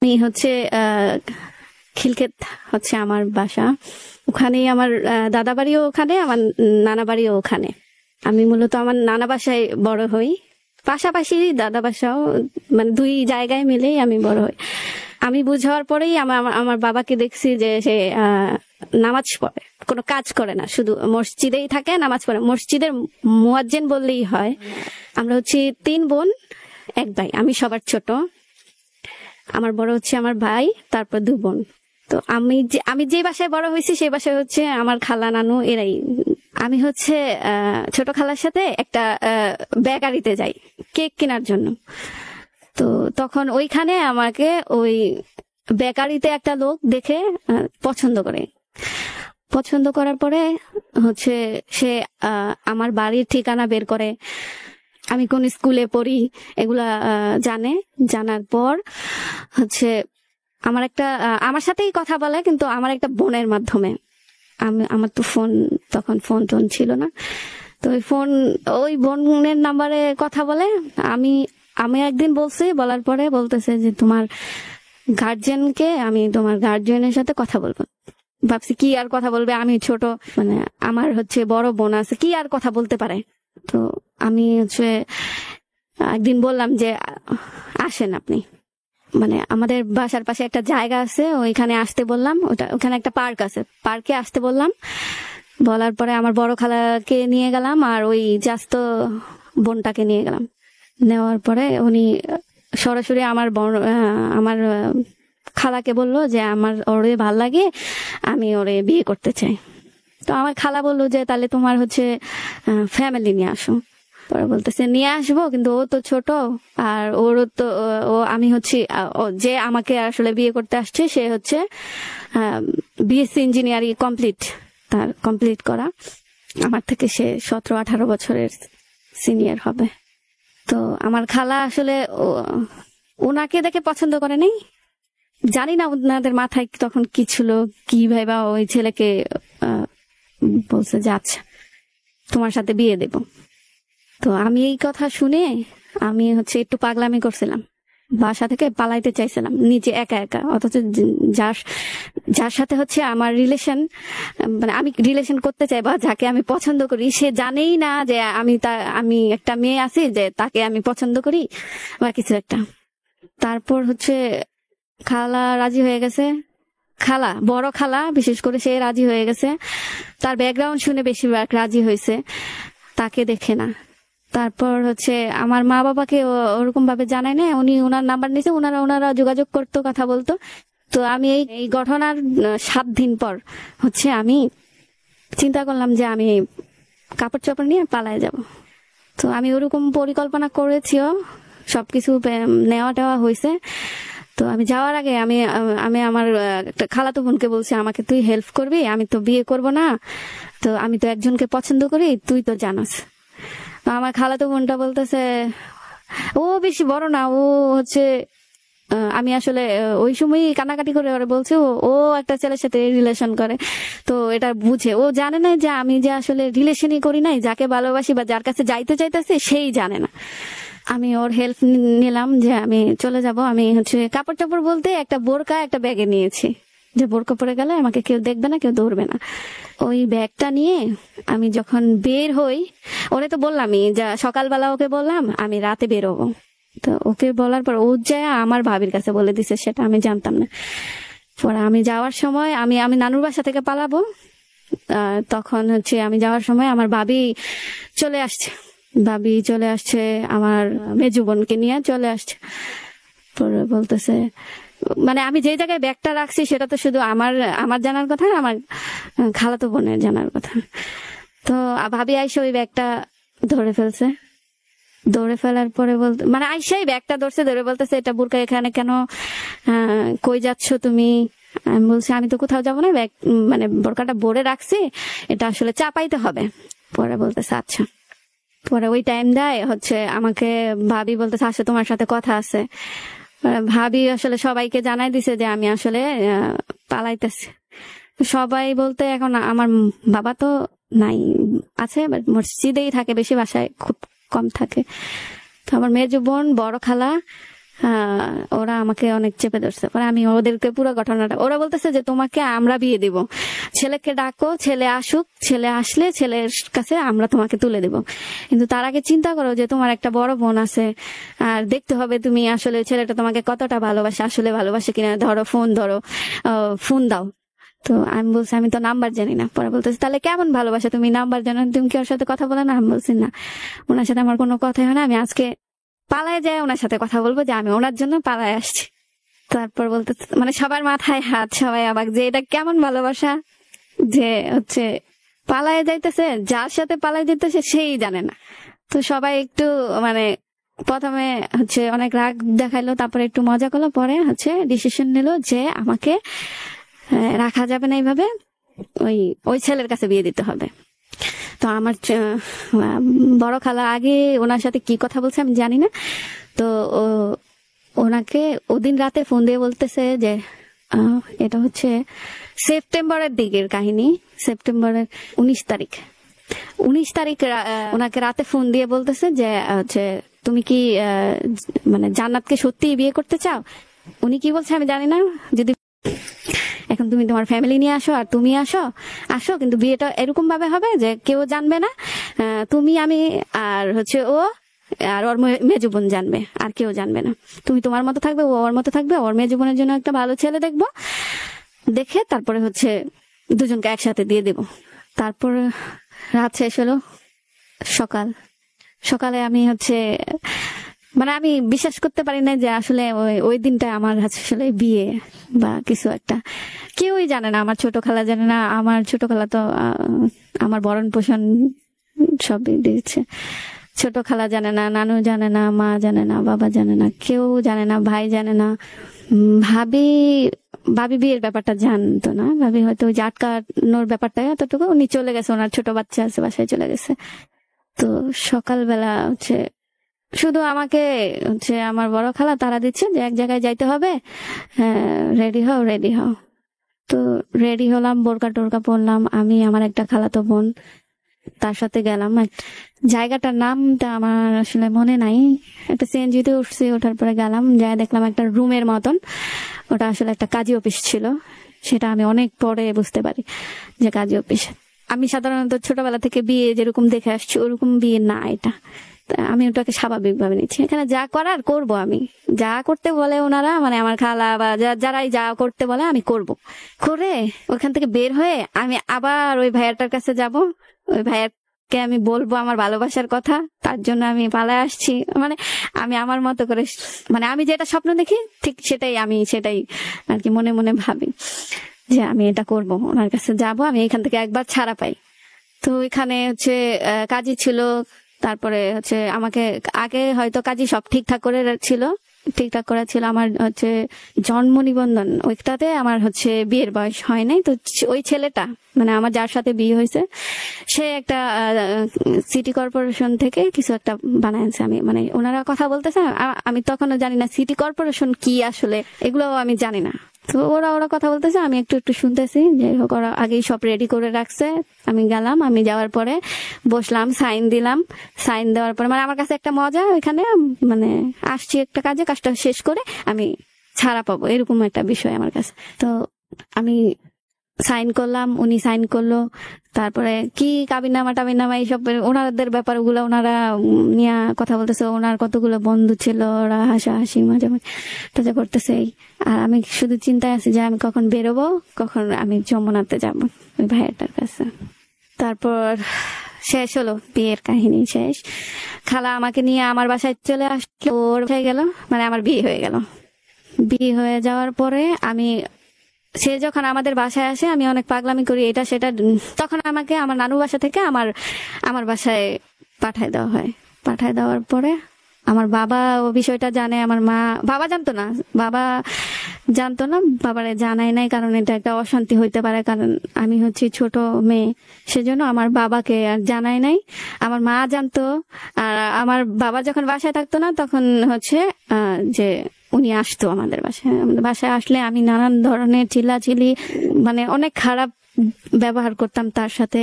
এই হচ্ছে খিলক্ষেত হচ্ছে আমার বাসা। ওখানেই আমার দাদা বাড়িও ওখানে, আমার নানা বাড়িও ওখানে। আমি মূলত আমার নানা বাসায় বড় হই, পাশাপাশি দাদা বাসাও, মানে দুই জায়গায় মিলেই আমি বড় হই। আমি বুঝ হওয়ার পরেই আমার বাবাকে দেখছি যে সে নামাজ পড়ে, কোনো কাজ করে না, শুধু মসজিদেই থাকে, নামাজ পড়ে। মসজিদের মুয়াজ্জিন বললেই হয়। আমরা হচ্ছে 3 বোন 1 ভাই, আমি সবার ছোট। আমার বড় হচ্ছে আমার ভাই, তারপর 2 বোন। তো আমি যে বাসায় বড় হয়েছি সেই বাসায় হচ্ছে আমার খালা নানু এরাই। আমি হচ্ছে ছোট খালার সাথে একটা বেকারিতে যাই কেক কেনার জন্য। তো তখন ওইখানে আমাকে ওই বেকারিতে একটা লোক দেখে পছন্দ করার পরে হচ্ছে সে আমার বাড়ির ঠিকানা বের করে, আমি কোন স্কুলে পড়ি এগুলা জানার পর হচ্ছে আমার সাথেই কথা বলে, কিন্তু আমার একটা বোনের মাধ্যমে। আমার তো তখন ফোন টোন ছিল না, তো ওই বোনের নাম্বারে কথা বলে। আমি একদিন বলার পরে বলতেছে যে তোমার গার্জিয়ানকে, আমি তোমার গার্জিয়ানের সাথে কথা বলবো। ভাবছি কি আর কথা বলবে, আমি ছোট, মানে আমার হচ্ছে বড় বোন আছে, কি আর কথা বলতে পারে। তো আমি হচ্ছে একদিন বললাম যে আসেন আপনি, মানে আমাদের বাসার পাশে একটা জায়গা আছে, ওইখানে আসতে বললাম। ওখানে একটা পার্ক আছে, পার্কে আসতে বললাম। বলার পরে আমার বড় খালাকে নিয়ে গেলাম, আর ওই জাস্ত বোনটাকে নিয়ে গেলাম। নেওয়ার পরে উনি সরাসরি আমার খালাকে বললো যে ওরে ভাল লাগে, আমি ওরে বিয়ে করতে চাই। তো আমার খালা বললো যে তাহলে তোমার হচ্ছে ফ্যামিলি নিয়ে আসো। পরে বলতেছে নিয়ে আসবো, কিন্তু ও তো ছোট, আর ওরও তো আমি হচ্ছে যে আমাকে আসলে বিয়ে করতে আসছে সে হচ্ছে বিএসসি ইঞ্জিনিয়ারিং কমপ্লিট করা। আমার থেকে সে 17-18 বছরের সিনিয়র হবে। তো আমার খালা আসলে ওনাকে দেখে পছন্দ করে নাই, জানি না ওনাদের মাথায় তখন কি ছিল, কি ভাইবা ওই ছেলেকে বলছে যে আচ্ছা তোমার সাথে বিয়ে দেব। তো আমি এই কথা শুনে আমি হচ্ছে একটু পাগলামি করছিলাম, বাসা থেকে পালাইতে চাইছিলাম নিজে একা একা। অথচ যার সাথে হচ্ছে আমার রিলেশন, মানে আমি রিলেশন করতে চাই বা যাকে আমি পছন্দ করি, সে জানেই না যে আমি একটা মেয়ে আছি যে তাকে আমি পছন্দ করি বা কিছু একটা। তারপর হচ্ছে খালা রাজি হয়ে গেছে, বড় খালা বিশেষ করে সে রাজি হয়ে গেছে। তার ব্যাকগ্রাউন্ড শুনে বেশিরভাগ রাজি হয়েছে, তাকে দেখে না। তারপর হচ্ছে আমার মা বাবাকে ওরকম ভাবে জানায় না, উনি ওনার নাম্বার নিয়েছে, ওনারা যোগাযোগ করতো, কথা বলতো। তো আমি এই ঘটনার 7 দিন পর হচ্ছে আমি চিন্তা করলাম যে আমি কাপড় চোপড় নিয়ে পালায় যাব। তো আমি ওরকম পরিকল্পনা করেছিও, সবকিছু নেওয়া টেওয়া হয়েছে। তো আমি যাওয়ার আগে আমি আমার একটা খালাতো বোনকে বলছি আমাকে তুই হেল্প করবি, আমি তো বিয়ে করব না, তো আমি তো একজনকে পছন্দ করি, তুই তো জানাস। আমার খালাতো বোনটা বলতেছে ও বেশি বড় না, ও হচ্ছে আমি আসলে ওই সময় কান্নাকাটি করে ওরা বলছে ও একটা ছেলের সাথে রিলেশন করে। তো এটা বুঝে, ও জানে না যে আমি যে আসলে রিলেশনই করি নাই, যাকে ভালোবাসি বা যার কাছে যাইতে চাইতেছে সেই জানে না। আমি ওর হেল্প নিলাম যে আমি চলে যাব। আমি হচ্ছে কাপড় টাপড় বলতে একটা বোরকা একটা ব্যাগে নিয়েছি, যে বোরকা পরে গেলে আমাকে কেউ দেখবে না, কেউ ধরবে না। ওই ব্যাগটা নিয়ে আমি যখন বের হই, ওরে তো বললামই, যা সকালবেলা ওকে বললাম আমি রাতে বেরোবো। তো ওকে বলার পর ও যায় আমার ভাবির কাছে বলে দিছে, সেটা আমি জানতাম না। পরে আমি যাওয়ার সময় আমি নানুর বাসা থেকে পালাবো, তখন হচ্ছে আমি যাওয়ার সময় আমার ভাবি চলে আসছে, আমার মেজু বোনকে নিয়ে চলে আসছে। পরে বলতেছে, মানে আমি যে জায়গায় ব্যাগটা রাখছি সেটা তো শুধু আমার জানার কথা, আমার খালাতো বোনের জানার কথা। তো ভাবি আইসা ওই ব্যাগটা ধরে ফেলার পরে মানে আইসাই ব্যাগটা ধরে বলতেছে এটা বোরকা এখানে কেন, কই যাচ্ছ তুমি? আমি বলছি আমি তো কোথাও যাবো না, ব্যাগ মানে বোরকাটা ভরে রাখছি, এটা আসলে চাপাইতে হবে। পরে বলতেছে আচ্ছা। পরে ওই টাইম দেয় হচ্ছে আমাকে ভাবি বলতেছে আসলে তোমার সাথে কথা আছে। ভাবি আসলে সবাইকে জানাই দিছে যে আমি আসলে পালাইতেছি। সবাই বলতে এখন আমার বাবা তো নাই, আছে মসজিদেই থাকে বেশি, বাসায় খুব কম থাকে। তো আমার মেজো বোন, বড় খালা, ওরা আমাকে অনেক চেপে ধরছে। পরে আমি ওদেরকে পুরো ঘটনাটা, ওরা বলতেছে যে তোমাকে আমরা বিয়ে দিব, ছেলেকে ডাকো, ছেলে আসুক, ছেলে আসলে ছেলের কাছে আমরা তোমাকে তুলে দেব, কিন্তু তার আগে চিন্তা করো যে তোমার একটা বড় বোন আছে, আর দেখতে হবে তুমি আসলে ছেলেটা তোমাকে কতটা ভালোবাসে, আসলে ভালোবাসে কিনা, ধরো ফোন দাও। তো আমি বলছি আমি তো নাম্বার জানি না। পরে বলতেছে তাহলে কেমন ভালোবাসা, তুমি নাম্বার জানো, তুমি কি ওর সাথে কথা বলে না? আমি বলছি না, ওনার সাথে আমার কোনো কথাই হয় না, আমি আজকে পালায় যায় ওনার সাথে কথা বলবো যে আমি ওনার জন্য পালায় আসছি। তারপর বলতে মানে সবার মাথায় হাত, সবাই অবাক যে এটা কেমন ভালোবাসা, যে হচ্ছে পালায় যাইতেছে, যার সাথে পালায় যেতেছে সেই জানে না। তো সবাই একটু মানে প্রথমে হচ্ছে অনেক রাগ দেখাইলো, তারপরে একটু মজা করলো, পরে হচ্ছে ডিসিশন নিল যে আমাকে রাখা যাবে না এইভাবে, ওই ওই ছেলের কাছে বিয়ে দিতে হবে। তো আমার বড় খালা আগে ওনার সাথে কি কথা বলছে আমি জানি না। তো ওনাকে ওদিন রাতে ফোন দিয়ে বলতেছে যে এটা হচ্ছে সেপ্টেম্বরের দিকের কাহিনী, সেপ্টেম্বরের 19 তারিখ ওনাকে রাতে ফোন দিয়ে বলতেছে যে হচ্ছে তুমি কি মানে জান্নাতকে সত্যি বিয়ে করতে চাও? উনি কি বলছে আমি জানি না, যদি এখন তুমি তোমার ফ্যামিলি নিয়ে আসো আর তুমি আসো, কিন্তু বিয়েটা এরকম ভাবে হবে যে কেউ জানবে না, তুমি আমি আর হচ্ছে ও আর ওর মেজো বোন জানবে, আর কেউ জানবে না। তুমি তোমার মতো থাকবে, ও ওর মতো থাকবে, ওর মেজো বোনের জন্য একটা ভালো ছেলে দেখবো, দেখে তারপরে হচ্ছে দুজনকে একসাথে দিয়ে দেব। তারপর রাত শেষ হলো, সকালে আমি হচ্ছে মানে আমি বিশ্বাস করতে পারি না যে আসলে ওই দিনটা আমার আসলে বিয়ে বা কিছু একটা। কেউই জানে না, আমার ছোট খালা জানে না, আমার ছোট খালা তো আমার ভরণ পোষণ সব দিয়েছে। ছোট খালা জানে না, নানু জানে না, মা জানে না, বাবা জানে না, কেউ জানে না, ভাই জানে না। ভাবি বিয়ের ব্যাপারটা জানতো না, ভাবি হয়তো ওই যে আটকানোর ব্যাপারটা এতটুকু, উনি চলে গেছে, ওনার ছোট বাচ্চা আছে, বাসায় চলে গেছে। তো সকালবেলা হচ্ছে শুধু আমাকে হচ্ছে আমার বড় খালা তারা দিচ্ছে যে এক জায়গায় যাইতে হবে, রেডি হও। তো রেডি হলাম, বোরকা টোরকা পরলাম, আমি আমার একটা খালাতো বোন, তার সাথে গেলাম। জায়গাটার নামটা আমার আসলে মনে নাই, একটা সিএনজিতে উঠছি, ওঠার পরে গেলাম, যাই দেখলাম একটা রুমের মতন, ওটা আসলে একটা কাজী অফিস ছিল। সেটা আমি অনেক পরে বুঝতে পারি যে কাজী অফিস। আমি সাধারণত ছোটবেলা থেকে বিয়ে যেরকম দেখে আসছি ওরকম বিয়ে না এটা, আমি ওটাকে স্বাভাবিক ভাবে নিচ্ছি। এখানে যা করার করব, আমি যা করতে বলে ওনারা, মানে আমার খালা বা যারাই যা করতে বলে আমি করব। করে ওখান থেকে বের হয়ে আমি আবার ওই ভাইয়াটার কাছে যাব, ওই ভাইয়াকে আমি বলবো আমার ভালোবাসার কথা, তার জন্য আমি পালায় আসছি। মানে আমি আমার মতো করে, মানে আমি যেটা স্বপ্ন দেখি ঠিক সেটাই আর কি মনে মনে ভাবি যে আমি এটা করব, ওনার কাছে যাব, আমি এখান থেকে একবার ছাড়া পাই। তো এখানে হচ্ছে কাজী ছিল, তারপরে হচ্ছে আমাকে আগে হয়তো কাজী সব ঠিকঠাক করা ছিল। আমার হচ্ছে জন্ম নিবন্ধন ওইটাতে আমার হচ্ছে বিয়ের বয়স হয় নাই। তো ওই ছেলেটা মানে আমার যার সাথে বিয়ে হয়েছে সে একটা সিটি কর্পোরেশন থেকে কিছু একটা বানাইছে। আমি মানে ওনারা কথা বলতেছে, আমি তখনও জানি না সিটি কর্পোরেশন কি আসলে, এগুলো আমি জানি না। তো ওরা কথা বলতেছে, আমি একটু শুনতেছি। যাই হোক, ওরা আগেই সব রেডি করে রাখছে। আমি গেলাম, আমি যাওয়ার পরে বসলাম, সাইন দিলাম। সাইন দেওয়ার পরে মানে আমার কাছে একটা মজা, ওইখানে মানে আসছি একটা কাজটা শেষ করে আমি ছাড়া পাবো, এরকম একটা বিষয় আমার কাছে। তো আমি সাইন করলাম, উনি সাইন করলো। তারপরে কি কাবিননামা টাবিননামা এইসব ওনাদের ব্যাপারগুলো ওনারা নিয়ে কথা বলতেছে। ওনার কতগুলো বন্ধু ছিল, ওরা হাসাহাসি মজা করতেছে। আর আমি শুধু চিন্তায় আছি যে আমি কখন বেরোবো, কখন আমি যমুনাতে যাব ওই ভাইয়াটার কাছে। তারপর শেষ হলো, বিয়ের কাহিনী শেষ। খালা আমাকে নিয়ে আমার বাসায় চলে আসলো, ওর হয়ে গেল, মানে আমার বিয়ে হয়ে গেল। বিয়ে হয়ে যাওয়ার পরে সে যখন আমাদের বাসায় আসে আমি অনেক পাগলামি করি, এটা সেটা। তখন আমাকে আমার নানু বাসা থেকে আমার বাসায় পাঠায় দেওয়া হয়। পাঠায় দেওয়ার পরে আমার বাবা ও বিষয়টা জানে, আমার বাবা জানতো না, বাবারে জানাই নাই, কারণ এটা একটা অশান্তি হইতে পারে, কারণ আমি হচ্ছি ছোট মেয়ে, সেজন্য আমার বাবাকে আর জানাই নাই। আমার মা জানতো। আর আমার বাবা যখন বাসায় থাকতো না তখন হচ্ছে যে উনি আসতো আমাদের বাসায় আসলে আমি নানান ধরনের চিল্লাচিল্লি, মানে অনেক খারাপ ব্যবহার করতাম তার সাথে।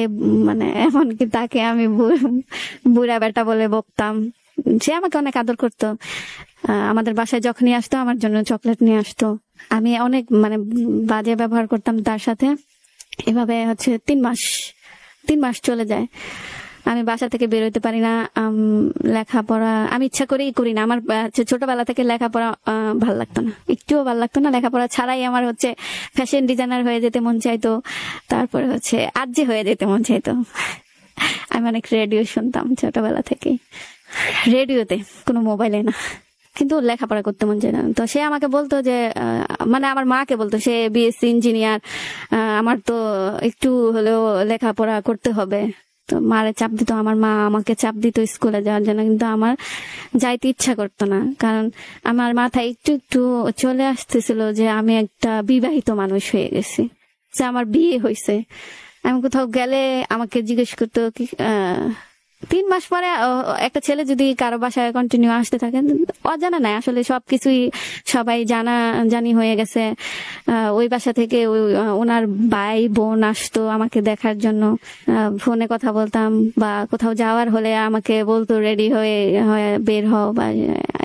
মানে এমনকি তাকে আমি বুড়া বেটা বলে বকতাম। সে আমাকে অনেক আদর করতো। আমাদের বাসায় যখনই আসতো আমার জন্য চকলেট নিয়ে আসতো। আমি অনেক মানে বাজে ব্যবহার করতাম তার সাথে। এভাবে হচ্ছে 3 মাস চলে যায়, আমি বাসা থেকে বেরোতে পারি না। লেখাপড়া আমি ইচ্ছা করেই করি না। আমার ছোটবেলা থেকে লেখাপড়া ভাল লাগতো না, একটুও ভাল লাগতো না। লেখাপড়া ছাড়াই আমার হচ্ছে ফ্যাশন ডিজাইনার হয়ে যেতে মন চাইতো, তারপরে হচ্ছে আরজে হয়ে যেতে মন চাইতো। আমি অনেক রেডিও শুনতাম ছোটবেলা থেকে, রেডিওতে, কোনো মোবাইলে না। কিন্তু লেখাপড়া করতে মন চায় না। তো সে আমাকে বলতো যে মানে আমার মাকে বলতো সে বিএসসি ইঞ্জিনিয়ার, আমার তো একটু হলেও লেখাপড়া করতে হবে। তো মারে চাপ দিত, আমার মা আমাকে চাপ দিত স্কুলে যাওয়ার জন্য, কিন্তু আমার যাইতে ইচ্ছা করতো না। কারণ আমার মাথায় একটু একটু চলে আসতেছিল যে আমি একটা বিবাহিত মানুষ হয়ে গেছি, যে আমার বিয়ে হয়েছে। আমি কোথাও গেলে আমাকে জিজ্ঞেস করতো কি 3 মাস পরে একটা ছেলে যদি কারো বাসায় কন্টিনিউ আসতে থাকে, অজানা নাই আসলে, সবকিছুই সবাই জানা জানি হয়ে গেছে। ওই বাসা থেকে ওনার ভাই বোন আসতো আমাকে দেখার জন্য, ফোনে কথা বলতাম, বা কোথাও যাওয়ার হলে আমাকে বলতো রেডি হয়ে বের হও, বা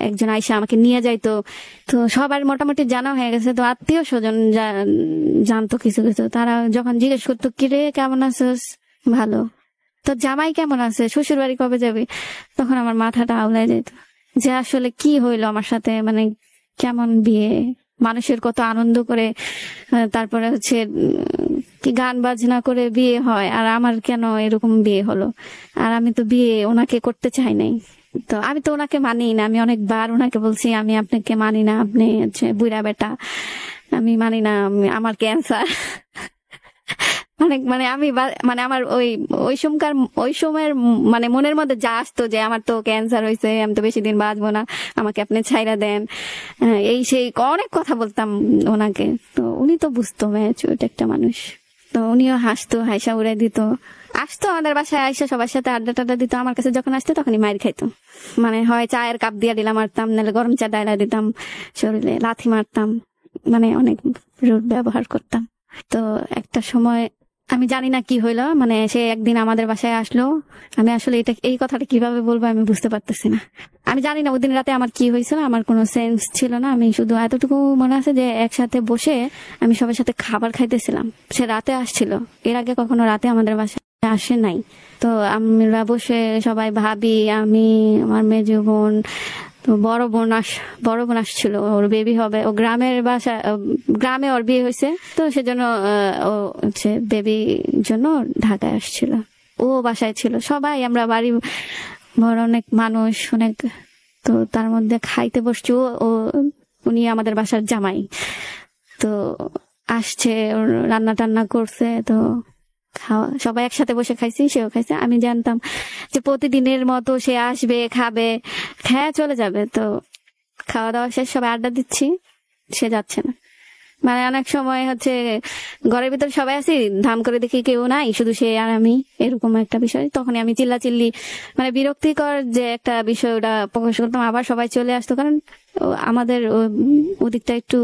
একজন আইসা আমাকে নিয়ে যাইতো। তো সবার মোটামুটি জানা হয়ে গেছে। তো আত্মীয় স্বজন জানতো কিছু কিছু, তারা যখন জিজ্ঞেস করতো কিরে কেমন আছিস, ভালো, তো জামাই কেমন আছে, শ্বশুর বাড়ি কবে যাবে, তখন আমার মাথাটা আউলাই যেত যে আসলে কি হইলো আমার সাথে, মানে কেমন বিয়ে, মানুষের কত আনন্দ করে তারপরে হচ্ছে কি গান বাজনা করে বিয়ে হয়, আর আমার কেন এরকম বিয়ে হলো। আর আমি তো বিয়ে ওনাকে করতে চাই নাই। তো আমি তো ওনাকে মানি না, আমি অনেকবার ওনাকে বলছি আমি আপনাকে মানি না, আপনি হচ্ছে বুড়া বেটা, আমি মানি না, আমার ক্যান্সার। মানে আমি মানে আমার ওই সময়ের মানে মনের মধ্যে যা আসতো যে আমার তো ক্যান্সার হয়েছে, আমি তো বেশি দিন বাঁচবো না, আমাকে আপনি ছাইরা দেন, এই সেই অনেক কথা বলতাম ওনাকে। তো উনি তো বুঝতো ম্যাচিউরড একটা মানুষ, তো উনিও হাসতো, হাসা উড়াই দিত। আসতো আমাদের বাসায় আইসা সবার সাথে আড্ডা টাড্ডা দিত। আমার কাছে যখন আসতো তখনই মার খাইতো, মানে হয় চায়ের কাপ দিয়ে দিলাম মারতাম, নাহলে গরম চা ডাইলা দিতাম, শরীরে লাথি মারতাম, মানে অনেক রুড ব্যবহার করতাম। তো একটা সময় আমি জানি না কি হইলো, মানে সে একদিন আমাদের বাসায় আসলো। আমি আসলে এই কথাটা কিভাবে বলবো আমি বুঝতে পারতেছি না। আমি জানি না ওই দিন রাতে আমার কি হয়েছিল, আমার কোনো সেন্স ছিল না। আমি শুধু এতটুকু মনে আছে যে একসাথে বসে আমি সবার সাথে খাবার খাইতেছিলাম। সে রাতে আসছিল, এর আগে কখনো রাতে আমাদের বাসায় আসে নাই। তো আমরা বসে সবাই, ভাবি, আমি, আমার মেজো বোন, তো বড় বোন আসছিল, ওর বেবি হবে, ও গ্রামে ওর বিয়ে হয়েছে, তো সেজন্য ও হচ্ছে বেবির জন্য ঢাকায় আসছিল, ও বাসায় ছিল। সবাই আমরা বাড়ি বড় অনেক মানুষ, অনেক। তো তার মধ্যে খাইতে বসছি, উনি আমাদের বাসার জামাই, তো আসছে, ওর রান্না টান্না করছে, তো খাওয়া সবাই একসাথে বসে খাইছি, সেও খাইছে। আমি জানতাম যে প্রতিদিনের মতো সে আসবে, খাবে, খেয়ে চলে যাবে। তো খাওয়া দাওয়া শেষ, সবাই আড্ডা দিচ্ছি, সে যাচ্ছে না। মানে অনেক সময় হচ্ছে ঘরের ভিতরে সবাই আছি, ধাম করে দেখি কেউ নাই, শুধু সে আর আমি, এরকম একটা বিষয়। তখনই আমি চিল্লি মানে বিরক্তিকর যে একটা বিষয় ওটা প্রকাশ করতাম। আবার সবাই চলে আসতো, কারণ আমাদের ওদিকটা একটু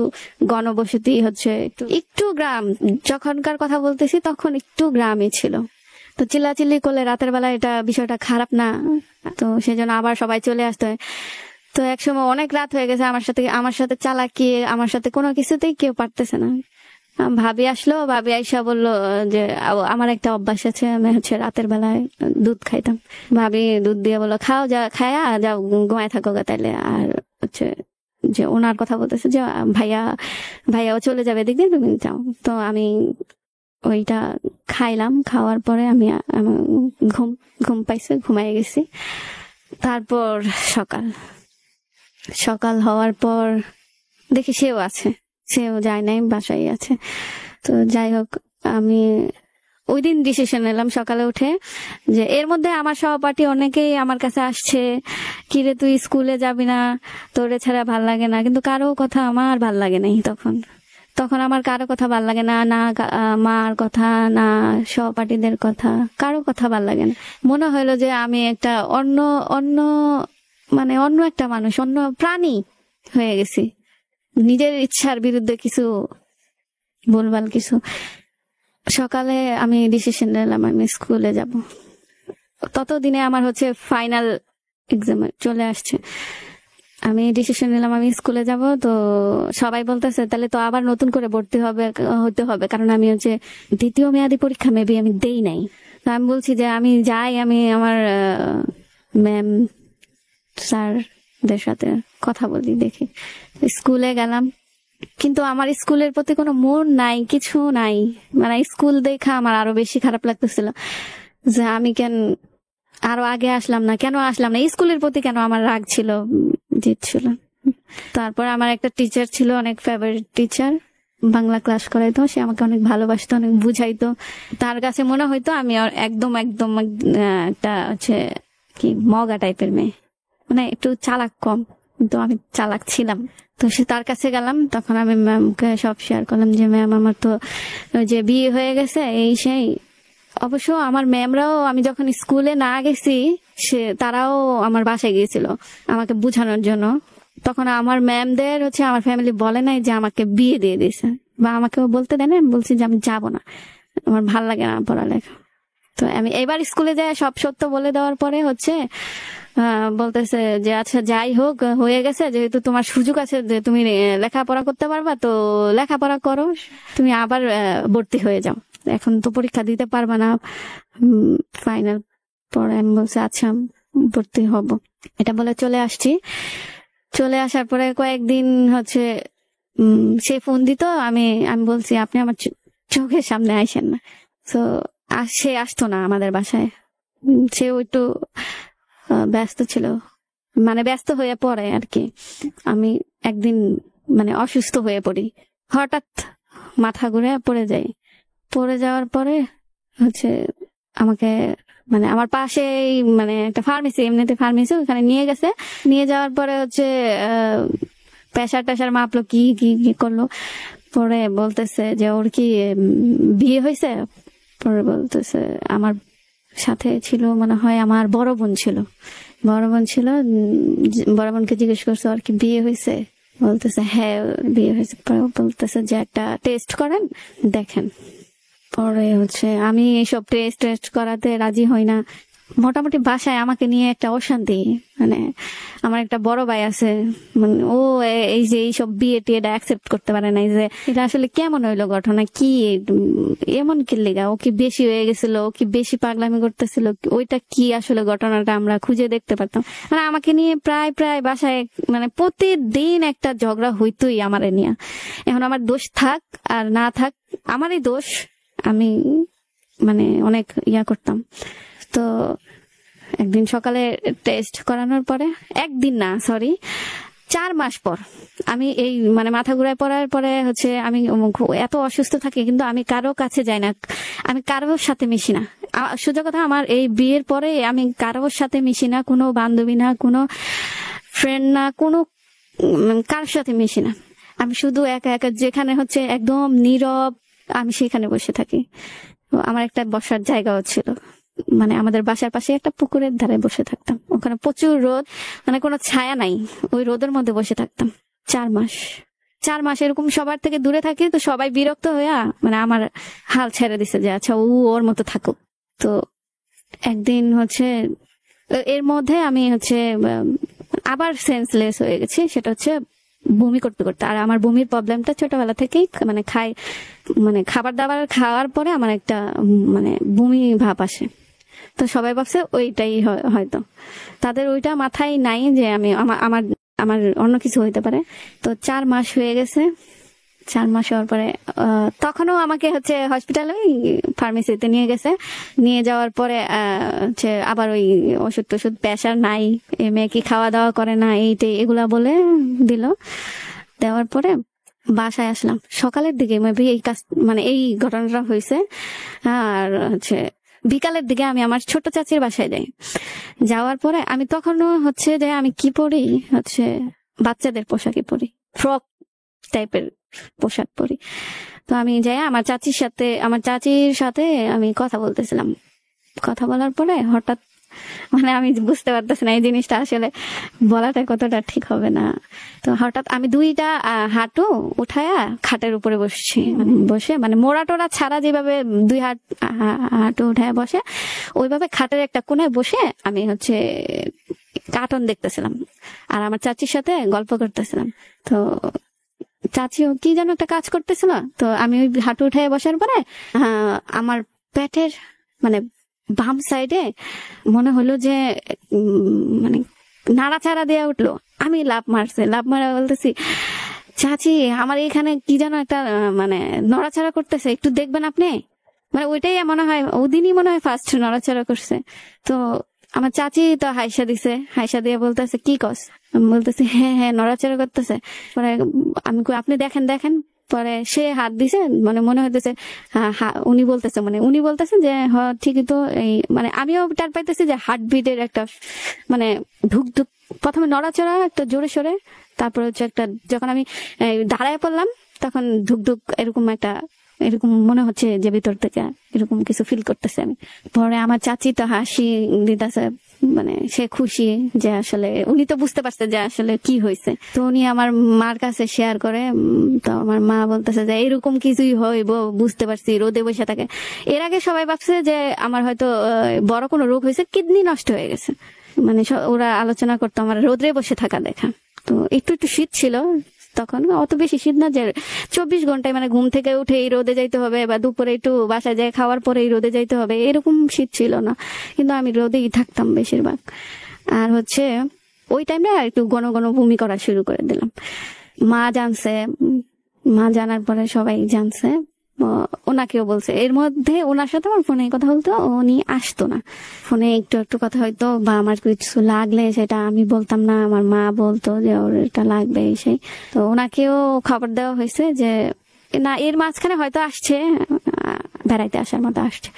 গণবসতি হচ্ছে, একটু গ্রাম। যখনকার কথা বলতেছি তখন একটু গ্রামই ছিল। তো চিল্লাচিল্লি করলে রাতের বেলা এটা বিষয়টা খারাপ না, তো সেজন্য আবার সবাই চলে আসতে হয়। তো একসময় অনেক রাত হয়ে গেছে, আমার সাথে চালাকি, আমার সাথে কোনো কিছুতেই কেউ পারতেছে না। ভাবি আসলো, ভাবি আইসা বললো যে আমার একটা অভ্যাস আছে, আমি হচ্ছে রাতের বেলায় দুধ খাইতাম। ভাবি দুধ দিয়ে বললো খাও, খায়া যাও, ঘুমায় থাকো গা তাইলে। আর হচ্ছে যে ওনার কথা বলতেছে যে ভাইয়াও চলে যাবে, এদিক দিয়ে তুমি যাও। তো আমি ওইটা খাইলাম, খাওয়ার পরে আমি ঘুম পাইছে, ঘুমাই গেছি। তারপর সকাল হওয়ার পর দেখি সেও যায় নাই, বাসায় আছে। তো যাই হোক, আমি ওই দিন ডিসিশন নিলাম সকালে উঠে যে এর মধ্যে আমার সহপাঠী অনেকেই আমার কাছে আসছে, কিরে তুই স্কুলে যাবি না, তোরে ছাড়া ভাল লাগে না। কিন্তু কারো কথা আমার ভাল লাগে নাই। তখন আমার কারো কথা ভাল লাগে না, না মার কথা, না সহপাঠীদের কথা, কারো কথা ভাল লাগে না। মনে হলো যে আমি একটা অন্য একটা মানুষ, অন্য প্রাণী হয়ে গেছি। নিজের ইচ্ছার বিরুদ্ধে কিছু ভুলভাল কিছু। সকালে আমি ডিসিশন নিলাম আমি স্কুলে যাব। ততদিনে আমার হচ্ছে ফাইনাল এক্সাম চলে আসছে। আমি ডিসিশন নিলাম আমি স্কুলে যাব। তো সবাই বলতেছে তাহলে তো আবার নতুন করে ভর্তি হতে হবে, কারণ আমি হচ্ছে দ্বিতীয় মেয়াদি পরীক্ষা মেবি আমি দেই নাই। তো আমি বলছি যে আমি যাই, আমি আমার ম্যাম স্যারদের সাথে কথা বলি, দেখি। স্কুলে গেলাম, কিন্তু আমার স্কুলের প্রতি কোনো মন নাই, কিছু নাই। মানে স্কুল দেখা আমার আরো বেশি খারাপ লাগতেছিল যে আমি কেন আরো আগে আসলাম না, কেন আসলাম না, স্কুলের প্রতি কেন আমার রাগ ছিল, জিদ ছিল। তারপর আমার একটা টিচার ছিল, অনেক ফেভারিট টিচার, বাংলা ক্লাস করাইতো। সে আমাকে অনেক ভালোবাসতো, অনেক বুঝাইতো। তার কাছে মনে হইতো আমি একদম একদম একটা হচ্ছে কি মগা টাইপের মেয়ে, মানে একটু চালাক কম, কিন্তু আমি চালাক ছিলাম। তো সে তার কাছে গেলাম, তখন আমি ম্যামকে সব শেয়ার করলাম যে ম্যাম আমার তো যে বিয়ে হয়ে গেছে এই সেই। অবশ্য আমার ম্যামরাও, আমি যখন স্কুলে না গেছি তারাও আমার বাসায় গিয়েছিল আমাকে বুঝানোর জন্য। তখন আমার ম্যামদের হচ্ছে আমার ফ্যামিলি বলে নাই যে আমাকে বিয়ে দিয়ে দিয়েছে, বা আমাকেও বলতে দেয় না। আমি বলছি যে আমি যাবো না, আমার ভাল লাগে না পড়ালেখা। তো আমি এবার স্কুলে যাই, সব সত্য বলে দেওয়ার পরে হচ্ছে বলতেছে যে আচ্ছা যাই হোক, হয়ে গেছে, যেহেতু তোমার সুযোগ আছে যে তুমি লেখাপড়া করতে পারবা, তো লেখাপড়া করো, তুমি আবার ভর্তি হয়ে যাও, এখন তো পরীক্ষা দিতে পারবা না ফাইনাল। পরে আমি বলছি আচ্ছা ভর্তি হব, এটা বলে চলে আসছি। চলে আসার পরে কয়েকদিন হচ্ছে সে ফোন দিত, আমি বলছি আপনি আমার চোখের সামনে আইসেন না। তো সে আসতো না আমাদের বাসায়, সেও একটু ব্যস্ত ছিল, মানে ব্যস্ত হয়ে পড়ে আর কি। আমি একদিন মানে অসুস্থ হয়ে পড়ি, হঠাৎ মাথা ঘুরে পড়ে যাই। পড়ে যাওয়ার পরে হচ্ছে আমাকে মানে আমার পাশেই মানে একটা ফার্মেসি, এমনিতে ফার্মেসি, ওখানে নিয়ে গেছে। নিয়ে যাওয়ার পরে হচ্ছে প্রেশার টেশার মাপলো, কি কি কি করলো। পরে বলতেছে যে ওর কি বিয়ে হয়েছে। পরে বলতেছে আমার সাথে ছিল মনে হয় আমার বড় বোন ছিল, বড় বোনকে জিজ্ঞেস করছে ওর কি বিয়ে হয়েছে। বলতেছে হ্যাঁ বিয়ে হয়েছে। বলতেছে যে একটা টেস্ট করেন দেখেন। পরে হচ্ছে আমি এইসব টেস্ট করাতে রাজি হই না। মোটামুটি বাসায় আমাকে নিয়ে একটা অশান্তি, মানে আমার একটা বড় ভাই আছে, মানে ও এই যে এইসব বিয়ে টিয়েটা অ্যাকসেপ্ট করতে পারে না, যে এটা আসলে কেমন হইলো ঘটনা, কি এমন কি লেগা, ও কি বেশি হয়ে গেছিল, ও কি বেশি পাগলামি করতেছিল, ওইটা কি আসলে ঘটনাটা আমরা খুঁজে দেখতে পারতাম। মানে আমাকে নিয়ে প্রায় বাসায় মানে প্রতিদিন একটা ঝগড়া হইতোই আমারে নিয়ে। এখন আমার দোষ থাক আর না থাক, আমারই দোষ, আমি মানে অনেক করতাম। তো একদিন সকালে টেস্ট করানোর পরে, একদিন না সরি 4 মাস পর, আমি এই মানে মাথা ঘুরায় পড়ার পরে হচ্ছে আমি এত অসুস্থ থাকি, কিন্তু আমি কারো কাছে যাই না, আমি কারোর সাথে মিশি না। সোজা কথা, আমার এই বিয়ের পরে আমি কারোর সাথে মিশি না, কোনো বান্ধবী না, কোনো ফ্রেন্ড না, কোনো কারোর সাথে মিশি না। আমি শুধু একা একা যেখানে হচ্ছে একদম নীরব, আমি সেখানে বসে থাকি। আমার একটা বসার জায়গাও ছিল, মানে আমাদের বাসার পাশে একটা পুকুরের ধারে বসে থাকতাম, ওখানে প্রচুর রোদ, মানে কোনো ছায়া নাই, ওই রোদের মধ্যে বসে থাকতাম 4 মাস এরকম সবার থেকে দূরে থাকি। তো সবাই বিরক্ত হইয়া মানে আমার হাল ছেড়ে দিছে যে আচ্ছা ওর মতো থাকুক। তো একদিন হচ্ছে এর মধ্যে আমি হচ্ছে আবার সেন্সলেস হয়ে গেছি, সেটা হচ্ছে বমি করতে করতে। আর আমার বমির প্রবলেমটা ছোটবেলা থেকেই, মানে মানে খাবার দাবার খাওয়ার পরে আমার একটা মানে বমি ভাব আসে। তো সবাই ভাবছে ওইটাই হয়তো, তাদের ওইটা মাথায় নাই যে আমি আমার অন্য কিছু হইতে পারে। তো 4 মাস হয়ে গেছে। 4 মাস হওয়ার পরে তখনও আমাকে হচ্ছে হসপিটালে ফার্মেসিতে নিয়ে গেছে। নিয়ে যাওয়ার পরে হচ্ছে আবার ওই ওষুধ টষুধ, প্রেশার নাই, মেয়ে কি খাওয়া দাওয়া করে না, এইটাই এগুলা বলে দিল। দেওয়ার পরে বাসায় আসলাম সকালের দিকে, মেবি এই কাজ মানে এই ঘটনাটা হয়েছে। আর হচ্ছে বিকালের দিকে আমি আমার ছোট চাচির বাসায় যাই। যাওয়ার পরে আমি তখনও হচ্ছে যে আমি কি পরি, হচ্ছে বাচ্চাদের পোশাকই পরি, ফ্রক টাইপের পোশাক পরি। তো আমি যাই আমার চাচির সাথে আমি কথা বলতেছিলাম। কথা বলার পরে হঠাৎ মানে আমি বুঝতে পারতেছি না এই জিনিসটা আসলে বলাটা কতটা ঠিক হবে না। তো হঠাৎ আমি 2টা হাঁটু উঠায়া খাটের উপরে বসছি, মানে বসে মানে মোড়া টোড়া ছাড়া যেভাবে 2 হাঁটু উঠায় বসে, ওইভাবে খাটের একটা কোণায় বসে আমি হচ্ছে কার্টুন দেখতেছিলাম আর আমার চাচির সাথে গল্প করতেছিলাম। তো চাচিও কি যেন একটা কাজ করতেছিল, তো আমি ওই হাঁটু উঠায় বসার পরে আমার পেটের মানে বাম সাইডে মনে হলো যে মানে নাড়াচাড়া দেয়া উঠলো। আমি লাফ মারা বলতেছি, চাচি আমার এখানে কি যেন একটা মানে নড়াচড়া করতেছে, একটু দেখবেন আপনি। মানে ওইটাই মনে হয় ওদিনই মনে হয় ফার্স্ট নড়াচড়া করছে। তো আমার চাচি তো হাইসা দিয়ে বলতেছে কি কস, আমি বলতেছি হ্যাঁ হ্যাঁ নড়াচড়া করতেছে। পরে আমি আপনি দেখেন। পরে সে হাত দিছে, মানে মনে হইতেছে উনি বলতেছেন যে হ্যাঁ ঠিকই তো। এই মানে আমিও টার পাইতেছি যে হার্টবিটের একটা মানে ধুক ধুক, প্রথমে নড়াচড়া একটা জোরে সোরে, তারপর হচ্ছে একটা যখন আমি দাঁড়ায় পড়লাম তখন ধুক ধুক এরকম মনে হচ্ছে যে ভিতর থেকে এরকম কিছু ফিল করতেছে আমি। পরে আমার চাচি তো হাসি দিতেছে, মানে সে খুশি যে আসলে উনি তো বুঝতে পারছে যে আসলে কি হয়েছে। তো উনি আমার মার কাছে শেয়ার করে, তো আমার মা বলতেছে যে এরকম কিছুই হইব, বুঝতে পারছি, রোদে বসে থাকে। এর আগে সবাই ভাবছে যে আমার হয়তো বড় কোনো রোগ হয়েছে, কিডনি নষ্ট হয়ে গেছে। মানে ওরা আলোচনা করতো আমার রোদে বসে থাকা দেখা। তো একটু শীত ছিল তখন, অত বেশি শীত না যে 24 ঘন্টায় মানে ঘুম থেকে উঠে এই রোদে যাইতে হবে, বা দুপুরে একটু বাসায় যায় খাওয়ার পরে এই রোদে যাইতে হবে, এরকম শীত ছিল না। কিন্তু আমি রোদেই থাকতাম বেশিরভাগ। আর হচ্ছে ওই টাইমে একটু ঘন ঘন বমি করা শুরু করে দিলাম। মা জানার পরে সবাই জানছে, ওনাকেও বলছে। এর মধ্যে ওনার সাথে আমার ফোনে কথা বলতো, উনি আসতো না। ফোনে একটু কথা হইতো, বা আমার কিছু লাগলে সেটা আমি বলতাম না, আমার মা বলতো যে ওর এটা লাগবে সেই। তো ওনাকেও খবর দেওয়া হয়েছে যে না, এর মাঝখানে হয়তো আসছে, বেড়াইতে আসার মতো আসছে।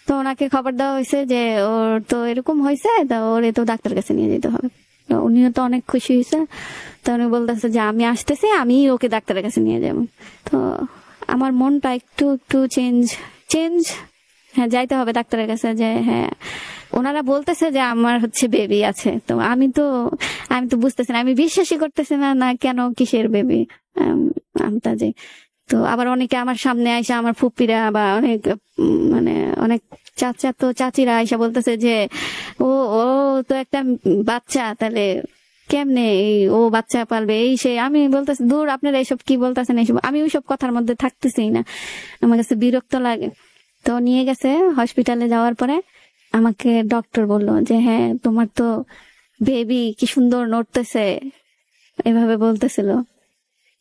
তো ওনাকে খবর দেওয়া হয়েছে যে ওর তো এরকম হয়েছে, তা ওরে তো ডাক্তার কাছে নিয়ে যেতে হবে। উনিও তো অনেক খুশি হয়েছে। তো উনি বলতেছে যে আমি আসতেছি, আমি ওকে ডাক্তারের কাছে নিয়ে যাবো। তো আমার মনটা একটু চেঞ্জ, হ্যাঁ যাইতে হবে ডাক্তারের কাছে। যে হ্যাঁ ওনারা বলতেছে যে আমার হচ্ছে বেবি আছে। তো আমি তো বুঝতেছি না, আমি বিশ্বাসই করতেছি না কেন কিসের বেবি আমতা যে। তো আবার অনেকে আমার সামনে আইসা, আমার ফুপিরা বা অনেক চাচিরা আইসা বলতেছে যে ও ও তো একটা বাচ্চা, তাহলে কেমনে ও বাচ্চা পালবে এই সেই। আমি বলতেছি দূর, আপনারা এইসব কি বলতেছেন এইসব, আমি ওইসব কথার মধ্যে থাকতেছি না, আমার কাছে বিরক্ত লাগে। তো নিয়ে গেছে হসপিটালে। যাওয়ার পরে আমাকে ডক্টর বললো যে হ্যাঁ তোমার তো বেবি কি সুন্দর নড়তেছে, এভাবে বলতেছিল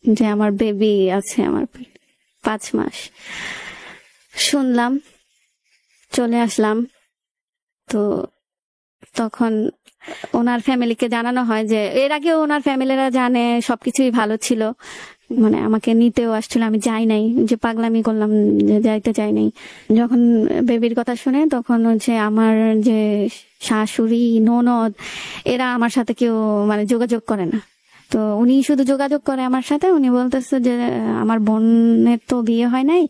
যে আমার বেবি আছে আমার 5 মাস। শুনলাম, চলে আসলাম। তো তখন ওনার ফ্যামিলিকে জানানো হয় যে, এর আগে ওনার ফ্যামিলিরা জানে, সবকিছুই ভালো ছিল, মানে আমাকে নিতেও আসছিল, আমি যাই নাই, যে পাগলামি করলাম যে যাইতে চাই নাই। যখন বেবির কথা শুনে তখন হচ্ছে আমার যে শাশুড়ি ননদ এরা আমার সাথে কেউ মানে যোগাযোগ করে না। তো উনি শুধু যোগাযোগ করে আমার সাথে, উনি বলতেছে যে আমার বোনের তো বিয়ে হয় নাই,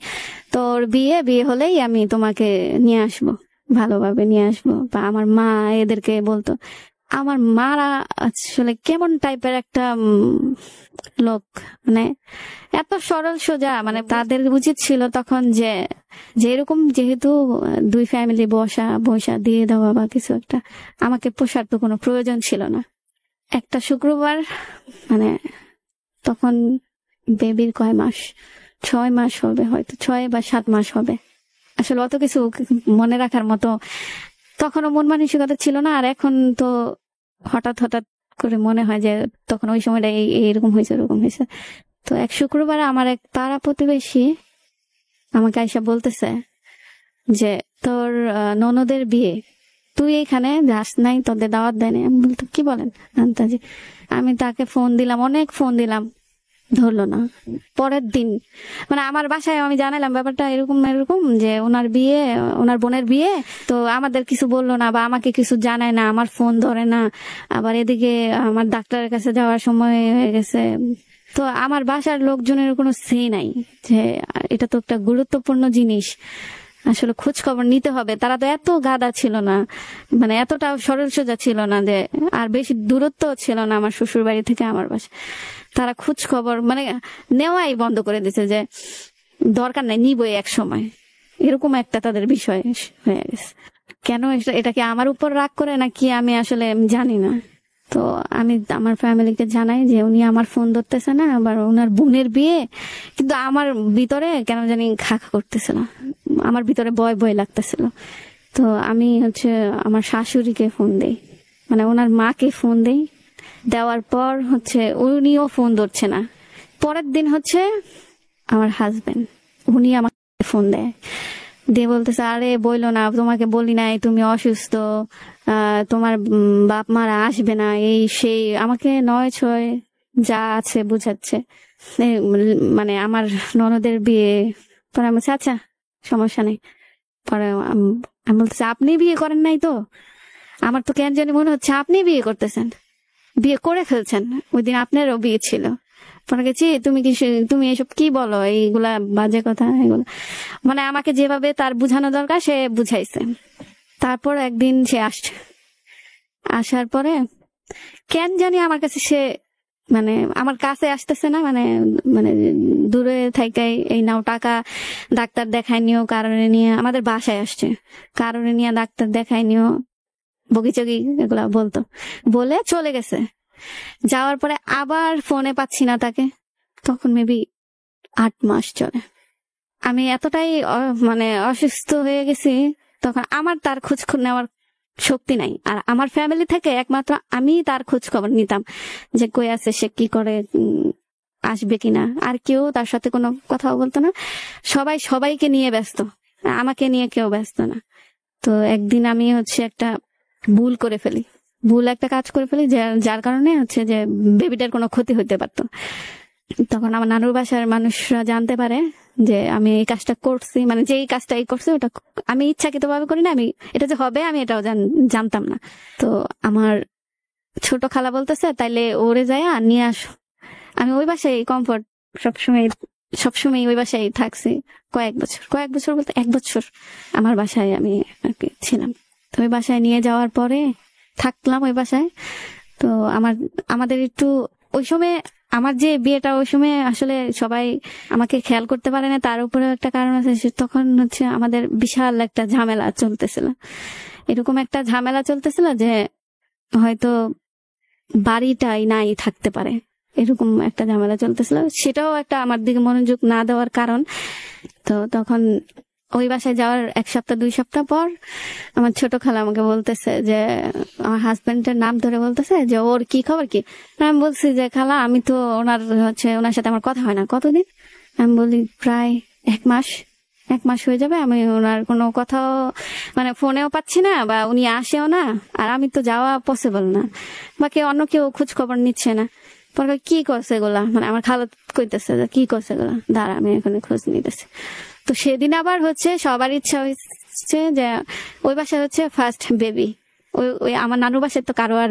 তোর বিয়ে হলেই আমি তোমাকে নিয়ে আসবো, ভালোভাবে নিয়ে আসবো। বা আমার মা এদেরকে বলতো। আমার মারা আসলে কেমন টাইপের একটা লোক, মানে এত সরল সোজা, মানে তাদের উচিত ছিল তখন যে এরকম যেহেতু 2 ফ্যামিলি বসা দিয়ে দেওয়া বা কিছু একটা, আমাকে পোষার তো কোনো প্রয়োজন ছিল না। একটা শুক্রবার মানে তখন বেবির কয় মাস, 6 মাস হবে হয়তো, 6 বা 7 মাস হবে। আসলে অত কিছু মনে রাখার মতো তখনও মন মানসিকতা ছিল না। আর এখন তো হঠাৎ করে মনে হয় যে তখন ওই সময়টা এরকম হয়েছে। তো এক শুক্রবার আমার এক পাড়া প্রতিবেশী আমাকে আইসা বলতেছে যে তোর ননদের বিয়ে, তুই এখানে যাস নাই, তোদের দাওয়াত দেয়নি। আমি বলতো কি বলেন আন্তাজি। আমি তাকে অনেক ফোন দিলাম, ধরলো না। পরের দিন মানে আমার বাসায় আমি জানালাম ব্যাপারটা এরকম যে ওনার বোনের বিয়ে, তো আমাদের কিছু বললো না বা আমাকে কিছু জানায় না, আমার ফোন ধরে না। আবার এদিকে আমার ডাক্তারের কাছে যাওয়ার সময় হয়ে গেছে। তো আমার বাসার লোকজনের কোনো সে নাই যে এটা তো একটা গুরুত্বপূর্ণ জিনিস, আসলে খোঁজ খবর নিতে হবে। তারা তো এত গাদা ছিল না, মানে এতটা সরল সোজা ছিল না, যে আর বেশি দূরত্ব ছিল না আমার শ্বশুর বাড়ি থেকে আমার বাসা। তারা খোঁজ খবর মানে নেওয়াই বন্ধ করে দিছে, যে দরকার নাই, নিবই এক সময়, এরকম একটা তাদের বিষয় হয়ে গেছে। কেন এটা কি আমার উপর রাগ করে নাকি আমি আসলে জানি না। তো আমি আমার ফ্যামিলিকে জানাই যে উনি আমার ফোন ধরতেছে না, আবার ওনার বোনের বিয়ে, কিন্তু আমার ভিতরে কেন জানি খা খা করতেছিল, আমার ভিতরে ভয় ভয় লাগতেছিল। তো আমি হচ্ছে আমার শাশুড়িকে ফোন দেই, মানে ওনার মাকে ফোন দেই। দেওয়ার পর হচ্ছে উনিও ফোন ধরছে না। পরের দিন হচ্ছে আমার হাজবেন্ড, উনি আমাকে ফোন দেয়, দিয়ে বলতেছে আরে বইলো না, তোমাকে বলি নাই তুমি অসুস্থ, তোমার বাপ মারা আসবে না, এই সেই আমাকে নয় ছয় যা আছে বুঝাচ্ছে। মানে আমার ননদের বিয়ে। পরে আমি বলছি আচ্ছা সমস্যা নেই। পরে আমি বলতেছি আপনি বিয়ে করেন নাই তো? আমার তো কেন জানি মনে হচ্ছে আপনি বিয়ে করতেছেন, বিয়ে করে ফেলছেন, ওই দিন আপনারও বিয়ে ছিল। পরে গেছি তুমি এসব কি বলো, এইগুলা বাজে কথা এগুলো, মানে আমাকে যেভাবে তার বুঝানো দরকার সে বুঝাইছে। তারপর একদিন সে আসছে, আসার পরে কেন জানি আমার কাছে সে মানে আমার কাছে আসতেছে না, মানে মানে দূরে থাকাই এই নাও টাকা ডাক্তার দেখাই নিও কারণে নিয়ে আমাদের বাসায় আসছে, কারণে নিয়ে ডাক্তার দেখাই নিও বগিচগি এগুলা বলতো, বলে চলে গেছে। যাওয়ার পরে আবার ফোনে পাচ্ছি না তাকে, তখন মেবি 8 মাস চলে। আমি এতটাই মানে অসুস্থ হয়ে গেছি, তখন আমার তার খোঁজ নেওয়ার শক্তি নাই। আর আমার ফ্যামিলি থেকে একমাত্র আমি তার খোঁজ খবর নিতাম, যে কই আছে, সে কি করে, আসবে কিনা। আর কেউ তার সাথে কোনো কথাও বলতো না, সবাই সবাইকে নিয়ে ব্যস্ত, আমাকে নিয়ে কেউ ব্যস্ত না। তো একদিন আমি হচ্ছে একটা ভুল একটা কাজ করে ফেলি, যার কারণে হচ্ছে যে বেবিটার কোনো ক্ষতি হতে পারতো। তখন আমার নানুর বাসার মানুষরা জানতে পারে যে আমি এই কাজটা করছি, মানে যে এই কাজটা করছি ওটা আমি ইচ্ছাকৃত ভাবে করি না, আমি এটা যে হবে আমি এটাও জানতাম না। তো আমার ছোট খালা বলতেছে তাইলে ওরে যায় নিয়ে আসো। আমি ওই বাসায় কমফোর্ট সবসময় ওই বাসায় থাকছি কয়েক বছর বলতে 1 বছর আমার বাসায় আমি আর কি ছিলাম। তো ওই বাসায় নিয়ে যাওয়ার পরে থাকলাম ওই বাসায়। তো আমাদের একটু ওই সময় আমার যে বিয়েটা, ওই সময় আসলে সবাই আমাকে খেয়াল করতে পারে না, তার উপরে একটা কারণ আছে, তখন হচ্ছে আমাদের বিশাল একটা ঝামেলা চলতেছিল। এরকম একটা ঝামেলা চলতেছিল যে হয়তো বাড়িটাই নাই থাকতে পারে, এরকম একটা ঝামেলা চলতেছিল। সেটাও একটা আমার দিকে মনোযোগ না দেওয়ার কারণ। তো তখন ওই বাসায় যাওয়ার 1 সপ্তাহ 2 সপ্তাহ পর আমার ছোট খালা আমাকে বলতেছে যে, আমার হাজবেন্ডের নাম ধরে বলতেছে যে ওর কি খবর কি। আমি বলছি যে খালা আমি তো ওনার সাথে আমার কথা হয় না। কতদিন? আমি বলি প্রায় 1 মাস। 1 মাস হয়ে যাবে, আমি ওনার কোনো কথাও মানে ফোনেও পাচ্ছি না, বা উনি আসেও না, আর আমি তো যাওয়া পসিবল না, বা অন্য কেউ খোঁজ খবর নিচ্ছে না। পরে কি করছে এগুলা, মানে আমার খালা কইতেছে যে কি করছে এগুলা, দাঁড়া আমি এখানে খোঁজ নিতেছি। তো সেদিন আবার হচ্ছে সবার ইচ্ছা হচ্ছে যে ওই বাসায় হচ্ছে ফার্স্ট বেবি, ওই আমার নানুর বাসায় তো কারো আর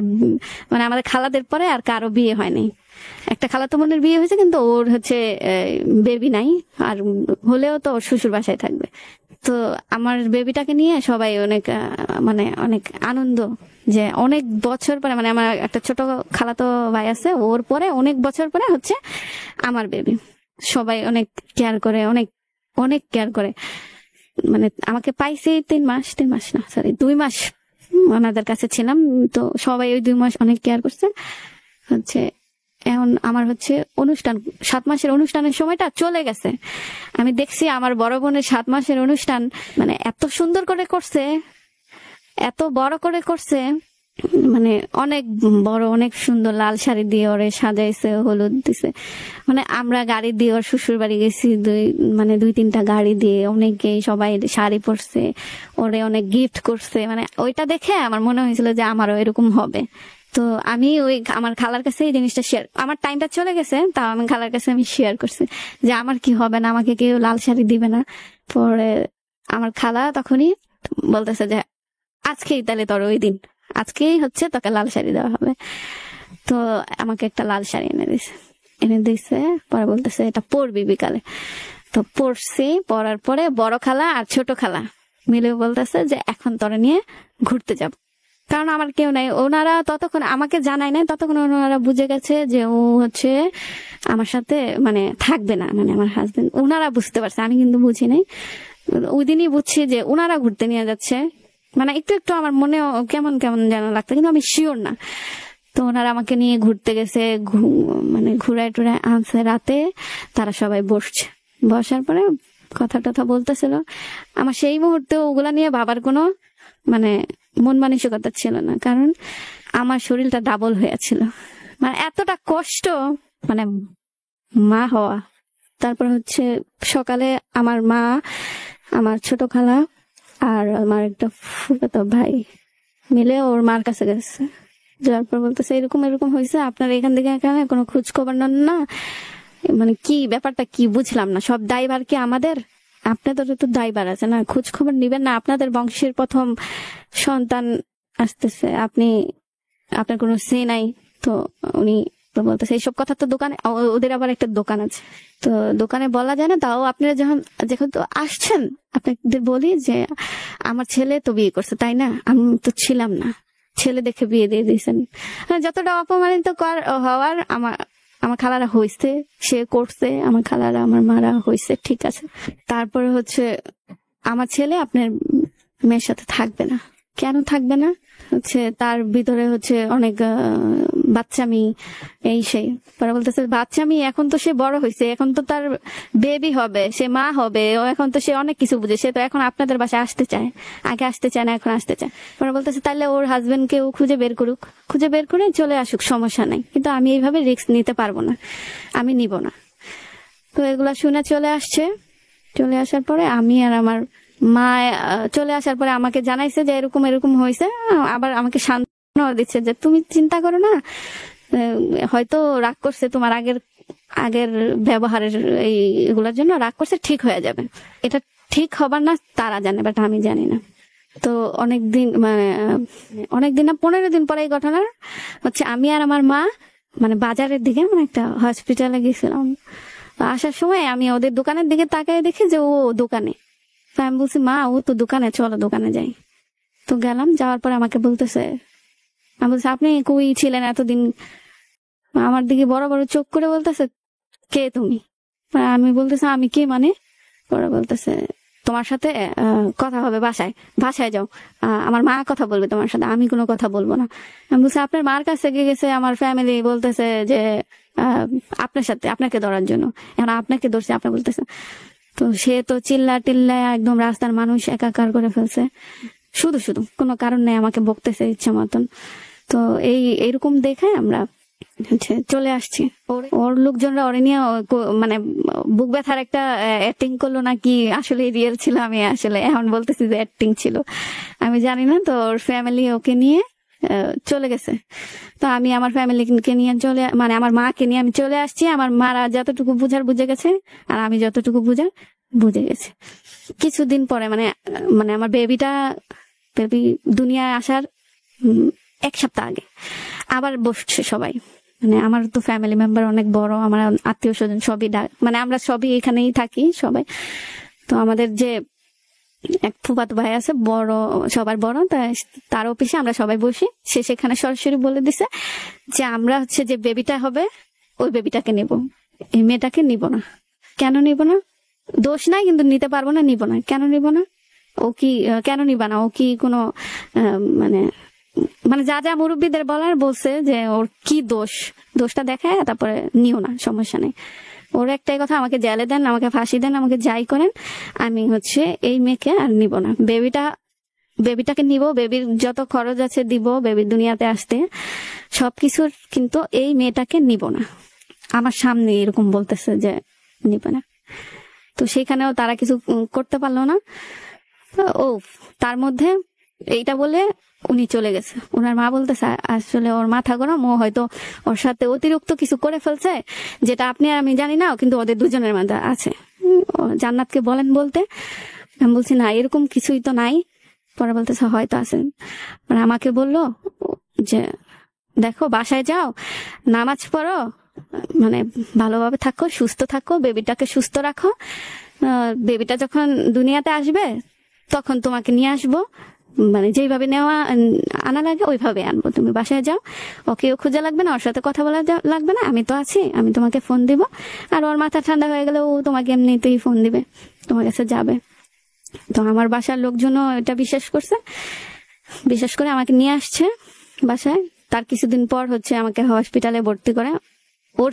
মানে আমাদের খালাদের পরে আর কারো বিয়ে হয়নি। একটা খালাতো বোনের বিয়ে হয়েছে, কিন্তু ওর হচ্ছে বেবি নাই, আর হলেও তো ওর শ্বশুর বাসায় থাকবে। তো আমার বেবিটাকে নিয়ে সবাই অনেক মানে অনেক আনন্দ, যে অনেক বছর পরে, মানে আমার একটা ছোট খালাতো ভাই আছে, ওর পরে অনেক বছর পরে হচ্ছে আমার বেবি। সবাই অনেক কেয়ার করে, অনেক অনেক কেয়ার করে। মানে আমাকে পাইছে 3 মাস না সরি 2 মাস ওনাদের কাছে ছিলাম। তো সবাই ওই 2 মাস অনেক কেয়ার করছে। হচ্ছে এখন আমার হচ্ছে 7 মাসের অনুষ্ঠানের সময়টা চলে গেছে। আমি দেখছি আমার বড় বোনের 7 মাসের অনুষ্ঠান মানে এত সুন্দর করে করছে, এত বড় করে করছে, মানে অনেক বড়, অনেক সুন্দর লাল শাড়ি দিয়ে ওরে সাজাইছে, হলুদ দিছে। মানে আমরা গাড়ি দিয়ে ওর শ্বশুর বাড়ি গেছি, 2-3টা গাড়ি দিয়ে, অনেকে সবাই শাড়ি পরছে, ওরে অনেক গিফট করছে। মানে ওইটা দেখে আমার মনে হয়েছিল যে আমারও এরকম হবে। তো আমি আমার খালার কাছে এই জিনিসটা শেয়ার, আমার টাইমটা চলে গেছে, তাও আমি খালার কাছে আমি শেয়ার করছি যে আমার কি হবে না, আমাকে কেউ লাল শাড়ি দিবে না। পরে আমার খালা তখনই বলতেছে যে আজকেই তাহলে তোর ওই দিন, আজকেই হচ্ছে তোকে লাল শাড়ি দেওয়া হবে। তো আমাকে একটা লাল শাড়ি এনে দিছে। পরে বলতেছে এটা পরবি বিকালে। তো পরছি, পরার পরে বড় খালা আর ছোট খালা মিলে বলতেছে যে এখন তোরে নিয়ে ঘুরতে যাব। কারণ আমার কেউ নাই, ওনারা ততক্ষণ আমাকে জানায় নাই, ততক্ষণ ওনারা বুঝে গেছে যে ও হচ্ছে আমার সাথে মানে থাকবে না, মানে আমার হাজবেন্ড। ওনারা বুঝতে পারছে, আমি কিন্তু বুঝি নাই। ওই দিনই বুঝছি যে ওনারা ঘুরতে নিয়ে যাচ্ছে, মানে একটু একটু আমার মনে কেমন কেমন যেন লাগতো, কিন্তু আমি শিওর না। তো ওনারা আমাকে নিয়ে ঘুরতে গেছে, মানে ঘুরায় টুরায় আনছে রাতে। তারা সবাই বসছে, বসার পরে কথা টথা বলতেছিল। আমার সেই মুহূর্তে ওগুলা নিয়ে ভাবার কোনো মানে মন মানসিকতা ছিল না, কারণ আমার শরীরটা ডাবল হয়েছিল। মানে এতটা কষ্ট, মানে মা হওয়া। তারপর হচ্ছে সকালে আমার মা, আমার ছোট খালা আর আমার একটা ফুফাতো ভাই মিলে ওর মার কাছে গেছে। যাওয়ার পর বলতেছে এরকম এরকম হয়েছে, আপনার এখান থেকে এখানে কোনো খোঁজ খবর নেন না। মানে কি ব্যাপারটা কি বুঝলাম না, সব দায়ভার কি আমাদের? আপনাদের তো দায়ভার আছে না, খোঁজ খবর নিবেন না? আপনাদের বংশের প্রথম সন্তান আসতেছে, আপনার কোনো সে নাই। তো উনি তো বলতেছে এইসব কথা তো দোকানে, ওদের আবার একটা দোকান আছে, তো দোকানে বলা যায় না। তাও আপনারা যখন তো আসছেন, আপনাদের বলি যে আমার ছেলে তো বিয়ে করছে, তাই না? আমি তো ছিলাম না, ছেলে দেখে বিয়ে দিয়ে দিয়েছেন। যতটা অপমানিত হওয়ার আমার খালারা হয়েছে, সে করছে, আমার খালারা আমার মারা হয়েছে, ঠিক আছে। তারপরে হচ্ছে আমার ছেলে আপনার মেয়ের সাথে থাকবে না। কেন থাকবে না? হচ্ছে তার ভিতরে হচ্ছে অনেক বাচ্চামি, এই সেই। পরে বলতেছে বাচ্চামি, এখন তো সে বড় হয়েছে, এখন তো তার বেবি হবে, সে মা হবে, ও এখন তো সে অনেক কিছু বুঝে, সে তো এখন আপনাদের বাসায় আসতে চায়, আগে আসতে চায় না, এখন আসতে চায়। পরে বলতেছে তাহলে ওর হাজবেন্ডকে ও খুঁজে বের করুক, খুঁজে বের করে চলে আসুক, সমস্যা নাই, কিন্তু আমি এইভাবে রিস্ক নিতে পারবো না, আমি নিব না। তো এগুলা শুনে চলে আসছে। চলে আসার পরে আমি আর আমার মা চলে আসার পরে আমাকে জানাইছে যে এরকম এরকম হয়েছে, আবার আমাকে সান্ত্বনা দিচ্ছে যে তুমি চিন্তা করো না, হয়তো রাগ করছে তোমার আগের ব্যবহারের এইগুলোর জন্য রাগ করছে, ঠিক হয়ে যাবে। এটা ঠিক হবার না তারা জানে, বাট আমি জানি না। তো অনেকদিন না 15 দিন পরে এই ঘটনা হচ্ছে, আমি আর আমার মা মানে বাজারের দিকে মানে একটা হসপিটালে গেছিলাম। আসার সময় আমি ওদের দোকানের দিকে তাকাই দেখি যে ও দোকানে। আমি বলছি মা, ও তো দোকানে, চলো দোকানে যাই। তো গেলাম, যাওয়ার পরে আমাকে বলতেছে, আমি বলছি আপনি কই ছিলেন এতদিন? আমার দিকে বড় বড় চোখ করে বলতেছে কে তুমি? আমি বলতেছে আমি কে মানে? পরে বলতেছে তোমার সাথে কথা হবে বাসায় যাও, আমার মা কথা বলবে তোমার সাথে, আমি কোনো কথা বলবো না। আমি বলছি আপনার মার কাছে গেছে, আমার ফ্যামিলি বলতেছে যে আপনার সাথে, আপনাকে ধরার জন্য, এখন আপনাকে ধরছে, আপনি বলতেছে। তো সে তো চিল্লা টিল্লা একদম রাস্তার মানুষ একাকার করে ফেলছে, শুধু শুধু কোনো কারণ নেই আমাকে বকতেছে ইচ্ছা মতন। তো এইরকম দেখে আমরা চলে আসছি। ওর লোকজনরা ওরে নিয়ে মানে বুক ব্যথার একটা অ্যাক্টিং করলো নাকি আসলে রিয়েল ছিল, আমি আসলে এখন বলতেছি যে অ্যাক্টিং ছিল, আমি জানি না। তো ওর ফ্যামিলি ওকে নিয়ে চলে গেছে। তো আমি আমার ফ্যামিলিকে নিয়ে মানে আমার মাকে নিয়ে আমি চলে আসছি। আমার মারা যতটুকু বুঝে গেছে, আর আমি যতটুকু বুঝে গেছি। কিছুদিন পরে মানে আমার বেবি দুনিয়ায় আসার 1 সপ্তাহ আগে আবার বসছে সবাই। মানে আমার তো ফ্যামিলি মেম্বার অনেক বড়, আমার আত্মীয় স্বজন সবই মানে আমরা সবই এখানেই থাকি সবাই। তো আমাদের যে এক ফুফাতো ভাই আছে, বড়, সবার বড়, তার অফিসে আমরা সবাই বসি। সে সেখানে সরাসরি বলে দিছে যে আমরা হচ্ছে যে বেবিটা হবে ওই বেবিটাকে নেব, এই মেয়েটাকে নিব না। কেন নিব না? দোষ নাই, কিন্তু নিতে পারবো না, নিব না। কেন নিব না? ও কি কেন নিবা না? ও কি কোনো মানে যা যা মুরব্বীদের বলার বলছে যে ওর কি দোষটা দেখায়, তারপরে নিও না, সমস্যা নেই। ওর একটাই কথা, আমাকে জেলে দেন, আমাকে ফাঁসি দেন, আমাকে যাই করেন, আমি হচ্ছে এই মেয়েকে আর নিব না। বেবিটাকে নিব, বেবির যত খরচ আছে দিব, বেবির দুনিয়াতে আসতে সবকিছুর, কিন্তু এই মেয়েটাকে নিব না। আমার সামনে এরকম বলতেছে যে নিব না। তো সেখানেও তারা কিছু করতে পারলো না। ও তার মধ্যে এইটা বলে উনি চলে গেছে। ওনার মা বলতেছে আসলে ওর মাথা গরম, ও হয়তো ওর সাথে অতিরিক্ত কিছু করে ফেলছে, যেটা আপনি আর আমি জানি না, কিন্তু ওদের দুজনের মধ্যে আছে। জান্নাতকে বলেন বলতে। আমি বলছি না, এরকম কিছুই তো নাই। পরে বলতেছে হয়তো আছে। মানে আমাকে বললো যে দেখো, বাসায় যাও, নামাজ পড়ো, মানে ভালোভাবে থাকো, সুস্থ থাকো, বেবিটাকে সুস্থ রাখো। বেবিটা যখন দুনিয়াতে আসবে তখন তোমাকে নিয়ে আসবো, মানে যেইভাবে আনা লাগে ওইভাবে আনবো। তুমি বাসায় যাও, ওকেও খুঁজে লাগবে না, ওর সাথে কথা বলা লাগবে না, আমি তো আছি, আমি তোমাকে ফোন দিব। আর ওর মাথা ঠান্ডা হয়ে গেলে ও তোমাকে এমনিতেই ফোন দিবে, তোমার কাছে যাবে। তো আমার বাসার লোকজনও এটা বিশ্বাস করছে, বিশ্বাস করে আমাকে নিয়ে আসছে বাসায়। তার কিছুদিন পর হচ্ছে আমাকে হসপিটালে ভর্তি করে ওর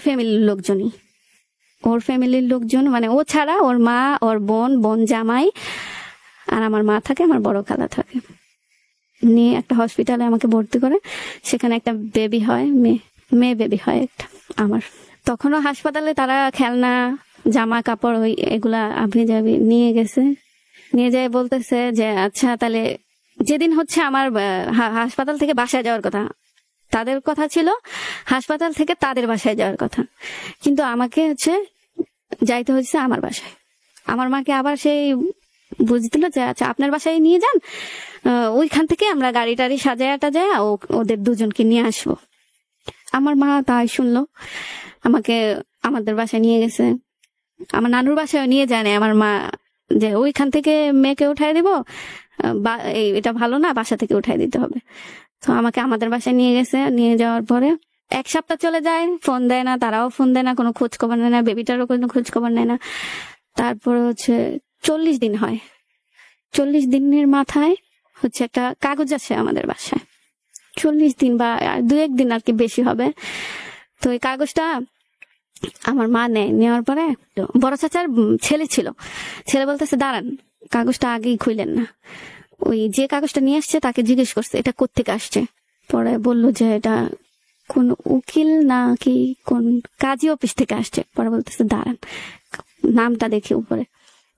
ফ্যামিলির লোকজন, মানে ও ছাড়া ওর মা, ওর বোন জামাই, আর আমার মা থাকে, আমার বড় খালা থাকে, নিয়ে একটা হসপিটালে আমাকে ভর্তি করে। সেখানে একটা বেবি হয়, মেয়ে বেবি হয় একটা আমার। তখনও হাসপাতালে তারা খেলনা, জামা কাপড় এগুলা আপনি যাবি নিয়ে গেছে, নিয়ে যায় বলতেছে যে আচ্ছা তাহলে যেদিন হচ্ছে আমার হাসপাতাল থেকে বাসায় যাওয়ার কথা, তাদের কথা ছিল হাসপাতাল থেকে তাদের বাসায় যাওয়ার কথা, কিন্তু আমাকে হচ্ছে যাইতে হচ্ছে আমার বাসায়। আমার মাকে আবার সেই বুঝ দিল যে আচ্ছা আপনার বাসায় নিয়ে যান, ওইখান থেকে আমরা গাড়ি টাড়ি সাজায় টাজায় ওদের দুজনকে নিয়ে আসবো। আমার মা তাই শুনলো, আমাকে আমাদের বাসায় নিয়ে গেছে। আমার নানুর বাসায় নিয়ে যায় না আমার মা, যে ওইখান থেকে মেয়েকে উঠাই দিব, এটা ভালো না, বাসা থেকে উঠাই দিতে হবে। তো আমাকে আমাদের বাসায় নিয়ে গেছে। নিয়ে যাওয়ার পরে 1 সপ্তাহ চলে যায়, ফোন দেয় না, তারাও ফোন দেয় না, কোনো খোঁজ খবর নেয় না, বেবিটারও কোনো খোঁজ খবর নেয় না। তারপরে হচ্ছে 40 দিন হয়। 40 দিনের মাথায় হচ্ছে একটা কাগজ আছে আমাদের বাসায়, 40 দিন বা 2-1 দিন আর কি বেশি হবে। তো এই কাগজটা আমার মা নেওয়ার পরে বড় চাচার ছেলে ছিল, ছেলে বলতেছে দাঁড়ান, কাগজটা আগেই খুইলেন না। ওই যে কাগজটা নিয়ে আসছে তাকে জিজ্ঞেস করছে এটা কোত্থেকে আসছে। পরে বললো যে এটা কোন উকিল না কি কোন কাজী অফিস থেকে আসছে। পরে বলতেছে দাঁড়ান, নামটা দেখে উপরে,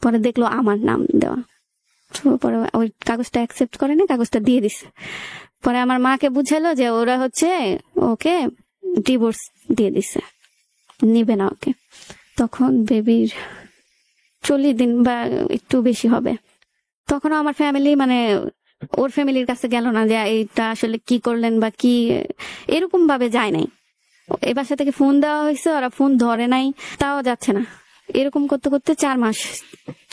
পরে দেখলো আমার নাম দেওয়া। পরে ওই কাগজটা অ্যাকসেপ্ট করে না, কাগজটা দিয়ে দিছে। পরে আমার মাকে বুঝালো যে ওরা হচ্ছে ওকে ডিভোর্স দিয়ে দিছে, নিবে না ওকে। তখন বেবির 40 দিন বা একটু বেশি হবে। তখন আমার ফ্যামিলি, মানে ওর ফ্যামিলির কাছে গেল না যে এইটা আসলে কি করলেন বা কি, এরকম ভাবে যায় নাই। এ বাসা থেকে ফোন দেওয়া হয়েছে, ওরা ফোন ধরে নাই, তাও যাচ্ছে না। এরকম করতে করতে 4 মাস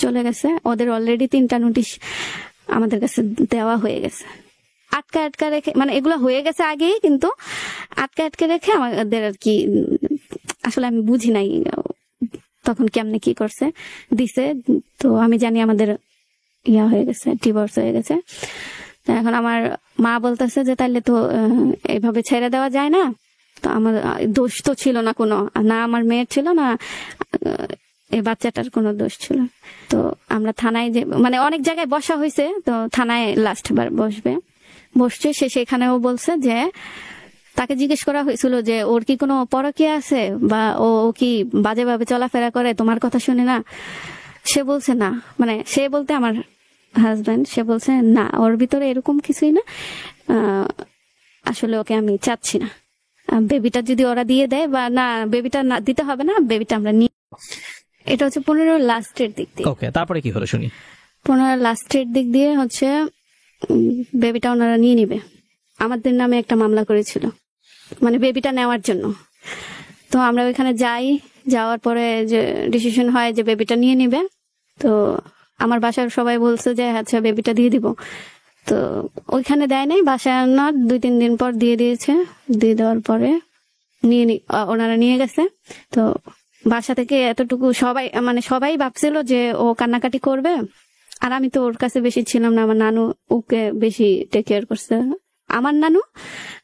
চলে গেছে। ওদের অলরেডি 3টা নোটিশ আমাদের কাছে দেওয়া হয়ে গেছে, আটকা রেখে, মানে এগুলো হয়ে গেছে আগেই, কিন্তু আটকা রেখে আমাদের আর কি, আসলে আমি বুঝি নাই তখন কেমনে কি করছে দিছে। তো আমি জানি আমাদের হয়ে গেছে, ডিভোর্স হয়ে গেছে। এখন আমার মা বলতেছে যে তাইলে তো এইভাবে ছেড়ে দেওয়া যায় না। তো আমার দোষ তো ছিল না কোনো, না আমার মেয়ের ছিল না এই বাচ্চাটার কোনো দোষ ছিল। তো আমরা থানায় যে, মানে অনেক জায়গায় বসা হয়েছে, তো থানায় লাস্ট বার বসছে সে। সেখানেও বলছে যে তাকে জিজ্ঞেস করা হয়েছিল যে ওর কি কোনো পরকীয়া আছে বা ও কি বাজেভাবে চলাফেরা করে, তোমার কথা শুনে না। সে বলছে না, মানে সে বলতে আমার হাজবেন্ড, সে বলছে না, ওর ভিতরে এরকম কিছুই না, আসলে ওকে আমি চাচ্ছি না। বেবিটা যদি ওরা দিয়ে দেয় বা না, বেবিটা না দিতে হবে না, বেবিটা আমরা নিয়ে। এটা হচ্ছে 15 লাস্টের দিক দিয়ে। ওকে, তারপরে কি হলো শুনি। 15 লাস্টের দিক দিয়ে হচ্ছে বেবিটা ওনারা নিয়ে নিবে। আমাদের নামে একটা মামলা করেছিল, মানে বেবিটা নেওয়ার জন্য। তো আমরা ওইখানে যাই, যাওয়ার পরে যে ডিসিশন হয় যে বেবিটা নিয়ে নিবে। তো আমার বাসার সবাই বলছে যে আচ্ছা বেবিটা দিয়ে দিব। তো ওইখানে দেয় নাই, বাসায় আনার 2-3 দিন পর দিয়ে দিয়েছে। দিয়ে দেওয়ার পরে ওনারা নিয়ে গেছে। তো বাসা থেকে এতটুকু সবাই ভাবছিল যে ও কান্নাকাটি করবে, আর আমি তো ওর কাছে বেশি ছিলাম না। আমার নানু ওকে বেশি টেক কেয়ার করছে, আমার নানু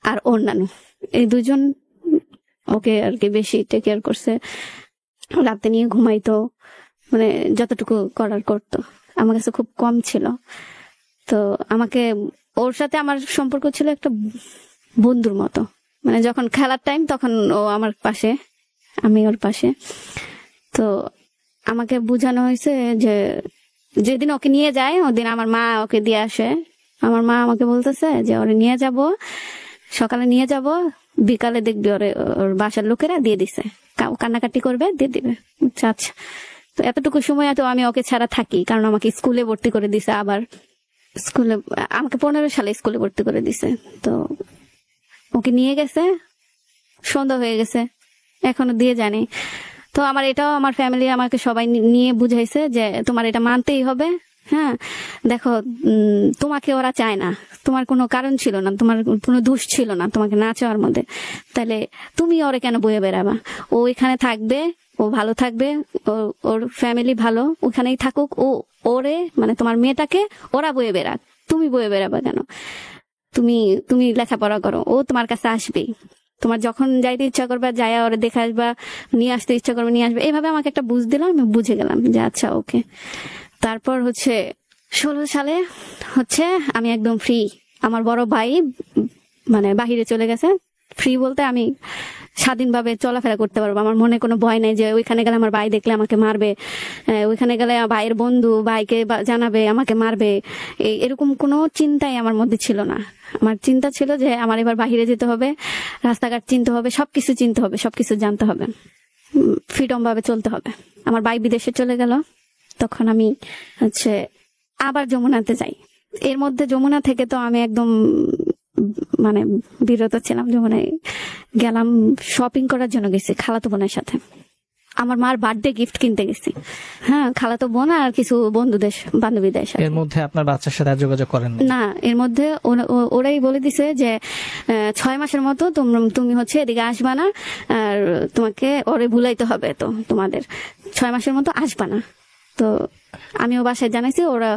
আর ওর নানু, এই দুজন ওকে আর কি বেশি টেক কেয়ার করছে। রাতে নিয়ে ঘুমাইতো, মানে যতটুকু করার করতো। আমার কাছে খুব কম ছিল। তো আমাকে, ওর সাথে আমার সম্পর্ক ছিল একটা বন্ধুর মতো, মানে যখন খেলার টাইম তখন ও আমার পাশে, আমি ওর পাশে। তো আমাকে বোঝানো হয়েছে যে যেদিন ওকে নিয়ে যায় ওদিন আমার মা ওকে দিয়ে আসে। আমার মা আমাকে বলতেছে যে ওরে নিয়ে যাব, সকালে নিয়ে যাব, বিকালে দেখবি ওর বাসার লোকেরা দিয়ে দিছে, কান্নাকাটি করবে দিয়ে দিবে। আচ্ছা। তো এতটুকু সময় তো আমি ওকে ছাড়া থাকি, কারণ আমাকে স্কুলে ভর্তি করে দিছে। আবার স্কুলে আমাকে 15 সালে স্কুলে ভর্তি করে দিছে। তো ওকে নিয়ে গেছে, সন্ধ্যা হয়ে গেছে, এখনো দিয়ে জানি। তো আমার এটাও, আমার ফ্যামিলি আমাকে সবাই নিয়ে বুঝাইছে যে তোমার এটা মানতেই হবে। হ্যাঁ, দেখো তোমাকে ওরা চায় না, তোমার কোনো কারণ ছিল না, তোমার কোনো দোষ ছিল না তোমাকে না চাওয়ার মধ্যে, তাহলে তুমি ওরে কেন বয়ে বেড়াবা? ও এখানে থাকবে, ও ভালো থাকবে, ওর ফ্যামিলি ভালো, ওখানেই থাকুক, ওরে মানে তোমার মেয়েটাকে ওরা বয়ে বেড়াক, তুমি বয়ে বেড়াবে কেন? তুমি তুমি লেখাপড়া করো, ও তোমার কাছে আসবেই, তোমার যখন যাইতে ইচ্ছা করবে যাই ওরে দেখে আসবা, নিয়ে আসতে ইচ্ছা করবে নিয়ে আসবে। এইভাবে আমাকে একটা বুঝ দিলাম, আমি বুঝে গেলাম যে আচ্ছা ওকে। তারপর হচ্ছে 16 সালে হচ্ছে আমি একদম ফ্রি। আমার বড় ভাই মানে বাহিরে চলে গেছে। ফ্রি বলতে আমি স্বাধীনভাবে চলাফেরা করতে পারবো, আমার মনে কোনো ভয় নাই যে ওইখানে গেলে আমার ভাই দেখলে আমাকে মারবে, ওইখানে গেলে ভাইয়ের বন্ধু ভাইকে জানাবে আমাকে মারবে, এরকম কোনো চিন্তাই আমার মধ্যে ছিল না। আমার চিন্তা ছিল যে আমার এবার বাহিরে যেতে হবে, রাস্তাঘাট চিনতে হবে, সবকিছু চিনতে হবে, সবকিছু জানতে হবে, ফ্রিডম ভাবে চলতে হবে। আমার ভাই বিদেশে চলে গেল, তখন আমি হচ্ছে আবার যমুনাতে যাই। এর মধ্যে যমুনা থেকে তো আমি একদম মানে বিরত ছিলাম। যমুনায় গেলাম শপিং করার জন্য, গেছি খালাতো বোনের সাথে, আমার মার বার্থডে গিফট কিনতে গেছি। হ্যাঁ, খালাতো বোন আর কিছু বন্ধুদের বান্ধবীদের সাথে। এর মধ্যে আপনার বাচ্চার সাথে আর যোগাযোগ করেন না? এর মধ্যে ওরাই বলে দিছে যে 6 মাসের মতো তুমি হচ্ছে এদিকে আসবা না, আর তোমাকে ওরে ভুলাইতে হবে, তো তোমাদের 6 মাসের মতো আসবা না। তো আমিও বাসায় জানাইছি, ওরা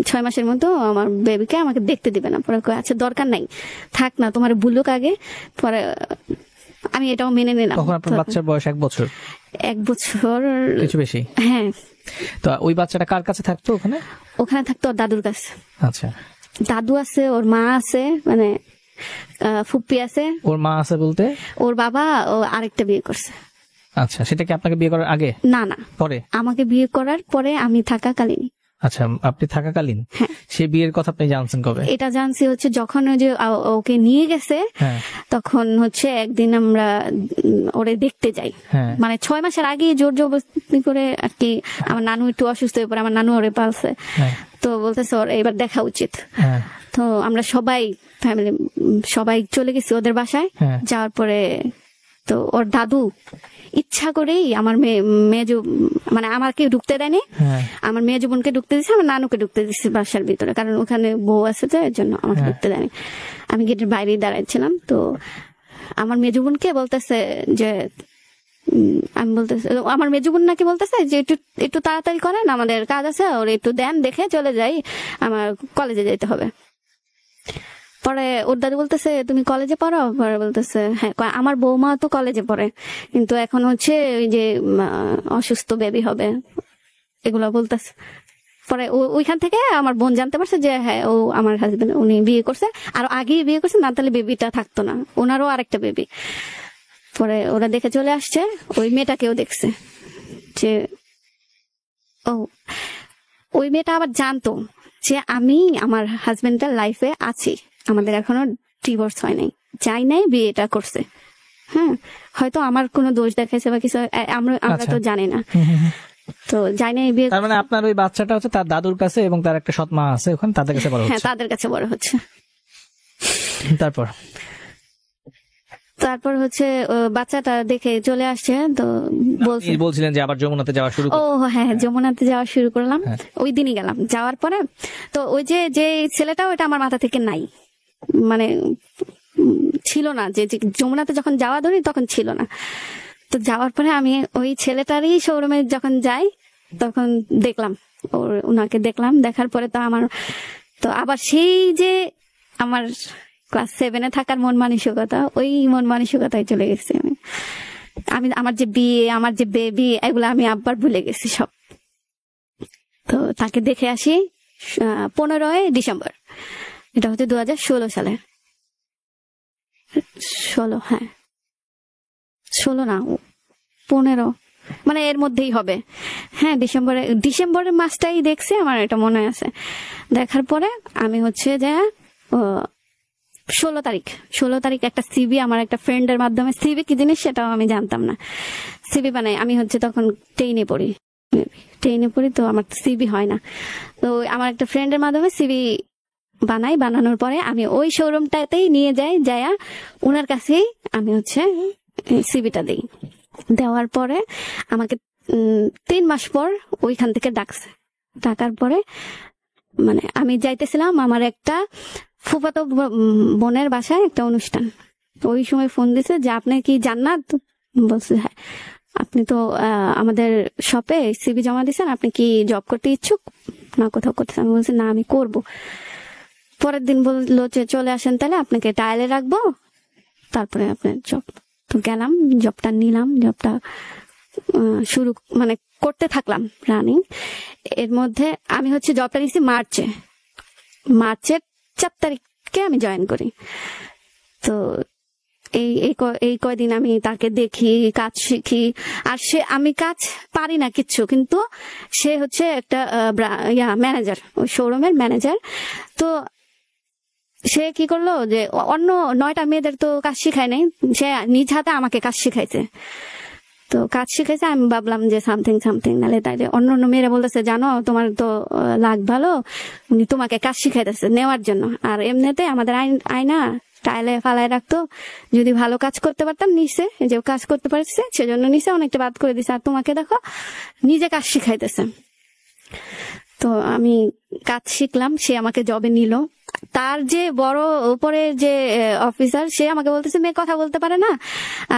6 মাসের মতো আমার বেবিকে আমাকে দেখতে দিবে না। পরে আচ্ছা দরকার নাই, থাক না, তোমার ভুলুক আগে। পরে আমি এটাও মেনে নিলাম। তখন আপনার বাচ্চার বয়স 1 বছর? 1 বছর কিছু বেশি। হ্যাঁ। তো ওই বাচ্চাটা কার কাছে থাকতো ওখানে? ওখানে থাকতো ওর দাদুর কাছে। আচ্ছা, দাদু আছে, ওর মা আছে, মানে ফুপ্পি আছে। ওর মা আছে বলতে? ওর বাবা ও আরেকটা বিয়ে করছে। আচ্ছা, সেটা কি আপনাকে বিয়ে করার আগে? না না, পরে। আমাকে বিয়ে করার পরে, আমি থাকাকালীন। আচ্ছা, আপনি থাকাকালীন? হ্যাঁ। সে বিয়ের কথা আপনি জানছেন কবে? এটা জানছি হচ্ছে যখন ওই যে ওকে নিয়ে গেছে, হ্যাঁ, তখন হচ্ছে একদিন আমরা ওরে দেখতে যাই। হ্যাঁ, মানে 6 মাসের আগে জোর জবরদস্তি করে আর কি। আমার নানু একটু অসুস্থ হয়ে পড়ে, আমার নানু ওরে পালছে, হ্যাঁ, তো বলতেছে ওর এবার দেখা উচিত। হ্যাঁ, তো আমরা সবাই ফ্যামিলি সবাই চলে গেছি ওদের বাসায়। হ্যাঁ। যাওয়ার পরে তো ওর দাদু ইচ্ছা করেই আমার মেজ মানে আমাকে ঢুকতে দেয়নি, হ্যাঁ, আমার মেজ বোনকে ঢুকতে দিচ্ছে, আমার নানুকে ঢুকতে দিচ্ছে বাসার ভিতরে, কারণ ওখানে বউ আছে, তো এর জন্য আমাকে ঢুকতে দেয়নি। আমি গেটের বাইরেই দাঁড়াইছিলাম। তো আমার মেজ বোনকে বলতেছে যে আমি বলতেছে, আমার মেজ বোন নাকি বলতেছে যে একটু একটু তাড়াতাড়ি করেন, আমাদের কাজ আছে, ওর একটু দেন, দেখে চলে যাই, আমার কলেজে যেতে হবে। পরে ওর দাদু বলতেছে তুমি কলেজে পড়ো? পরে বলতেছে হ্যাঁ। আমার বৌমা তো কলেজে পড়ে, কিন্তু এখন হচ্ছে ওই যে অসুস্থ বেবি হবে, এগুলো বলতেছে। পরে ওইখান থেকে আমার বোন জানতে পারছে যে হ্যাঁ, ও আমার হাজবেন্ড, উনি বিয়ে করছে, আর আগেই বিয়ে করছে, না তাহলে বেবিটা থাকতো না, ওনারও আরেকটা বেবি। পরে ওরা দেখে চলে আসছে, ওই মেয়েটাকেও দেখছে যে ও, ওই মেয়েটা আবার জানতো যে আমি আমার হাজবেন্ডের লাইফে আছি, আমাদের এখনো ডিভোর্স হয় নাই, যাই নাই, বিয়েটা করছে। হ্যাঁ, হয়তো আমার কোনো দোষ দেখাইছে বা কিছু, আমরা তো জানি না। তো যাই নাই বিয়ে। তার মানে আপনার ওই বাচ্চাটা হচ্ছে তার দাদুর কাছে, এবং তার একটা সৎ মা আছে ওখানে, তাদের কাছে বড় হচ্ছে। হ্যাঁ, তাদের কাছে বড় হচ্ছে। তারপর হচ্ছে বাচ্চাটা দেখে চলে আসছে, তো বলছিলেন যে আবার যমুনাতে যাওয়া শুরু। ও হ্যাঁ, যমুনাতে যাওয়া শুরু করলাম। ওই দিনই গেলাম। যাওয়ার পরে তো ওই যে ছেলেটা, ওইটা আমার মাথা থেকে নাই, মানে ছিল না, যে যমুনাতে যখন যাওয়া ধরি তখন ছিল না। তো যাওয়ার পরে আমি ওই ছেলেটারই শোরুমে যখন যাই, তখন দেখলাম ওনাকে দেখলাম। দেখার পরে তো আমার তো আবার সেই যে আমার ক্লাস 7-এ থাকার মন মানসিকতা, ওই মন মানসিকতায় চলে গেছি আমি। আমার যে বিয়ে, আমার যে বেবি, এগুলো আমি আবার ভুলে গেছি সব। তো তাকে দেখে আসি 15ই ডিসেম্বর, এটা হচ্ছে 2016 সালে। 16, হ্যাঁ 16 না 15, মানে এর মধ্যেই হবে। হ্যাঁ, ডিসেম্বরের মাসটাই দেখছি, আমার এটা মনে আছে। দেখার পরে আমি হচ্ছে যে 16 তারিখ একটা সিবি, আমার একটা ফ্রেন্ডের মাধ্যমে, সিবি কি জিনিস সেটাও আমি জানতাম না, সিবি বানাই। আমি হচ্ছে তখন 10-এ পড়ি, তো আমার সিবি হয় না। তো আমার একটা ফ্রেন্ডের মাধ্যমে সিবি বানাই। বানানোর পরে আমি ওই শোরুমটাতেই নিয়ে যাই, ওনার কাছেই আমি হচ্ছে সিবিটা দিই। দেওয়ার পরে আমাকে 3 মাস পর ওইখান থেকে ডাকার পরে মানে আমি যাইতেছিলাম আমার একটা ফুফাতো বোনের বাসায় একটা অনুষ্ঠান। ওই সময় ফোন দিছে যে আপনি কি জান্নাত? বলছে হ্যাঁ। আপনি তো আমাদের শপে সিভি জমা দিয়েছেন, আপনি কি জব করতে ইচ্ছুক না কোথাও করতেছেন? আমি বলছি না, আমি করব। পরের দিন বললো যে চলে আসেন, তাহলে আপনাকে ট্রায়ালে রাখবো, তারপরে আপনার জব। তো গেলাম, জবটা নিলাম, জবটা শুরু মানে করতে থাকলাম রানিং। এর মধ্যে আমি হচ্ছে জবটা নিয়েছি মার্চের 4 তারিখে আমি জয়েন করি। তো এই কয়দিন আমি তাকে দেখি, কাজ শিখি। আর আমি কাজ পারি না কিচ্ছু, কিন্তু সে হচ্ছে একটা ম্যানেজার, ওই শোরুমের ম্যানেজার। তো সে কি করলো যে অন্য 9টা মেয়েদের তো কাজ শিখায় নাই, সে নিজ হাতে আমাকে কাজ শিখাইছে। তো কাজ শিখাইছে, আমি ভাবলাম যে সামথিং নালে তাই অন্য মেয়েরা বলতেছে, জানো তোমার তো লাগ ভালো, উনি তোমাকে কাজ শিখাইতেছে নেওয়ার জন্য। আর এমনিতে আমাদের আয়না টাইলে ফালায় রাখতো, যদি ভালো কাজ করতে পারতাম নিচে, যে কাজ করতে পারছে সেজন্য নিচে অনেকটা বাদ করে দিছে। আর তোমাকে দেখো নিজে কাজ শিখাইতেছে। তো আমি কাজ শিখলাম, সে আমাকে জবে নিল। তার যে বড় উপরে যে অফিসার, সে আমাকে বলতেছে মেয়ে কথা বলতে পারে না,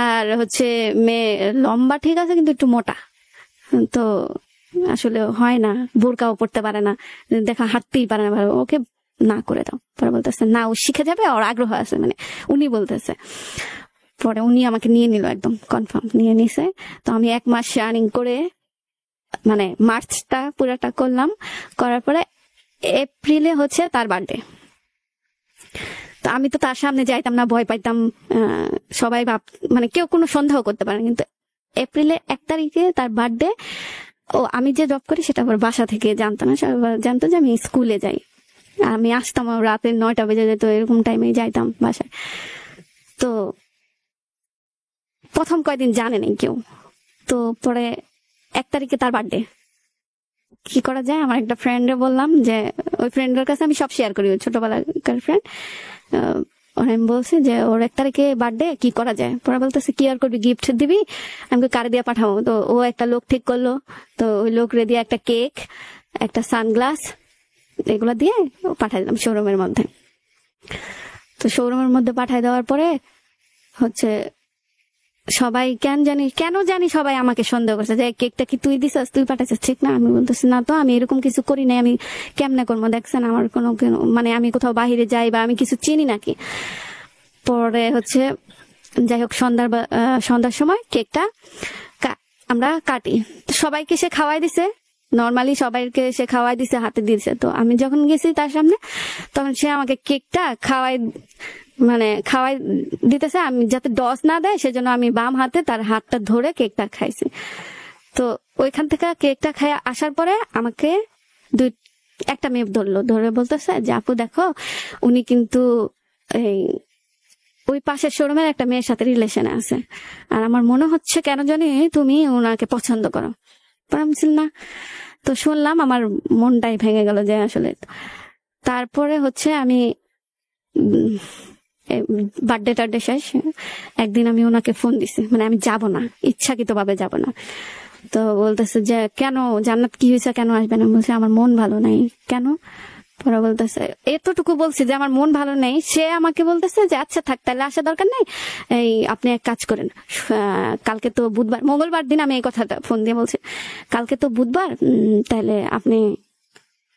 আর হচ্ছে মেয়ে লম্বা ঠিক আছে কিন্তু একটু মোটা, তো আসলে হয় না, বোরকাও পড়তে পারে না, দেখা হাঁটতেই পারে না ভালো, ওকে না করে দাও। পরে বলতেছে না, ও শিখে যাবে, ওর আগ্রহ আছে, মানে উনি বলতেছে। পরে উনি আমাকে নিয়ে নিল, একদম কনফার্ম নিয়ে নিছে। তো আমি 1 মাস রানিং করে মানে মার্চটা পুরাটা করলাম। করার পরে এপ্রিলে হচ্ছে তার বার্থডে। তো আমি তো তার সামনে যাইতাম না, ভয় পাইতাম। সবাই মানে কেউ কোনো সন্দেহ করতে পারে না। কিন্তু এপ্রিলে 1 তারিখে তার বার্থডে। ও আমি যে জব করি সেটা আবার বাসা থেকে জানতো না, সবাই জানতো যে আমি স্কুলে যাই। আমি আসতাম রাতে 9টা বেজে যেত, এরকম টাইমে যাইতাম বাসায়। তো প্রথম কয়দিন জানে নাই কেউ। তো পরে 1 তারিখে তার বার্থডে, কি করা যায়? আমার একটা ফ্রেন্ডে বললাম, যে ওই ফ্রেন্ডের কাছে আমি সব শেয়ার করি, ছোটবেলাকার ফ্রেন্ড। আমি বলছি যে ওর 1 তারিখে বার্থডে, কি করা যায়? পরে বলতেছে কি আর করবি, গিফট দিবি, আমি কারে দিয়ে পাঠাবো? তো ও একটা লোক ঠিক করলো। তো ওই লোক রে দিয়ে একটা কেক, একটা সানগ্লাস, এগুলো দিয়ে পাঠাই দিলাম শোরুমের মধ্যে। তো শোরুমের মধ্যে পাঠাই দেওয়ার পরে হচ্ছে সবাই কেন জানি সবাই আমাকে সন্দেহ করছে যে কেকটা কি তুই দিছিস, তুই পাঠাইছিস, ঠিক না? আমি বলতেছি না তো, আমি এরকম কিছু করি নাই, আমি কেমনে করবো? দেখছেন আমার কোনো মানে আমি কোথাও বাহিরে যাই বা আমি কিছু চিনি নাকি? পরে হচ্ছে যাই হোক সন্ধ্যার সময় কেকটা আমরা কাটি। সবাইকে সে খাওয়াই দিছে, নর্মালি সবাইকে সে খাওয়াই দিছে, হাতে দিয়েছে। তো আমি যখন গেছি তার সামনে, তখন সে আমাকে কেকটা খাওয়াই দিতেছে। আমি যাতে ডস না দেয় সেজন্য আমি বাম হাতে তার হাতটা ধরে কেকটা খাইছি। তো ওইখান থেকে কেকটা খাই আসার পরে আমাকে একটা মেয়ে ধরে বলতেছে যে আপু দেখো, উনি কিন্তু ওই পাশের শোরুমের একটা মেয়ের সাথে রিলেশনে আছে, আর আমার মনে হচ্ছে কেন জানি তুমি ওনাকে পছন্দ করো। না, তো শুনলাম, আমার মনটাই ভেঙে গেল যে আসলে। তারপরে হচ্ছে আমি বার্থডে টার্থডে শেষ, একদিন আমি ওনাকে ফোন দিছি, মানে আমি যাব না, ইচ্ছাকৃত ভাবে যাব না। তো বলতেছে যে কেন, জান্নাত কি হয়েছে, কেন আসবে না? বলছে আমার মন ভালো নাই। কেন? পরে বলতেছে, এতটুকু বলছি যে আমার মন ভালো নেই। সে আমাকে বলতেছে যে আচ্ছা থাক, তাহলে আসা দরকার নেই, আপনি এক কাজ করেন, কালকে তো বুধবার, মঙ্গলবার দিন আমি এই কথাটা ফোন দিয়ে বলছি, কালকে তো বুধবার, তাহলে আপনি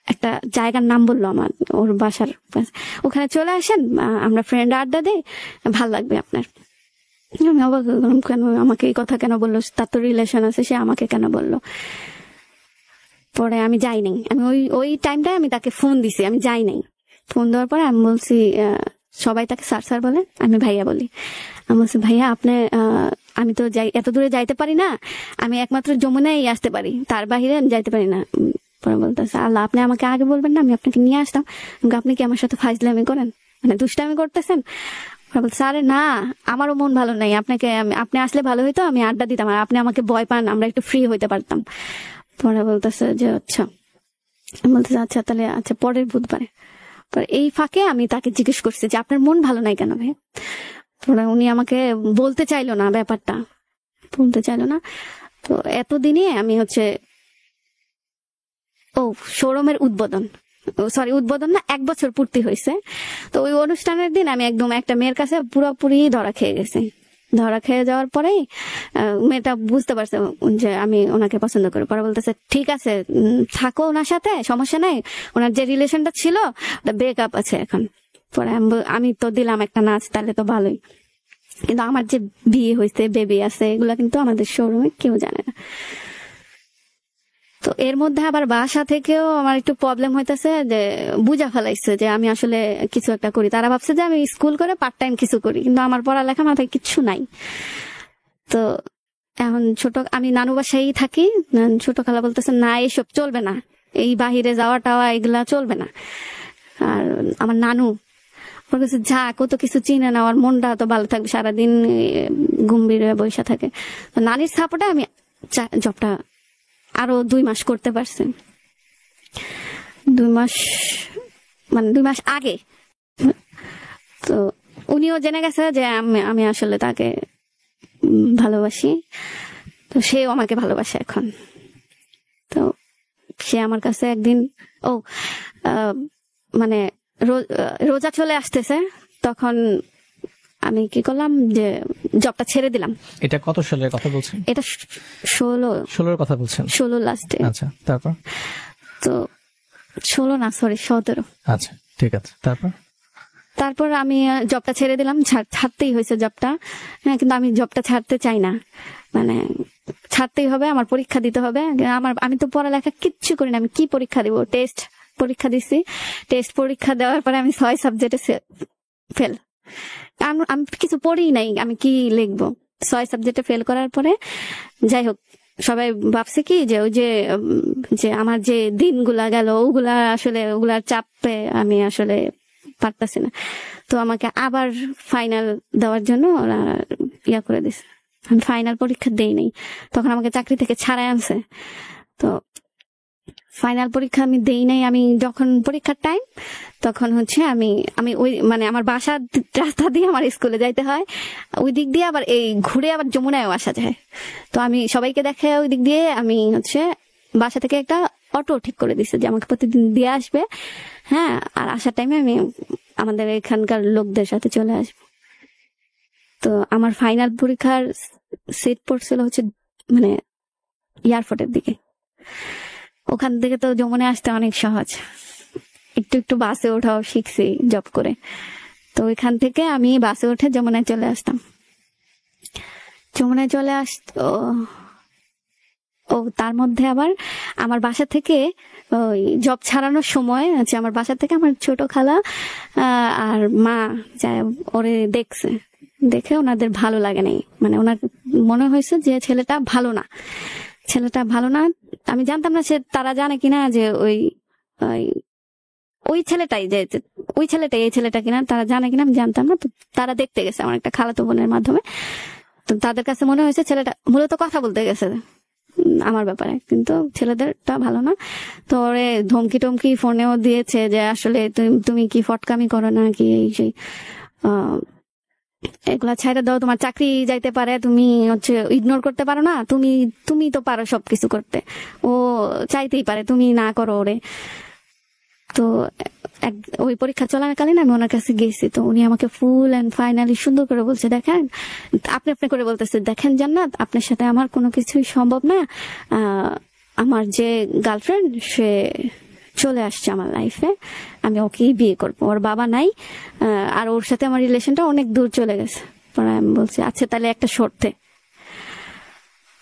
একটা জায়গার নাম বললো আমার, ওর বাসার ওখানে চলে আসেন, আমরা ফ্রেন্ড আড্ডা দেই, ভাল লাগবে আপনার। আমি অবাক হলাম, কেন আমাকে এই কথা কেন বললো? তার তো রিলেশন আছে, সে আমাকে কেন বললো? পরে আমি যাই নাই, আমি ওই টাইমটায় আমি তাকে ফোন দিছি, আমি যাই নাই। ফোন দেওয়ার পরে আমি বলছি, সবাই তাকে স্যার বলে, আমি ভাইয়া বলি। আমি বলছি ভাইয়া আপনি, আমি তো এত দূরে যাইতে পারি না, আমি একমাত্র যমুনায় আসতে পারি, তার বাহিরে আমি যাইতে পারি না। পরে বলতেছে আল্লাহ, আপনি আমাকে আগে বলবেন না, আমি আপনাকে নিয়ে আসতাম। আপনি কি আমার সাথে ফাজলামি করেন, মানে দুষ্টামি করতেছেন? বলছে আরে না, আমারও মন ভালো নাই, আপনি আসলে ভালো হইতো, আমি আড্ডা দিতাম, আর আপনি আমাকে ভয় পান, আমরা একটু ফ্রি হইতে পারতাম। পরে বলতেছে যে আচ্ছা, বলতেছে আচ্ছা তাহলে আচ্ছা পরের বুধবারে। এই ফাঁকে আমি তাকে জিজ্ঞেস করছি যে আপনার মন ভালো নাই কেন ভাই? পরে উনি আমাকে বলতে চাইলো না, ব্যাপারটা বলতে চাইলো না। তো এতদিনে আমি হচ্ছে শোরুমের উদ্বোধন না, 1 বছর পূর্তি হয়েছে। তো ওই অনুষ্ঠানের দিন আমি একদম একটা মেয়ের কাছে পুরোপুরি ধরা খেয়ে গেছি, ধরা খেয়ে যাওয়ার পরেই মেয়েটা বুঝতে পারছে যে আমি ওনাকে পছন্দ করি। পরে বলতেছে ঠিক আছে থাকো ওনার সাথে, সমস্যা নাই, ওনার যে রিলেশনটা ছিল ওটা ব্রেকআপ আছে এখন। পরে আমি তো দিলাম একটা নাচ, তাহলে তো ভালোই, কিন্তু আমার যে বিয়ে হয়েছে, বেবি আছে, এগুলা কিন্তু আমাদের শোরুমে কেউ জানে না। তো এর মধ্যে আবার বাসা থেকেও আমার একটু প্রবলেম হইতেছে, যে বুঝা ফেলাইছে যে আমি আসলে কিছু একটা করি। তারা ভাবছে যে আমি স্কুল করে পার্ট টাইম কিছু করি, কিন্তু আমার পড়ালেখা মাথায় কিচ্ছু নাই। তো এখন আমি নানু বাসায় থাকি, ছোট খালা বলতেছে না এসব চলবে না, এই বাহিরে যাওয়া টাওয়া এগুলা চলবে না। আর আমার নানু ওর কাছে যাক, ও তো কিছু চিনে না, ওর মনটা তো ভালো থাকবে, সারাদিন গম্ভীর হয়ে বসে থাকে। তো নানির সাপোর্টে আমি জবটা আরো 2 মাস করতে পারছি। 2 মাস মানে 2 মাস আগে তো উনিও জেনে গেছে যে আমি আসলে তাকে ভালোবাসি, তো সেও আমাকে ভালোবাসে এখন। তো সে আমার কাছে একদিন মানে রোজা চলে আসতেছে, তখন আমি কি করলাম যে জবটা ছেড়ে দিলাম। এটা কত সালের কথা বলছেন? এটা 16 কথা বলছেন? 16 লাস্টে। আচ্ছা, তারপর? তো 16 না, সরি 17। আচ্ছা, ঠিক আছে। তারপর আমি জবটা ছেড়ে দিলাম, ছাড়তেই হয়েছে জবটা। হ্যাঁ, কিন্তু আমি জবটা ছাড়তে চাই না, মানে ছাড়তেই হবে, আমার পরীক্ষা দিতে হবে। আমি তো পড়ালেখা কিচ্ছু করি না, আমি কি পরীক্ষা দিব? টেস্ট পরীক্ষা দিছি, টেস্ট পরীক্ষা দেওয়ার পরে আমি 6 সাবজেক্টে ফেল। আমি কিছু পড়ি নাই, আমি কি লিখবো? 6 সাবজেক্টে ফেল করার পরে যাই হোক, সবাই ভাবছে কি যে ওই যে আমার যে দিনগুলা গেল ওগুলার চাপে আমি আসলে পারতাছি না। তো আমাকে আবার ফাইনাল দেওয়ার জন্য ওরা করে দিছে। আমি ফাইনাল পরীক্ষা দেই নাই, তখন আমাকে চাকরি থেকে ছাড়াই আনছে। তো ফাইনাল পরীক্ষা আমি দেই নাই। আমি যখন পরীক্ষার টাইম, তখন আমি ওই মানে আমার বাসার রাস্তা দিয়ে আমার স্কুলে যাইতে হয়, ওই দিক দিয়ে আবার এই ঘুরে আবার যমুনায়ও আসা যায়। তো আমি সবাইকে দেখে ওই দিক দিয়ে আমি বাসা থেকে একটা অটো ঠিক করে দিছে যে আমাকে প্রতিদিন দিয়ে আসবে। হ্যাঁ, আর আসার টাইমে আমি আমাদের এখানকার লোকদের সাথে চলে আসবো। তো আমার ফাইনাল পরীক্ষার সিট পড়ছিল মানে এয়ারপোর্টের দিকে। ওখান থেকে তো যমুনে আসতে অনেক সহজ, একটু বাসে ওঠাও শিখছি জব করে। তো ওইখান থেকে আমি বাসে উঠে যমুনায় চলে আসতাম। যমুনায় চলে আসতো। তার মধ্যে আবার আমার বাসা থেকে ওই জব ছাড়ানোর সময় আমার বাসা থেকে আমার ছোট খালা আর মা যায় ওরে দেখে ওনাদের ভালো লাগে নাই, মানে ওনার মনে হয়েছে যে ছেলেটা ভালো না। আমি জানতাম না তারা জানে কিনা যে ওই ছেলেটাই এই ছেলেটা কিনা, তারা জানে কিনা আমি জানতাম না। তো তারা দেখতে গেছে আমার একটা খালাতো বোনের মাধ্যমে। তো তাদের কাছে মনে হয়েছে ছেলেটা মূলত কথা বলতে গেছে আমার ব্যাপারে, কিন্তু ছেলেদেরটা ভালো না। তো ওরে ধমকি টমকি ফোনেও দিয়েছে যে আসলে তুমি কি ফটকামি করো না কি, এই সেই এগুলা ছাইড়া দাও, তোমার চাকরি যাইতে পারে, তুমি ইগনোর করতে পারো না, তুমি তো পারো সবকিছু করতে, ও চাইতেই পারে, তুমি না করো ওরে। তো ওই পরীক্ষা চলাকালীন আমি ওনার কাছে গেছি। তো উনি আমাকে ফুল এন্ড ফাইনালি সুন্দর করে বলছে, দেখেন আপনি করে বলতেছে, দেখেন জান্নাত, আপনার সাথে আমার কোনো কিছুই সম্ভব না। আমার যে গার্লফ্রেন্ড সে চলে আসছে আমার লাইফে, আমি ওকেই বিয়ে করবো, ওর বাবা নাই, আর ওর সাথে আমার রিলেশনটা অনেক দূর চলে গেছে। পরে আমি বলছি আচ্ছা তাহলে একটা শর্তে।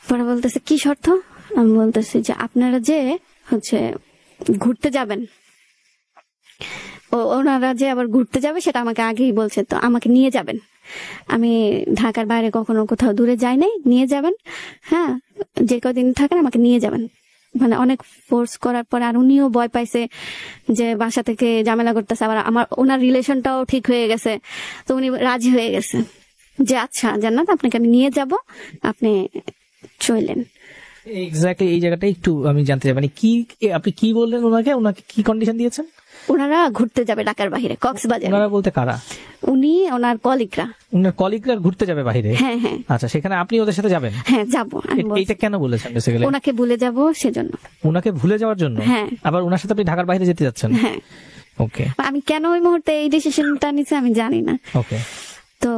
পরে বলতেছে কি শর্ত? আমি বলতেছি যে আপনারা যে ঘুরতে যাবেন, ওনারা যে আবার ঘুরতে যাবে সেটা আমাকে আগেই বলছে, তো আমাকে নিয়ে যাবেন। আমি ঢাকার বাইরে কখনো কোথাও দূরে যাই নাই, নিয়ে যাবেন। হ্যাঁ, যে কদিন থাকেন আমাকে নিয়ে যাবেন। মানে অনেক ফোর্স করার পর আর উনিও ভয় পাইছে যে বাসা থেকে ঝামেলা করতেছে, আবার ওনার রিলেশনটাও ঠিক হয়ে গেছে। তো উনি রাজি হয়ে গেছে যে আচ্ছা জান্নাত আপনাকে আমি নিয়ে যাব, আপনি চলেন। এক্স্যাক্টলি এই জায়গাটা একটু আমি জানতে চাই, মানে আপনি কি বললেন ওনাকে কি কন্ডিশন দিয়েছেন? ওনারা ঘুরতে যাবে ঢাকার বাইরে, কক্সবাজার। ওনারা বলতে কারা? উনি ওনার কলিগরা ঘুরতে যাবে বাইরে। হ্যাঁ হ্যাঁ। আচ্ছা, সেখানে আপনি ওদের সাথে যাবেন? হ্যাঁ যাবো। এইটা কেন বলেছেন? বেসিক্যালি ওনাকে ভুলে যাব সেজন্য। ওনাকে ভুলে যাওয়ার জন্য? হ্যাঁ। আবার ওনার সাথে আপনি ঢাকার বাইরে যেতে যাচ্ছেন? হ্যাঁ। ওকে। আমি কেন ওই মুহূর্তে এই ডিসিশনটা নিছি আমি জানি না। ওকে। তো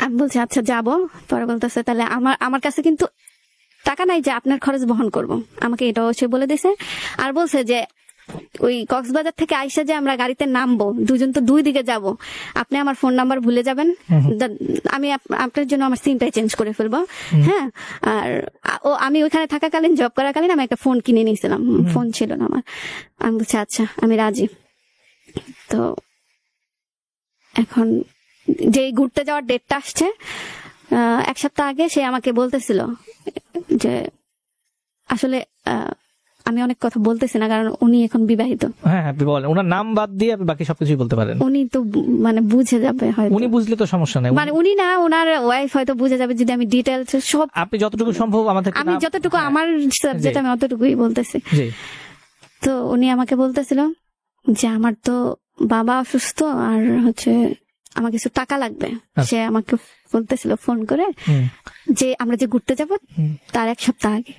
আমি বলছি আচ্ছা যাবো। পরে বলতেছে তাহলে আমার কাছে কিন্তু টাকা নাই যে আপনার খরচ বহন করব, আমাকে এটাও সে বলে দিছে। আর বলছে যে ওই কক্সবাজার থেকে আইসা যে আমরা গাড়িতে নামবো, দুজন তো দুই দিকে যাব, আপনি আমার ফোন নাম্বার ভুলে যাবেন, আমি আপনার জন্য আমার সিমটাই চেঞ্জ করে ফেলবো। হ্যাঁ, আর আমি ওইখানে থাকাকালীন, জব করাকালীন আমি একটা ফোন কিনে নিয়েছিলাম, ফোন ছিল না আমার। আমি বলছি আচ্ছা আমি রাজি। তো এখন যে ঘুরতে যাওয়ার ডেটটা আসছে, 1 সপ্তাহ আগে সে আমাকে বলতেছিল যে আসলে আমি অনেক কথা বলতেছি না, কারণ উনি এখন বিবাহিত। হ্যাঁ হ্যাঁ, বলেন, ওনার নাম বাদ দিয়ে আপনি বাকি সবকিছুই বলতে পারেন। উনি তো মানে বুঝে যাবে হয়তো। উনি বুঝলে তো সমস্যা নাই, মানে উনি না, ওনার ওয়াইফ হয়তো বুঝে যাবে যদি আমি ডিটেলস সব, আপনি যতটুকু সম্ভব আমাদের, আমি যতটুকু আমার সাবজেক্ট আমি অতটুকুই বলতেছি। তো উনি আমাকে বলতেছিল যে আমার তো বাবা অসুস্থ আর হচ্ছে আমার কিছু টাকা লাগবে। সে আমাকে বলতেছিল ফোন করে যে আমরা যে ঘুরতে যাব তার 1 সপ্তাহ আগে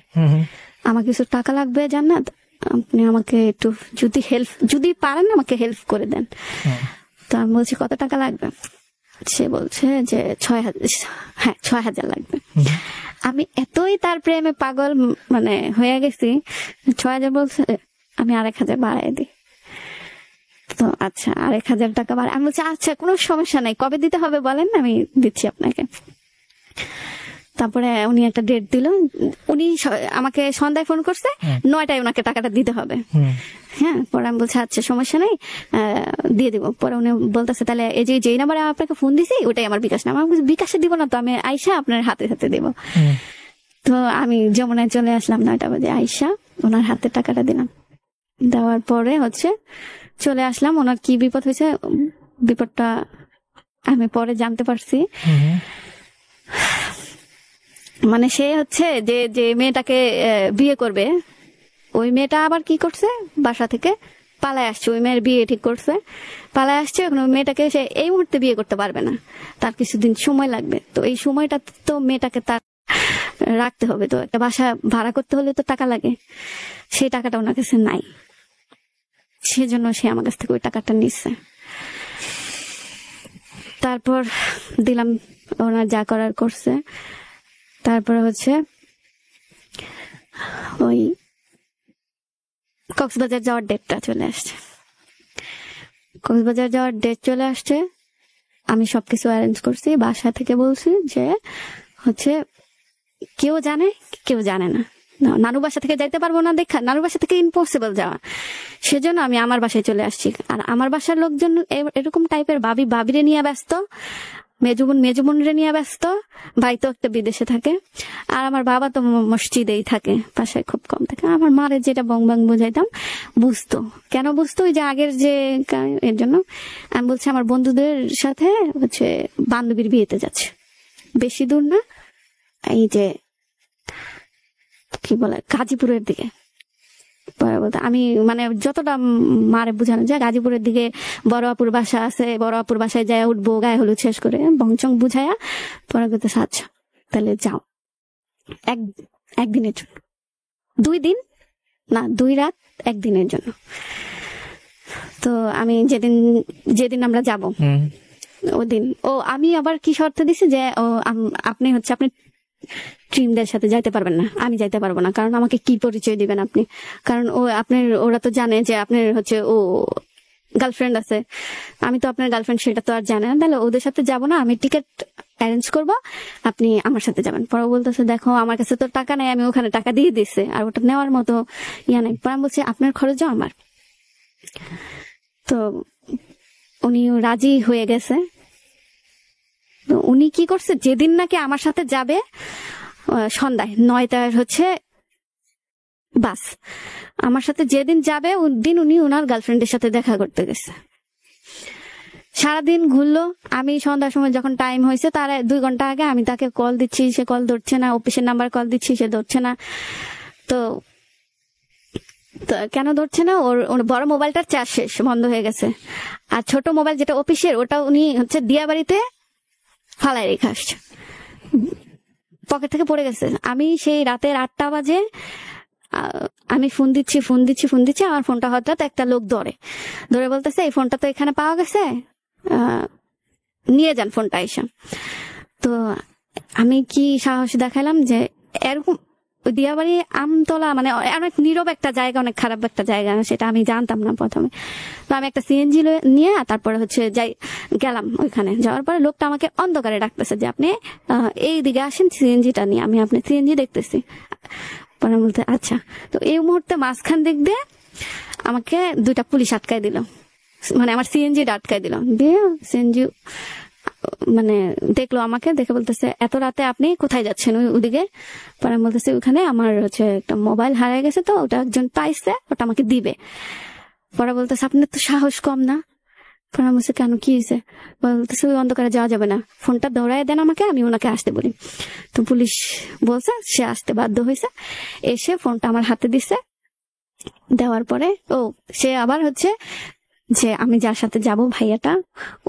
আমার কিছু টাকা লাগবে, জান্নাত আপনি আমাকে একটু যদি পারেন আমাকে হেল্প করে দেন। তো আমি বলছি কত টাকা লাগবে? সে বলছে যে 6,000 লাগবে। আমি এতই তার প্রেমে পাগল মানে হয়ে গেছি, 6,000 বলছে, আমি 1,000 বাড়াই দিই। তো আচ্ছা 1,000 টাকা বাড়াই। আমি বলছি আচ্ছা কোনো সমস্যা নাই, কবে দিতে হবে বলেন, আমি দিচ্ছি আপনাকে। তারপরে উনি একটা ডেট দিল, উনি আমাকে সন্ধ্যায় ফোন করছে, 9টায় ওনাকে টাকাটা দিতে হবে। হ্যাঁ, পরে আমি বলছি আচ্ছা সমস্যা নেই দিয়ে দিব। পরে উনি বলতেছে তাহলে এই যে যেই নাম্বারে আপনাকে ফোন দিছি ওটাই আমার বিকাশ নাম্বার। আমি বিকাশে দিব না তো, আমি আইসা আপনার হাতে হাতে দেব। তো আমি যমুনায় চলে আসলাম 9টা বাজে, আইসা ওনার হাতে টাকাটা দিলাম। দেওয়ার পরে হচ্ছে চলে আসলাম। ওনার কি বিপদ হয়েছে, বিপদটা আমি পরে জানতে পারছি। মানে সে হচ্ছে যে মেয়েটাকে বিয়ে করবে, ওই মেয়েটা আবার কি করছে, বাসা থেকে পালায় আসছে। ওই মেয়ের বিয়ে ঠিক করছে, পালায় আসছে। এখন ওই মেয়েটাকে সে এই মুহূর্তে বিয়ে করতে পারবে না, তার কিছুদিন সময় লাগবে। তো এই সময়টা তো মেয়েটাকে তার রাখতে হবে, তো একটা বাসা ভাড়া করতে হলে তো টাকা লাগে, সেই টাকাটা ওনার কাছে নাই। সেজন্য সে আমার কাছ থেকে ওই টাকাটা নিচ্ছে। তারপর দিলাম, ওনার যা করার করছে। তারপরে হচ্ছে ওই কক্সবাজার যাওয়ার ডেটটা চলে আসছে। কক্সবাজার যাওয়ার ডেট চলে আসছে, আমি সবকিছু অ্যারেঞ্জ করছি। বাসা থেকে বলছি যে হচ্ছে কেউ জানে কেউ জানে না, নানু বাসা থেকে যাইতে পারবো না, দেখা নানু বাসা থেকে ইম্পসিবল যাওয়া। সেজন্য আমি আমার বাসায় চলে আসছি। আর আমার বাসার লোকজন এরকম টাইপের, বাবিরে নিয়ে ব্যস্ত, মেজুবুনরে নিয়ে ব্যস্ত, ভাই তো একটা বিদেশে থাকে, আর আমার বাবা তো মসজিদেই থাকে, বাসায় খুব কম থাকে। আমার মারে যেটা বং বং বুঝাইতাম বুঝতো। কেন বুঝতো? ওই যে আগের যে এর জন্য। আমি বলছি আমার বন্ধুদের সাথে হচ্ছে বান্ধবীর বিয়েতে যাচ্ছে, বেশি দূর না, এই যে কি বলে গাজীপুরের দিকে। আমি মানে যতটা মারে বুঝানো যায়, গাজীপুরের দিকে বড় আপুর বাসা আছে, বড় আপুর বাসায় যায় উঠবো, গায়ে হলুদ শেষ করে বংচং বুঝাইয়া পরে করতেছে আচ্ছা তাহলে যাও একদিনের জন্য, 2 দিন না 2 রাত 1 দিনের জন্য। তো আমি যেদিন আমরা যাব ওদিন আমি আবার কি শর্ত দিছি যে আপনি হচ্ছে আপনি ট্রিমদের সাথে যাইতে পারবেন না, আমি যাইতে পারবো না, কারণ আমাকে কি পরিচয় দিবেন আপনি, কারণ ওরা তো জানে যে আপনার হচ্ছে গার্লফ্রেন্ড আছে, আমি তো আপনার গার্লফ্রেন্ড সেটা তো আর জানে না, তাহলে ওদের সাথে যাব না, আমি টিকিট অ্যারেঞ্জ করব, আপনি আমার সাথে যাবেন। পরে বলতেছে দেখো আমার কাছে তো টাকা নেই, আমি ওখানে টাকা দিয়ে দিছে আর ওটা নেওয়ার মতো নেই। পরে আমি বলছি আপনার খরচও আমার। তো উনি রাজি হয়ে গেছে। উনি কি করছে, যেদিন নাকি আমার সাথে যাবে সন্ধ্যায় 9টার হচ্ছে বাস, আমার সাথে যেদিন যাবে ওই দিন উনি ওনার গার্লফ্রেন্ডের সাথে দেখা করতে গেছে। সারাদিন ঘুরলো। আমি সন্ধ্যার সময় যখন টাইম হয়েছে তার 2 ঘন্টা আগে আমি তাকে কল দিচ্ছি, সে কল ধরছে না, অফিসের নাম্বার কল দিচ্ছি, সে ধরছে না। তো কেন ধরছে না, ওর বড় মোবাইলটার চার্জ শেষ, বন্ধ হয়ে গেছে। আর ছোট মোবাইল যেটা অফিসের, ওটা উনি হচ্ছে দিয়া বাড়িতে ফালাই রেখে আসছে, পকেট থেকে পড়ে গেছে। আমি সেই রাতের 8টা বাজে আমি ফোন দিচ্ছি, আমার ফোনটা হঠাৎ একটা লোক ধরে বলতেছে এই ফোনটা তো এখানে পাওয়া গেছে, নিয়ে যান ফোনটা এসে। তো আমি কি সাহস দেখালাম যে এরকম ওই দিয়াবাড়ি আমতলা মানে অনেক নীরব একটা জায়গা, অনেক খারাপ একটা জায়গা, সেটা আমি জানতাম না প্রথমে। তো আমি একটা সিএনজি নিয়ে তারপরে হচ্ছে গেলাম ওইখানে। যাওয়ার পরে লোকটা আমাকে অন্ধকারে ডাকতেছে যে আপনি এই দিকে আসেন, সিএনজিটা নিয়ে আমি আপনি সিএনজি দেখতেছি। পরে বলতে আচ্ছা। তো এই মুহূর্তে মাঝখান দিক দিয়ে আমাকে 2টা পুলিশ আটকায় দিল, মানে আমার সিএনজি আটকায় দিল। দিয়ে সিএনজি মানে দেখলো আমাকে, দেখে বলতেছে এত রাতে আপনি কোথায় যাচ্ছেন ওদিকে? পরে আমি বলতেছি ওখানে আমার হচ্ছে একটা মোবাইল হারিয়ে গেছে, তো ওটা একজন পাইছে, ওটা আমাকে দিবে। পরে বলতেছে আপনার তো সাহস কম না? পরে আমি বলছি কেন, কি হয়েছে? বলতেছে ওই অন্ধকারে যাওয়া যাবে না, ফোনটা দৌড়ায় দেন আমাকে, আমি ওনাকে আসতে বলি। তো পুলিশ বলছে সে আসতে বাধ্য হয়েছে, এসে ফোনটা আমার হাতে দিছে। দেওয়ার পরে সে আবার হচ্ছে যে আমি যার সাথে যাব ভাইয়াটা,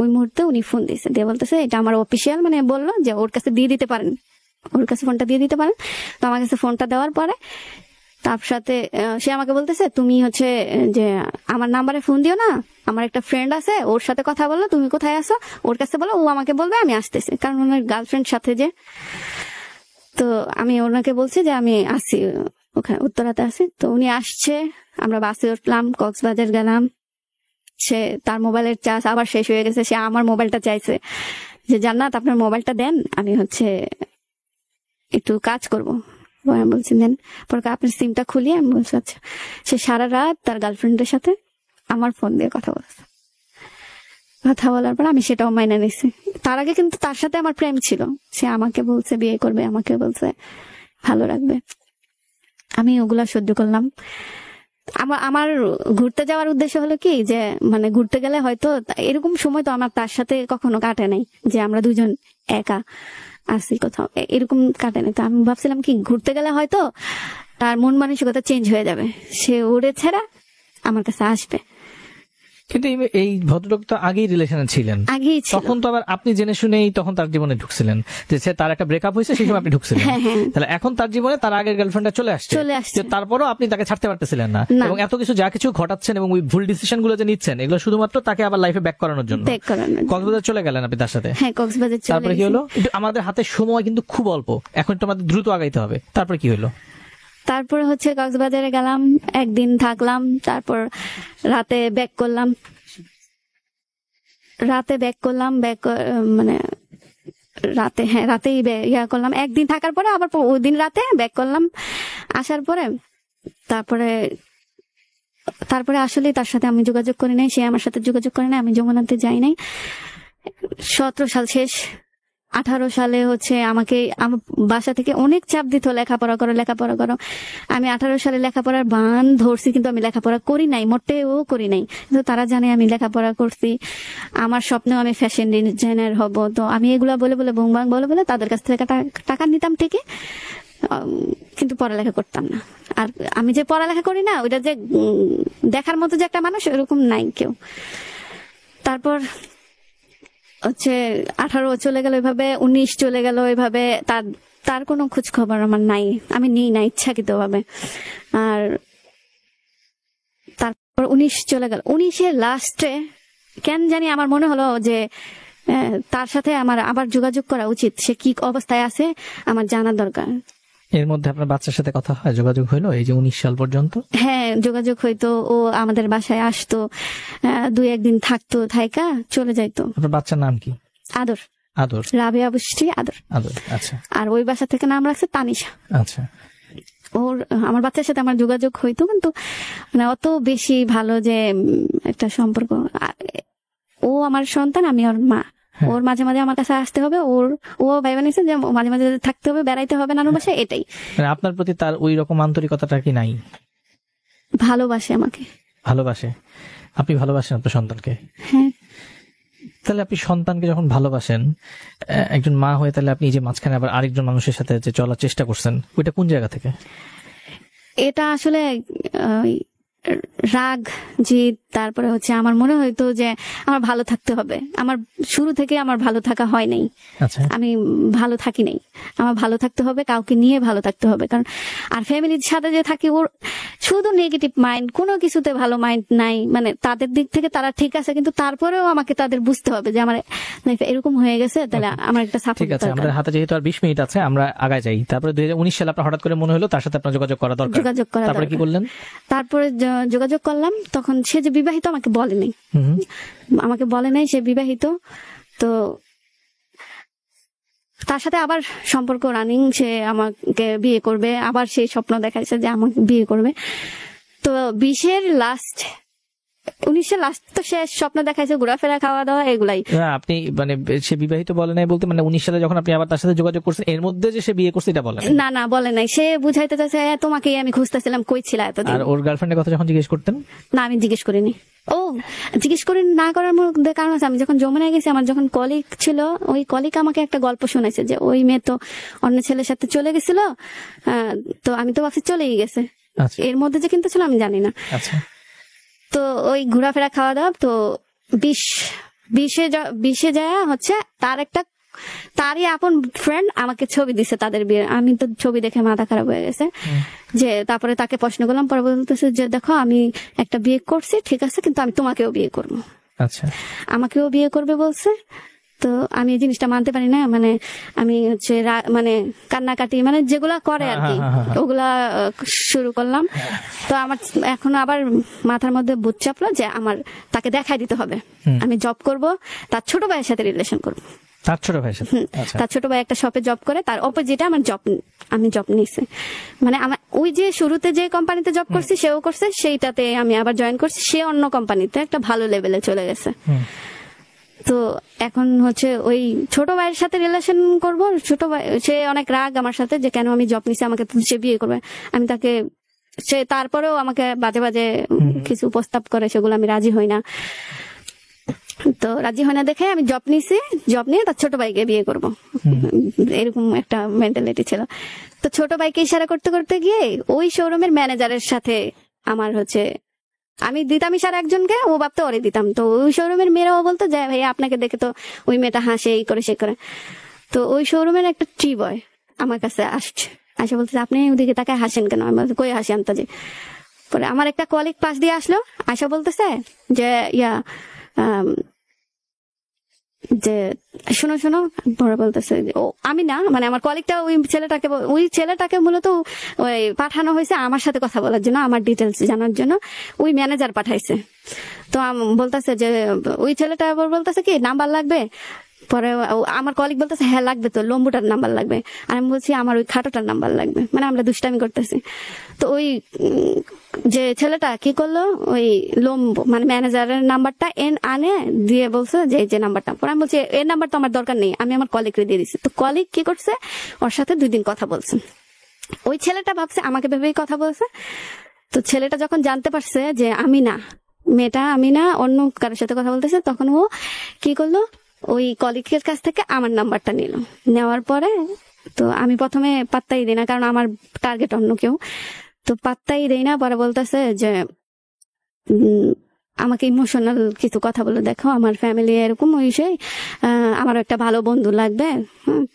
ওই মুহূর্তে উনি ফোন দিয়েছে, দিয়ে বলতেছে এটা আমার অফিসিয়াল, মানে বললো যে ওর কাছে দিয়ে দিতে পারেন, ওর কাছে ফোনটা দিয়ে দিতে পারেন। তো আমার কাছে ফোনটা দেওয়ার পরে তার সাথে সে আমাকে বলতেছে তুমি হচ্ছে যে আমার নাম্বারে ফোন দিও না, আমার একটা ফ্রেন্ড আছে ওর সাথে কথা বলো, তুমি কোথায় আছো ওর কাছে বলো, ও আমাকে বলবে আমি আসতেছি, কারণ ওনার গার্লফ্রেন্ড সাথে যে। তো আমি ওনাকে বলছি যে আমি আসি, ওখানে উত্তরাতে আছি। তো উনি আসছে, আমরা বাসে উঠলাম, কক্সবাজার গেলাম। সে তার মোবাইলের চার্জ আবার শেষ হয়ে গেছে, সে আমার মোবাইলটা চাইছে যে জান্নাত আপনার মোবাইলটা দেন, আমি হচ্ছে একটু কাজ করবো। আমি বলছি দেন। পরে আপনার সিমটা খুলিয়ে আমি বলছি আচ্ছা। সে সারা রাত তার গার্লফ্রেন্ডের সাথে আমার ফোন দিয়ে কথা বলছে। কথা বলার পর আমি সেটাও মাইনে নিছি। তার আগে কিন্তু তার সাথে আমার প্রেম ছিল, সে আমাকে বলছে বিয়ে করবে, আমাকে বলছে ভালো রাখবে, আমি ওগুলা সহ্য করলাম। আমার ঘুরতে যাওয়ার উদ্দেশ্য হলো কি যে মানে ঘুরতে গেলে হয়তো এরকম সময় তো আমার তার সাথে কখনো কাটে নাই যে আমরা দুজন একা আসি কোথাও, এরকম কাটে নাই। তো আমি ভাবছিলাম কি ঘুরতে গেলে হয়তো তার মন মানসিকতা চেঞ্জ হয়ে যাবে, সে উড়ে ছেড়া আমার কাছে আসবে। কিন্তু এই ভদ্রলোক তো আগেই রিলেশনে ছিলেন, আগেই ছিল। তখন তো আবার আপনি জেনে শুনেই তখন তার জীবনে ঢুকছিলেন, যে সে তার একটা ব্রেকআপ হয়েছে সেই সময় আপনি ঢুকছিলেন। তাহলে এখন তার জীবনে তার আগের গার্লফ্রেন্ডটা চলে আসছে, তারপরও আপনি তাকে ছাড়তে পারতেছিলেন না, এবং এত কিছু যা কিছু ঘটাচ্ছেন এবং ওই ভুল ডিসিশন গুলো যে নিচ্ছেন এগুলো শুধুমাত্র তাকে আবার লাইফে ব্যাক করানোর জন্য। কক্সবাজার চলে গেলেন আপনি তার সাথে? হ্যাঁ, কক্সবাজার। তারপরে কি হলো? আমাদের হাতে সময় কিন্তু খুব অল্প, এখন তো আমাদের দ্রুত আগাইতে হবে। তারপরে কি হলো? তারপরে হচ্ছে কক্সবাজারে গেলাম, একদিন থাকলাম, তারপর রাতে ব্যাক করলাম, মানে রাতেই ইয়া করলাম। একদিন থাকার পরে আবার ওই দিন রাতে ব্যাক করলাম। আসার পরে তারপরে আসলে তার সাথে আমি যোগাযোগ করি নাই, সে আমার সাথে যোগাযোগ করে নাই, আমি যমুনাতে যাই নাই। 17 সাল শেষ, 18 সালে হচ্ছে আমাকে আমার বাসা থেকে অনেক চাপ দিত লেখাপড়া করো। আমি 18 সালে লেখাপড়ার বান ধরছি, কিন্তু আমি লেখাপড়া করি নাই, মোটেও করি নাই। কিন্তু তারা জানে আমি লেখাপড়া করছি, আমার স্বপ্নেও আমি ফ্যাশন ডিজাইনার হব। তো আমি এগুলা বলে বুংবাং বলে তাদের কাছ থেকে টাকা নিতাম ঠিকই, কিন্তু পড়ালেখা করতাম না। আর আমি যে পড়ালেখা করি না, ওইটা যে দেখার মতো যে একটা মানুষ, এরকম নাই কেউ। তারপর হচ্ছে 18 চলে গেল এভাবে, 19 চলে গেল এভাবে, তার কোনো খোঁজ খবর আমার নাই, আমি নিই না ইচ্ছাকৃত ভাবে। আর তারপর 19 চলে গেল, 19-এর লাস্টে কেন জানি আমার মনে হলো যে তার সাথে আমার আবার যোগাযোগ করা উচিত, সে কি অবস্থায় আছে আমার জানা দরকার। এর মধ্যে আপনার বাচ্চার সাথে কথা হয়, যোগাযোগ হইলো এই যে 19 সাল পর্যন্ত? হ্যাঁ, যোগাযোগ হইতো, ও আমাদের বাসায় আসতো, 2-1 দিন থাকতো, থাইকা চলে যাইতো। আপনার বাচ্চার নাম কি? আদর। রাবিয়া বুশরি আদর। আচ্ছা। আর ওই বাসা থেকে নাম রাখছে তানিশা। আচ্ছা। আমার বাচ্চার সাথে আমার যোগাযোগ হইতো, কিন্তু মানে অত বেশি ভালো যে একটা সম্পর্ক। ও আমার সন্তান, আমি ওর মা। ওর মাঝে মাঝে আমার কাছে আসতে হবে, ও ভাই বানিয়েছে যে মাঝে মাঝে থাকতে হবে, বেড়াইতে হবে নানু বাসায়, এটাই। মানে আপনার প্রতি তার ওই রকম আন্তরিকতাটা কি নাই? ভালোবাসে আমাকে। ভালোবাসে? আপনি ভালোবাসেন আপনার সন্তানকে? হ্যাঁ। তাহলে আপনি সন্তানকে যখন ভালোবাসেন একজন মা হয়ে, তাহলে আপনি যে মাঝখানে আবার আরেকজন মানুষের সাথে যে চলার চেষ্টা করছেন, ওইটা কোন জায়গা থেকে? এটা আসলে রাগ জিদ, তারপরে হচ্ছে আমার মনে হইতো যে আমার ভালো থাকতে হবে। আমার শুরু থেকে আমার ভালো থাকা হয় নাই, আমি ভালো থাকি নাই। আমার ভালো থাকতে হবে, কাউকে নিয়ে ভালো থাকতে হবে। কারণ আর ফ্যামিলির সাথে যে থাকি, ওর শুধু নেগেটিভ মাইন্ড, কোনো কিছুতে ভালো মাইন্ড নাই। মানে তাদের দিক থেকে তারা ঠিক আছে, কিন্তু তারপরেও আমাকে তাদের বুঝতে হবে যে আমার লাইফে এরকম হয়ে গেছে, তাহলে আমার একটা সাপোর্ট দরকার। আমাদের হাতে যেহেতু আর 20 মিনিট আছে, আমরা আগায় যাই। তারপরে 2019 সালে আপনার হঠাৎ করে মনে হলো তার সাথে আপনার যোগাযোগ করা দরকার। তারপরে কি বললেন? তারপরে যোগাযোগ করলাম। তখন সে যে বিবাহিত আমাকে বলে নাই, সে বিবাহিত। তো তার সাথে আবার সম্পর্ক রানিং, সে আমাকে বিয়ে করবে, আবার সেই স্বপ্ন দেখাইছে যে আমাকে বিয়ে করবে। তো 20-এর লাস্ট, 19-এর লাস্ট তো শেষ, স্বপ্ন দেখাইছে, ঘোরাফেরা, খাওয়া দাওয়া, এগুলাই। আপনি মানে সে বিবাহিত বলে নাই বলতে, মানে 19 সালে যখন আপনি আবার তার সাথে যোগাযোগ করছেন, এর মধ্যে যে সে বিয়ে করছে এটা বলে না বলে নাই। সে বুঝাইতে চাইছে তোমাকেই আমি খুঁজতেছিলাম, কই ছিলা এতদিন। আর ওর গার্লফ্রেন্ডের কথা যখন জিজ্ঞেস করতেন? না, আমি জিজ্ঞেস করিনি। ও জিজ্ঞেস করি না করার মধ্যে কারণ আছে, আমি যখন যমুনায় গেছি, আমার যখন কলিগ ছিল, ওই কলিগ আমাকে একটা গল্প শোনাইছে যে ওই মেয়ে তো অন্য ছেলের সাথে চলে গেছিল। তো আমি তো ভাবছি চলেই গেছে, এর মধ্যে যে কিন্তু ছিল আমি জানি না। তো ওই ঘোরাফেরা, খাওয়া দাওয়া। তো 20-এ যায় হচ্ছে তারই আপন ফ্রেন্ড আমাকে ছবি দিছে তাদের বিয়ে। আমি তো ছবি দেখে মাথা খারাপ হয়ে গেছে। যে তারপরে তাকে প্রশ্ন করলাম, পরে বলতেছে যে দেখো আমি একটা বিয়ে করছি, ঠিক আছে, কিন্তু আমি তোমাকেও বিয়ে করবো। আমাকেও বিয়ে করবে বলছে। তো আমি এই জিনিসটা মানতে পারি না। মানে আমি হচ্ছে মানে কান্নাকাটি, মানে যেগুলা করে আর কি, ওগুলা শুরু করলাম। তো আমার এখন আবার মাথার মধ্যে বুঝ চাপলো যে আমার তাকে দেখাই দিতে হবে, আমি জব করব, তার ছোট ভাইয়ের সাথে রিলেশন করবো। তার ছোট ভাই তার ছোট ভাই একটা শপে জব করে, তার অপোজিটে আমি জব নিয়েছি। মানে আমার ওই যে শুরুতে যে কোম্পানিতে জব করছি সেও করছে, সেইটাতে আমি আবার জয়েন করছি। সে অন্য কোম্পানিতে একটা ভালো লেভেলে চলে গেছে। তো এখন হচ্ছে ওই ছোট ভাইয়ের সাথে রিলেশন করব। ছোট ভাই সে অনেক রাগ আমার সাথে যে কেন আমি জব নিছি, আমাকে সে বিয়ে করবে। আমি তাকে, সে তারপরেও আমাকে বাজে বাজে কিছু প্রস্তাব করে, সেগুলো আমি রাজি হই না। তো রাজি হয় না দেখে আমি জব নিছি, জব নিয়ে তার ছোট ভাইকে বিয়ে করব, এরকম একটা মেন্টালিটি ছিল। তো ছোট ভাইকে ইশারা করতে করতে গিয়ে ওই শোরুমের ম্যানেজারের সাথে আমার হচ্ছে, আমি দিতাম ইশারা একজনকে, ও ভাবতো ওরে দিতাম। তো ওই শোরুমের মেয়েরাও বলতো যে ভাই আপনাকে দেখে তো ওই মেয়েটা হাসে, এই করে সে করে। তো ওই শোরুমের একটা টি বয় আমার কাছে আসে বলতে আপনি ওদিকে তাকে হাসেন কেন? আমি বলছি কই হাসি আন্তাজি। পরে আমার একটা কলিগ পাশ দিয়ে আসলো, আশা বলতেছে যে যে শোনো পরে বলতেছে ও আমি না, মানে আমার কলিগটা ওই ছেলেটাকে মূলত ওই পাঠানো হয়েছে আমার সাথে কথা বলার জন্য, আমার ডিটেলস জানার জন্য ওই ম্যানেজার পাঠাইছে। তো বলতেছে যে ওই ছেলেটা আবার বলতেছে কি নাম্বার লাগবে। পরে আমার কলিগ বলতেছে হ্যাঁ লাগবে, তো লম্বুটার নাম্বার লাগবে। আর আমি বলছি আমার ওই খাটোটার নাম্বার লাগবে। মানে আমরা দুষ্টামি করতেছি। তো ওই যে ছেলেটা কি করলো, ওই লম্বু মানে ম্যানেজারের নাম্বারটা আনে দিয়ে বলছে যে এই যে নাম্বারটা। পরে আমি বলছি এর নাম্বার তো আমার দরকার নেই, আমি আমার কলিগকে দিয়ে দিচ্ছি। তো কলিগ কি করছে, ওর সাথে 2 দিন কথা বলছে। ওই ছেলেটা ভাবছে আমাকে ভেবেই কথা বলছে। তো ছেলেটা যখন জানতে পারছে যে মেয়েটা আমি না, অন্য কারোর সাথে কথা বলতেছে, তখন ও কি করলো, ওই কলিগের কাছ থেকে আমার নাম্বারটা নেওয়ার পরে তো আমি প্রথমে পাত্তাই দিই না, কারণ আমার টার্গেট অন্য কেউ। তো পাত্তাই দেই না। পরে বলতেছে যে আমাকে ইমোশনাল কিছু কথা বলে, দেখো আমার ফ্যামিলি এরকম, ওই সেই আমার একটা ভালো বন্ধু লাগবে,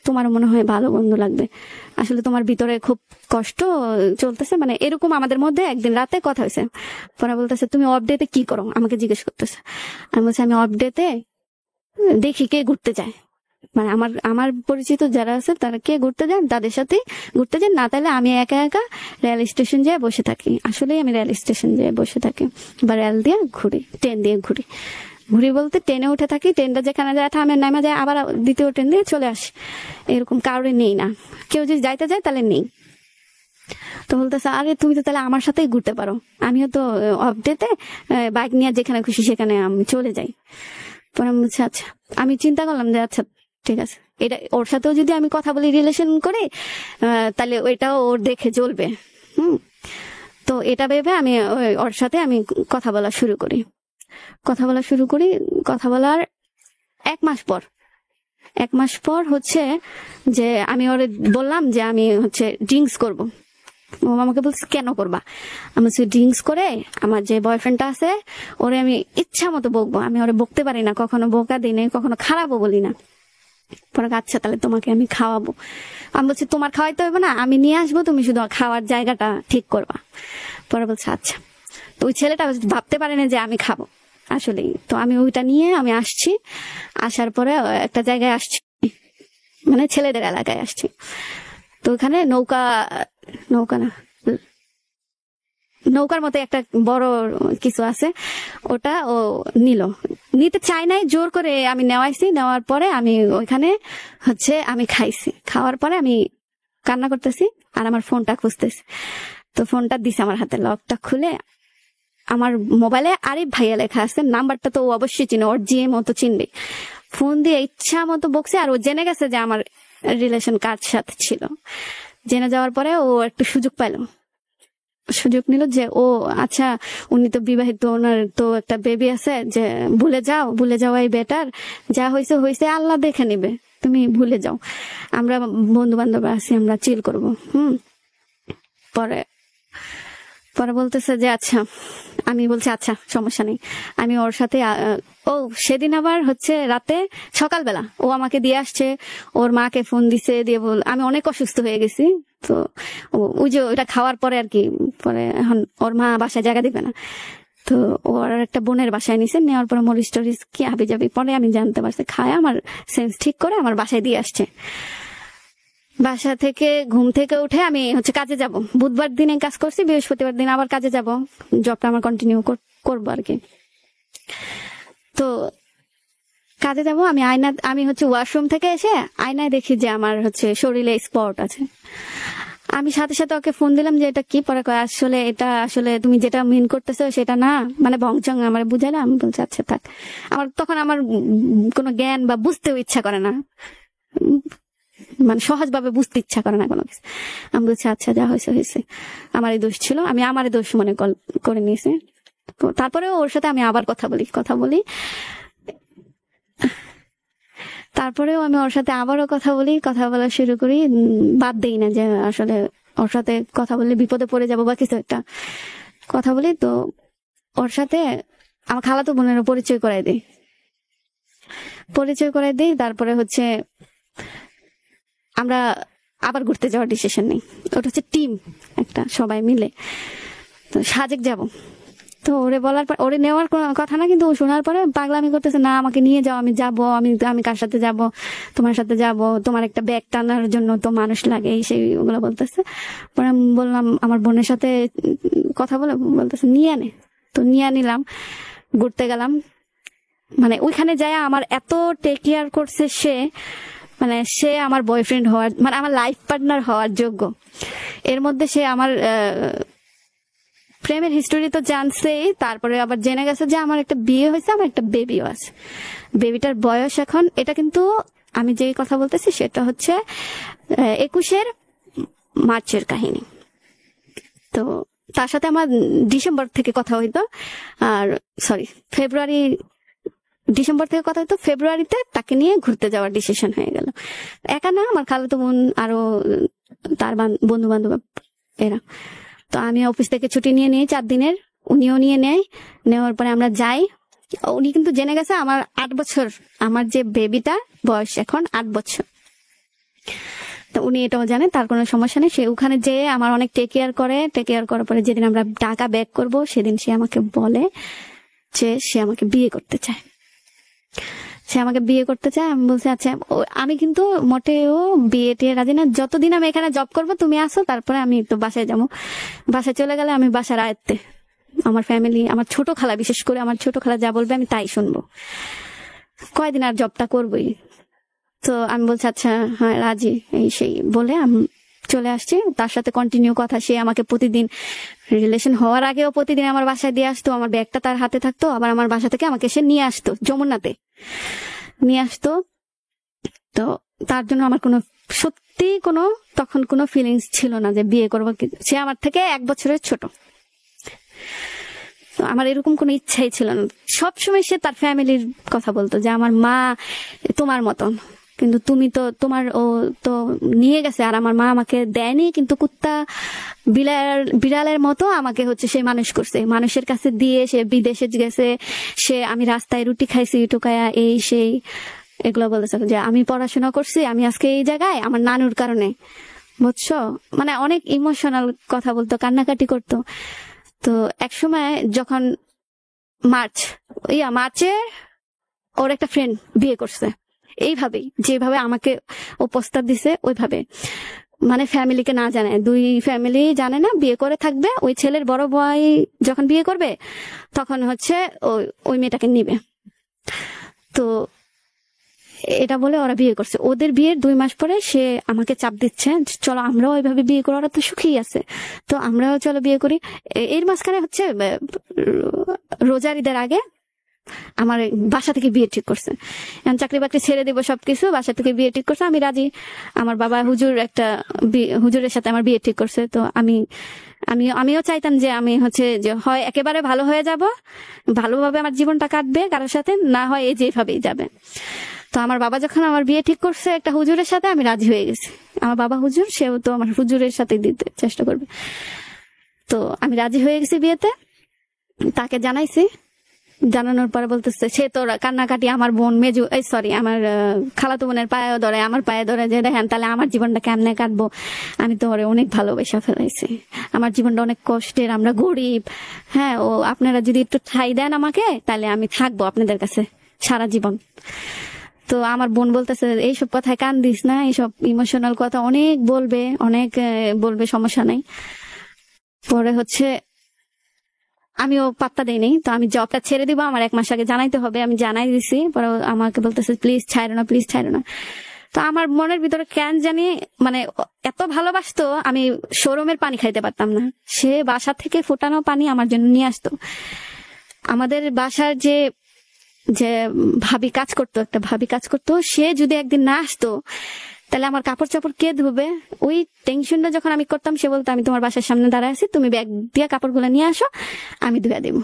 তোমারও মনে হয় ভালো বন্ধু লাগবে, আসলে তোমার ভিতরে খুব কষ্ট চলতেছে, মানে এরকম আমাদের মধ্যে একদিন রাতে কথা হয়েছে। পরে বলতেছে তুমি অফ ডেতে কি করো, আমাকে জিজ্ঞেস করতেছে। আমি বলছি আমি অফ ডেতে দেখি কে ঘুরতে যায়, মানে আমার পরিচিত যারা আছে তারা কে ঘুরতে যান তাদের সাথে ঘুরতে যান, না তাহলে আমি একা একা রেল স্টেশন যেয়ে বসে থাকি। আসলে আমি রেল স্টেশন যেয়ে বসে থাকি বা রেল দিয়ে ঘুরি, ট্রেন দিয়ে ঘুরি বলতে ট্রেনে উঠে থাকি, ট্রেনটা যেখানে যায় থামে, নামা যায়, আবার দ্বিতীয় ট্রেন দিয়ে চলে আসি। এরকম কাউরে নেই না, কেউ যদি যাইতে যায় তাহলে নেই। তো বলতেছে আরে তুমি তো তাহলে আমার সাথেই ঘুরতে পারো, আমিও তো অফ ডেতে বাইক নিয়ে যেখানে খুশি সেখানে আমি চলে যাই। পরে আমি বলছি আচ্ছা, আমি চিন্তা করলাম যে আচ্ছা ঠিক আছে, এটা ওর সাথেও যদি আমি কথা বলি, রিলেশন করি, তাহলে ওইটাও ওর দেখে চলবে। তো এটা ভেবে আমি ওর সাথে আমি কথা বলা শুরু করি। কথা বলার 1 মাস পর হচ্ছে যে আমি ওরে বললাম যে আমি হচ্ছে ড্রিঙ্কস করব। ও আমাকে বলছে কেন করবা? আমি বলছি ড্রিঙ্কস করে আমার যে বয়ফ্রেন্ডটা আছে ওরে আমি ইচ্ছা মতো বকবো, আমি ওরে বকতে পারি না, কখনো বোকা দিই না, কখনো খারাপও বলি না। পরে আচ্ছা তাহলে তোমাকে আমি খাওয়াবো। আমি বলছি তোমার খাওয়াইতে হবে না, আমি নিয়ে আসবো, তুমি শুধু খাওয়ার জায়গাটা ঠিক করবা। পরে বলছে আচ্ছা। তো ওই ছেলেটা ভাবতে পারে না যে আমি খাবো আসলেই। তো আমি ওইটা নিয়ে আমি আসছি, আসার পরে একটা জায়গায় আসছি, মানে ছেলেদের এলাকায় আসছি। তো ওখানে নৌকার মতো একটা বড় কিছু আছে, ওটা ও নিতে চাই নাই, জোর করে আমি নেওয়াইছি। নেওয়ার পরে আমি ওইখানে হচ্ছে আমি খাইছি। খাওয়ার পরে আমি কান্না করতেছি আর আমার ফোনটা খুঁজতেছি। তো ফোনটা দিছে আমার হাতে, লকটা খুলে আমার মোবাইলে আরিফ ভাইয়া লেখা আছে, নাম্বারটা তো ও অবশ্যই চিনে, ওর জিএম মতো চিনবে। ফোন দিয়ে ইচ্ছা মতো বকছে, আর ও জেনে গেছে যে আমার রিলেশন কার সাথে ছিল। জেনে যাওয়ার পরে ও একটু সুযোগ নিল যে ও আচ্ছা উনি তো বিবাহিত, ওনার তো একটা বেবি আছে, যে ভুলে যাওয়াই বেটার, যা হয়েছে হয়েছে, আল্লাহ দেখে নিবে, তুমি ভুলে যাও, আমরা বন্ধু বান্ধব আছি, আমরা চিল করবো। পরে বলতেছে যে আচ্ছা, আমি বলছি আচ্ছা সমস্যা নেই। আমি ওর সাথে সেদিন আবার হচ্ছে রাতে সকালবেলা ও আমাকে দিয়ে আসছে, ওর মাকে ফোন দিছে, দিয়ে আমি অনেক অসুস্থ হয়ে গেছি। তো ওই যে ওইটা খাওয়ার পরে আর কি, পরে এখন ওর মা বাসায় জায়গা দিবে না, তো ওর একটা বোনের বাসায় নিছে, নেওয়ার পরে মরিচ টরিচ কি হাবি যাবি, পরে আমি জানতে পারছি খায় আমার সেন্স ঠিক করে আমার বাসায় দিয়ে আসছে। বাসা থেকে ঘুম থেকে উঠে আমি হচ্ছে কাজে যাব, বুধবার দিনে কাজ করছি, বৃহস্পতিবার দিন আবার কাজে যাব, জবটা আমার কন্টিনিউ করবো আর কি। তো কাজে যাব, আমি হচ্ছে ওয়াশরুম থেকে এসে আয়নায় দেখি যে আমার হচ্ছে শরীরে স্পট আছে। আমি সাথে সাথে ওকে ফোন দিলাম যে এটা কি, পরে আসলে এটা আসলে তুমি যেটা মিন করতেছো সেটা না, মানে বংচং আমার বুঝাইলাম। আমি বলছি আচ্ছা থাক, তখন আমার কোনো জ্ঞান বা বুঝতেও ইচ্ছা করে না, মানে সহজভাবে বুঝতে ইচ্ছা করে না কোনো কিছু। আমি বলছি আচ্ছা যা হয়েছে হয়েছে, আমারই দোষ ছিল, আমি আমারই দোষ মনে করে নিয়েছি। তো তারপরে ওর সাথে আমি আবার কথা বলি, তারপরেও আমি ওর সাথে আবারও কথা বলা শুরু করি, বাদ দেই না যে আসলে ওর সাথে কথা বললে বিপদে পড়ে যাবো বা কিছু একটা। কথা বলি, তো ওর সাথে আমার খালাতো বোনের পরিচয় করাই দিই। তারপরে হচ্ছে আমরা আবার ঘুরতে যাওয়ার ডিসিশন নেই, ওটা হচ্ছে টিম একটা, সবাই মিলে তো সাজেক যাব। তো ওরে বলার পর, ওরে নেওয়ার কোনো কথা না, কিন্তু ও শোনার পরে পাগলামি করতেছে, না আমাকে নিয়ে যাও, আমি যাবো, আমি কার সাথে যাব, তোমার সাথে যাব, তোমার একটা ব্যাগ টানার জন্য তো মানুষ লাগে, এই সেই ওগুলো বলতেছে। পরে আমি বললাম আমার বোনের সাথে কথা বলতেছে নিয়ে আনে, তো নিয়ে নিলাম, ঘুরতে গেলাম। মানে ওইখানে যায় আমার এত টেক কেয়ার করছে সে আমার বয়ফ্রেন্ড হওয়ার, মানে আমার লাইফ পার্টনার হওয়ার যোগ্য। এর মধ্যে সে আমার প্রেমের হিস্টোরি তো জানছেই, তারপরে আবার জেনে গেছে যে আমার একটা বিয়ে হয়েছে, আমার একটা বেবিও আছে। বেবিটার বয়স এখন, এটা কিন্তু আমি যে কথা বলতেছি সেটা হচ্ছে 21 মার্চের কাহিনী। তো তার সাথে আমার ডিসেম্বর থেকে কথা হইতো, আর ডিসেম্বর থেকে কথা হইতো, ফেব্রুয়ারিতে তাকে নিয়ে ঘুরতে যাওয়ার ডিসিশন হয়ে গেল। একা না, আমার খালাতো বোন আরো তার বন্ধু বান্ধব এরা। তো আমি অফিস থেকে ছুটি নিয়ে নিই 4 দিনের, উনিও নেওয়ার পরে আমরা যাই। উনি কিন্তু জেনে গেছে আমার 8 বছর, আমার যে বেবিটা বয়স এখন 8 বছর, তো উনি এটাও জানে, তার কোনো সমস্যা নেই। সে ওখানে যেয়ে আমার অনেক টেক কেয়ার করার পরে যেদিন আমরা টাকা ব্যাক করব সেদিন সে আমাকে বলে যে সে আমাকে বিয়ে করতে চায়। আমি বলছি আচ্ছা, আমি কিন্তু মোটেও বিয়ে টিয়ে রাজি না, যতদিন আমি এখানে জব করবো তুমি আসো, তারপরে আমি তো বাসায় যাবো। বাসায় চলে গেলে আমি বাসার আয়ত্তে, আমার ফ্যামিলি, আমার ছোট খালা, বিশেষ করে আমার ছোট খালা যা বলবে আমি তাই শুনবো, কয়দিন আর জবটা করবোই। তো আমি বলছি আচ্ছা হ্যাঁ রাজি, এই সেই বলে আমি চলে আসছি। তার সাথে কন্টিনিউ কথা, সে আমাকে প্রতিদিন, রিলেশন হওয়ার আগেও প্রতিদিন আমার বাসায় দিয়ে আসতো, আমার ব্যাগটা তার হাতে থাকতো, আবার আমার বাসা থেকে আমাকে সে নিয়ে আসতো, যমুনাতে নিয়ে আসতো। তো তার জন্য আমার সত্যি তখন কোনো ফিলিংস ছিল না যে বিয়ে করবো। সে আমার থেকে 1 বছরের ছোট, তো আমার এরকম কোনো ইচ্ছাই ছিল না। সবসময় সে তার ফ্যামিলির কথা বলতো যে আমার মা তোমার মতন, কিন্তু তুমি তো তোমার ও তো নিয়ে গেছে, আর আমার মা আমাকে দেয়নি, কিন্তু কুত্তা বিড়ালের মতো আমাকে হচ্ছে সে মানুষ করছে, মানুষের কাছে দিয়ে সে বিদেশে গেছে, সে আমি রাস্তায় রুটি খাইছি টুকায়া, এই সেই এগুলো বলতেছে যে আমি পড়াশোনা করছি, আমি আজকে এই জায়গায় আমার নানুর কারণে, বুঝছো? মানে অনেক ইমোশনাল কথা বলতো, কান্নাকাটি করতো। তো একসময় যখন মার্চে ওর একটা ফ্রেন্ড বিয়ে করছে, এইভাবেই যেভাবে আমাকে ও প্রস্তাব দিছে ওইভাবে, মানে ফ্যামিলিকে না জানায়, দুই ফ্যামিলি জানে না, বিয়ে করে থাকবে। ওই ছেলের বড় ভাই যখন বিয়ে করবে তখন হচ্ছে ওই মেয়েটাকে নিবে। তো এটা বলে ওরা বিয়ে করছে। ওদের বিয়ের 2 মাস পরে সে আমাকে চাপ দিচ্ছে, চলো আমরাও ওইভাবে বিয়ে করি, ওরা তো সুখী আছে, তো আমরাও চলো বিয়ে করি। এর মাঝখানে হচ্ছে রোজার ঈদের আগে আমার বাসা থেকে বিয়ে ঠিক করছে। এখন চাকরি বাকরি ছেড়ে দেবো সবকিছু, বাসা থেকে বিয়ে ঠিক করছে, আমি রাজি। আমার বাবা হুজুরের সাথে আমার বিয়ে ঠিক করছে। তো আমিও চাইতাম যে আমি হচ্ছে যে হয় একেবারে ভালো হয়ে যাব, ভালোভাবে আমার জীবনটা কাটবে কারোর সাথে, না হয় এই যেভাবেই যাবে। তো আমার বাবা যখন আমার বিয়ে ঠিক করছে একটা হুজুরের সাথে, আমি রাজি হয়ে গেছি। আমার বাবা হুজুর, সেও তো আমার হুজুরের সাথে দিতে চেষ্টা করবে। তো আমি রাজি হয়ে গেছি বিয়েতে, তাকে জানাইছি। জানানোর পরে বলতেছে, সে তো কান্নাকাটি, আমার বোন আমার খালাতো বোনের পায়ে ধরে, আমার পায়ে ধরে, যে দেখেন তাহলে আমার জীবনটা কেমনে কাটবো, আমি তো ওরে অনেক ভালোবাসা ফেলাইছি, আমার জীবনটা অনেক কষ্টের, আমরা গরিব, হ্যাঁ, ও আপনারা যদি একটু ঠাঁই দেন আমাকে, তাহলে আমি থাকবো আপনাদের কাছে সারা জীবন। তো আমার বোন বলতেছে, এইসব কথায় কান দিস না, এইসব ইমোশনাল কথা অনেক বলবে, সমস্যা নাই। পরে হচ্ছে আমিও পাত্তা দেই নাই। তো আমি জবটা ছেড়ে দিব, আমার 1 মাস আগে জানাইতে হবে, আমি জানাই দিছি। পরে আমাকে বলতেছে, প্লিজ ছাইরো না। তো আমার মনের ভিতরে কেন জানি মানে এত ভালোবাসতো, আমি শোরুমের পানি খাইতে পারতাম না। সে বাসা থেকে ফোটানো পানি আমার জন্য নিয়ে আসতো। আমাদের বাসার যে একটা ভাবি কাজ করতো, সে যদি একদিন না আসতো তাহলে আমার কাপড় চাপড় কে ধুবে? ওই টেনশনটা যখন আমি করতাম, সে বলতো, আমি তোমার বাসার সামনে দাঁড়ায় আছি, তুমি ব্যাগ দিয়ে কাপড়গুলো নিয়ে আসো, আমি ধুয়ে দেবো।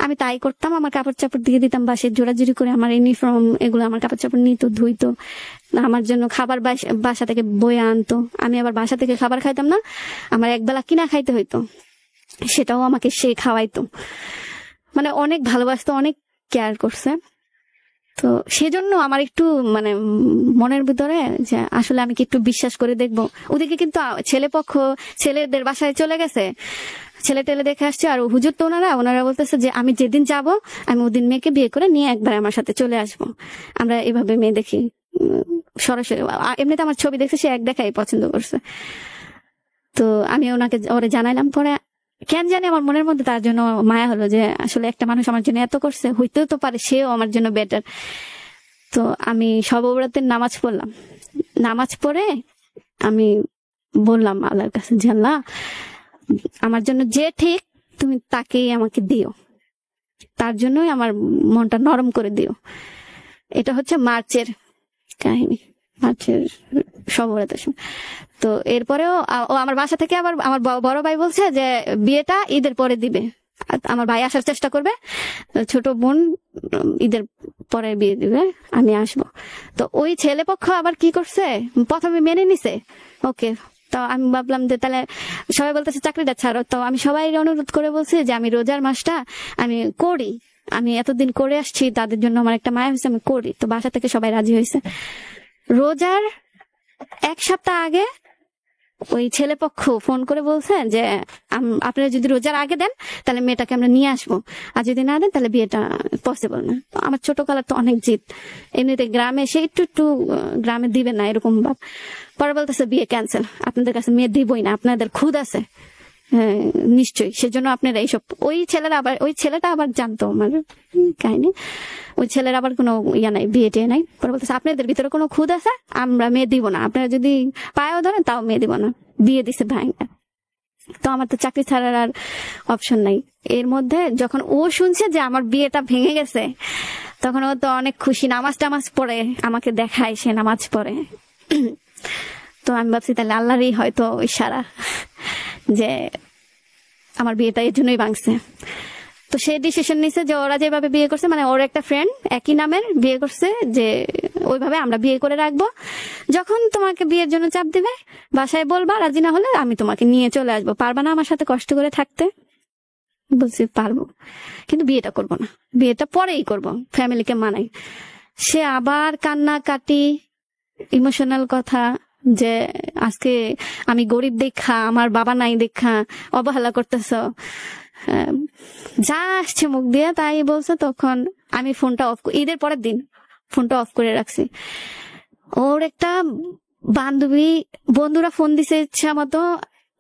আমি তাই করতাম, আমার কাপড় চাপড় দিয়ে দিতাম বাসে, জোড়াজুড়ি করে আমার ইউনিফর্ম এগুলো আমার কাপড় চাপড় নিতো, ধুইতো। আমার জন্য খাবার বাসা থেকে বয়ে আনতো। আমি আবার বাসা থেকে খাবার খাইতাম না, আমার একবেলা কিনা খাইতে হইতো, সেটাও আমাকে সে খাওয়াইতো। মানে অনেক ভালোবাসতো, অনেক কেয়ার করছে। তো সেজন্য আমার একটু মানে মনের ভিতরে যে আসলে আমি কি একটু বিশ্বাস করে দেখবো। ওদিকে কিন্তু ছেলেদের বাসায় চলে গেছে, ছেলে টেলে দেখে আসছে, আর হুজুর তো ওনারা বলতেছে যে আমি যেদিন যাব, আমি ওদিন মেয়েকে বিয়ে করে নিয়ে একবার আমার সাথে চলে আসবো। আমরা এভাবে মেয়ে দেখি সরাসরি। এমনিতে আমার ছবি দেখছে, সে এক দেখাই পছন্দ করছে। তো আমি ওরে জানাইলাম। পরে কেন জানি আমার মনের মধ্যে তার জন্য মায়া হলো, যে আসলে একটা মানুষ আমার জন্য এত করছে, হইতেও তো পারে সেও আমার জন্য বেটার। তো আমি শবে-বরাতের নামাজ পড়লাম। নামাজ পড়ে আমি বললাম আল্লাহর কাছে, যে আল্লাহ, আমার জন্য যে ঠিক তুমি তাকেই আমাকে দিও, তার জন্যই আমার মনটা নরম করে দিও। এটা হচ্ছে মার্চের কাহিনী, মার্চের শবে-বরাতের সময়। তো এরপরেও ও আমার বাসা থেকে আবার আমার বড় ভাই বলছে যে বিয়েটা ঈদের পরে দিবে, আমার ভাই আসার চেষ্টা করবে, ছোট বোন ঈদের পরে বিয়ে দিবে, আমি আসবো। তো ওই ছেলে পক্ষ আবার কি করছে, প্রথমে মেনে নিছে, ওকে। তো আমি ভাবলাম যে তাহলে সবাই বলতেছে চাকরিটা ছাড়ো, তো আমি সবাই অনুরোধ করে বলছি যে আমি রোজার মাসটা আমি করি, আমি এতদিন করে আসছি, তাদের জন্য আমার একটা মায়া হয়েছে, আমি করি। তো বাসা থেকে সবাই রাজি হয়েছে। রোজার 1 সপ্তাহ আগে ওই ছেলে পক্ষ ফোন করে বলছে যে আপনারা যদি রোজার আগে দেন তাহলে মেয়েটাকে আমরা নিয়ে আসবো, আর যদি না দেন তাহলে বিয়েটা পসিবল না। আমার ছোট কালার তো অনেক জিদ, এমনিতে গ্রামে এসে একটু গ্রামে দিবে না এরকম ভাব। পরে বলতেছে বিয়ে ক্যান্সেল, আপনাদের কাছে মেয়ে দিবই না, আপনাদের খুদ আছে, হ্যাঁ নিশ্চয়ই, সেজন্য আপনারা এইসব। ওই ছেলেটা আবার জানতো আমার কাহিনী, ওই ছেলের আবার কোনো নাই, বিয়ে টিয়ে নাই। পরে বলতেছে আপনাদের ভিতরে কোনো খুদ আছে, আমরা মেয়ে দিব না, আপনারা যদি পায়েও ধরেন তাও মেয়ে দিব না, বিয়ে দিছে ভাই। তো আমার তো চাকরি ছাড়ার আর অপশন নাই। এর মধ্যে যখন ও শুনছে যে আমার বিয়েটা ভেঙে গেছে, তখন ও তো অনেক খুশি, নামাজ টামাজ পড়ে আমাকে দেখায়, সে নামাজ পড়ে। তো আমি ভাবছি তাহলে আল্লাহরই হয়তো ইশারা যে আমার বিয়েটা এর জন্যই ভাঙছে। তো সে ডিসিশন নিছে যে ওরা যেভাবে বিয়ে করছে, মানে ওর একটা ফ্রেন্ড একই নামের বিয়ে করছে, যে ওইভাবে আমরা বিয়ে করে রাখবো, যখন তোমাকে বিয়ের জন্য চাপ দিবে বাসায় বলবা, রাজি না হলে আমি তোমাকে নিয়ে চলে আসবো, পারবা না আমার সাথে কষ্ট করে থাকতে? বলছি পারবো, কিন্তু বিয়েটা করবো না, বিয়েটা পরেই করবো, ফ্যামিলিকে মানাই। সে আবার কান্নাকাটি, ইমোশনাল কথা, যে আজকে আমি গরিব দেখা, আমার বাবা নাই দেখা অবহেলা করতেছ, যা আসছে মুখ দিয়ে তাই বলছে। তখন আমি ফোনটা অফ, ঈদের পরের দিন ফোনটা অফ করে রাখছি। ওর একটা বন্ধুরা ফোন দিছে ইচ্ছা মতো,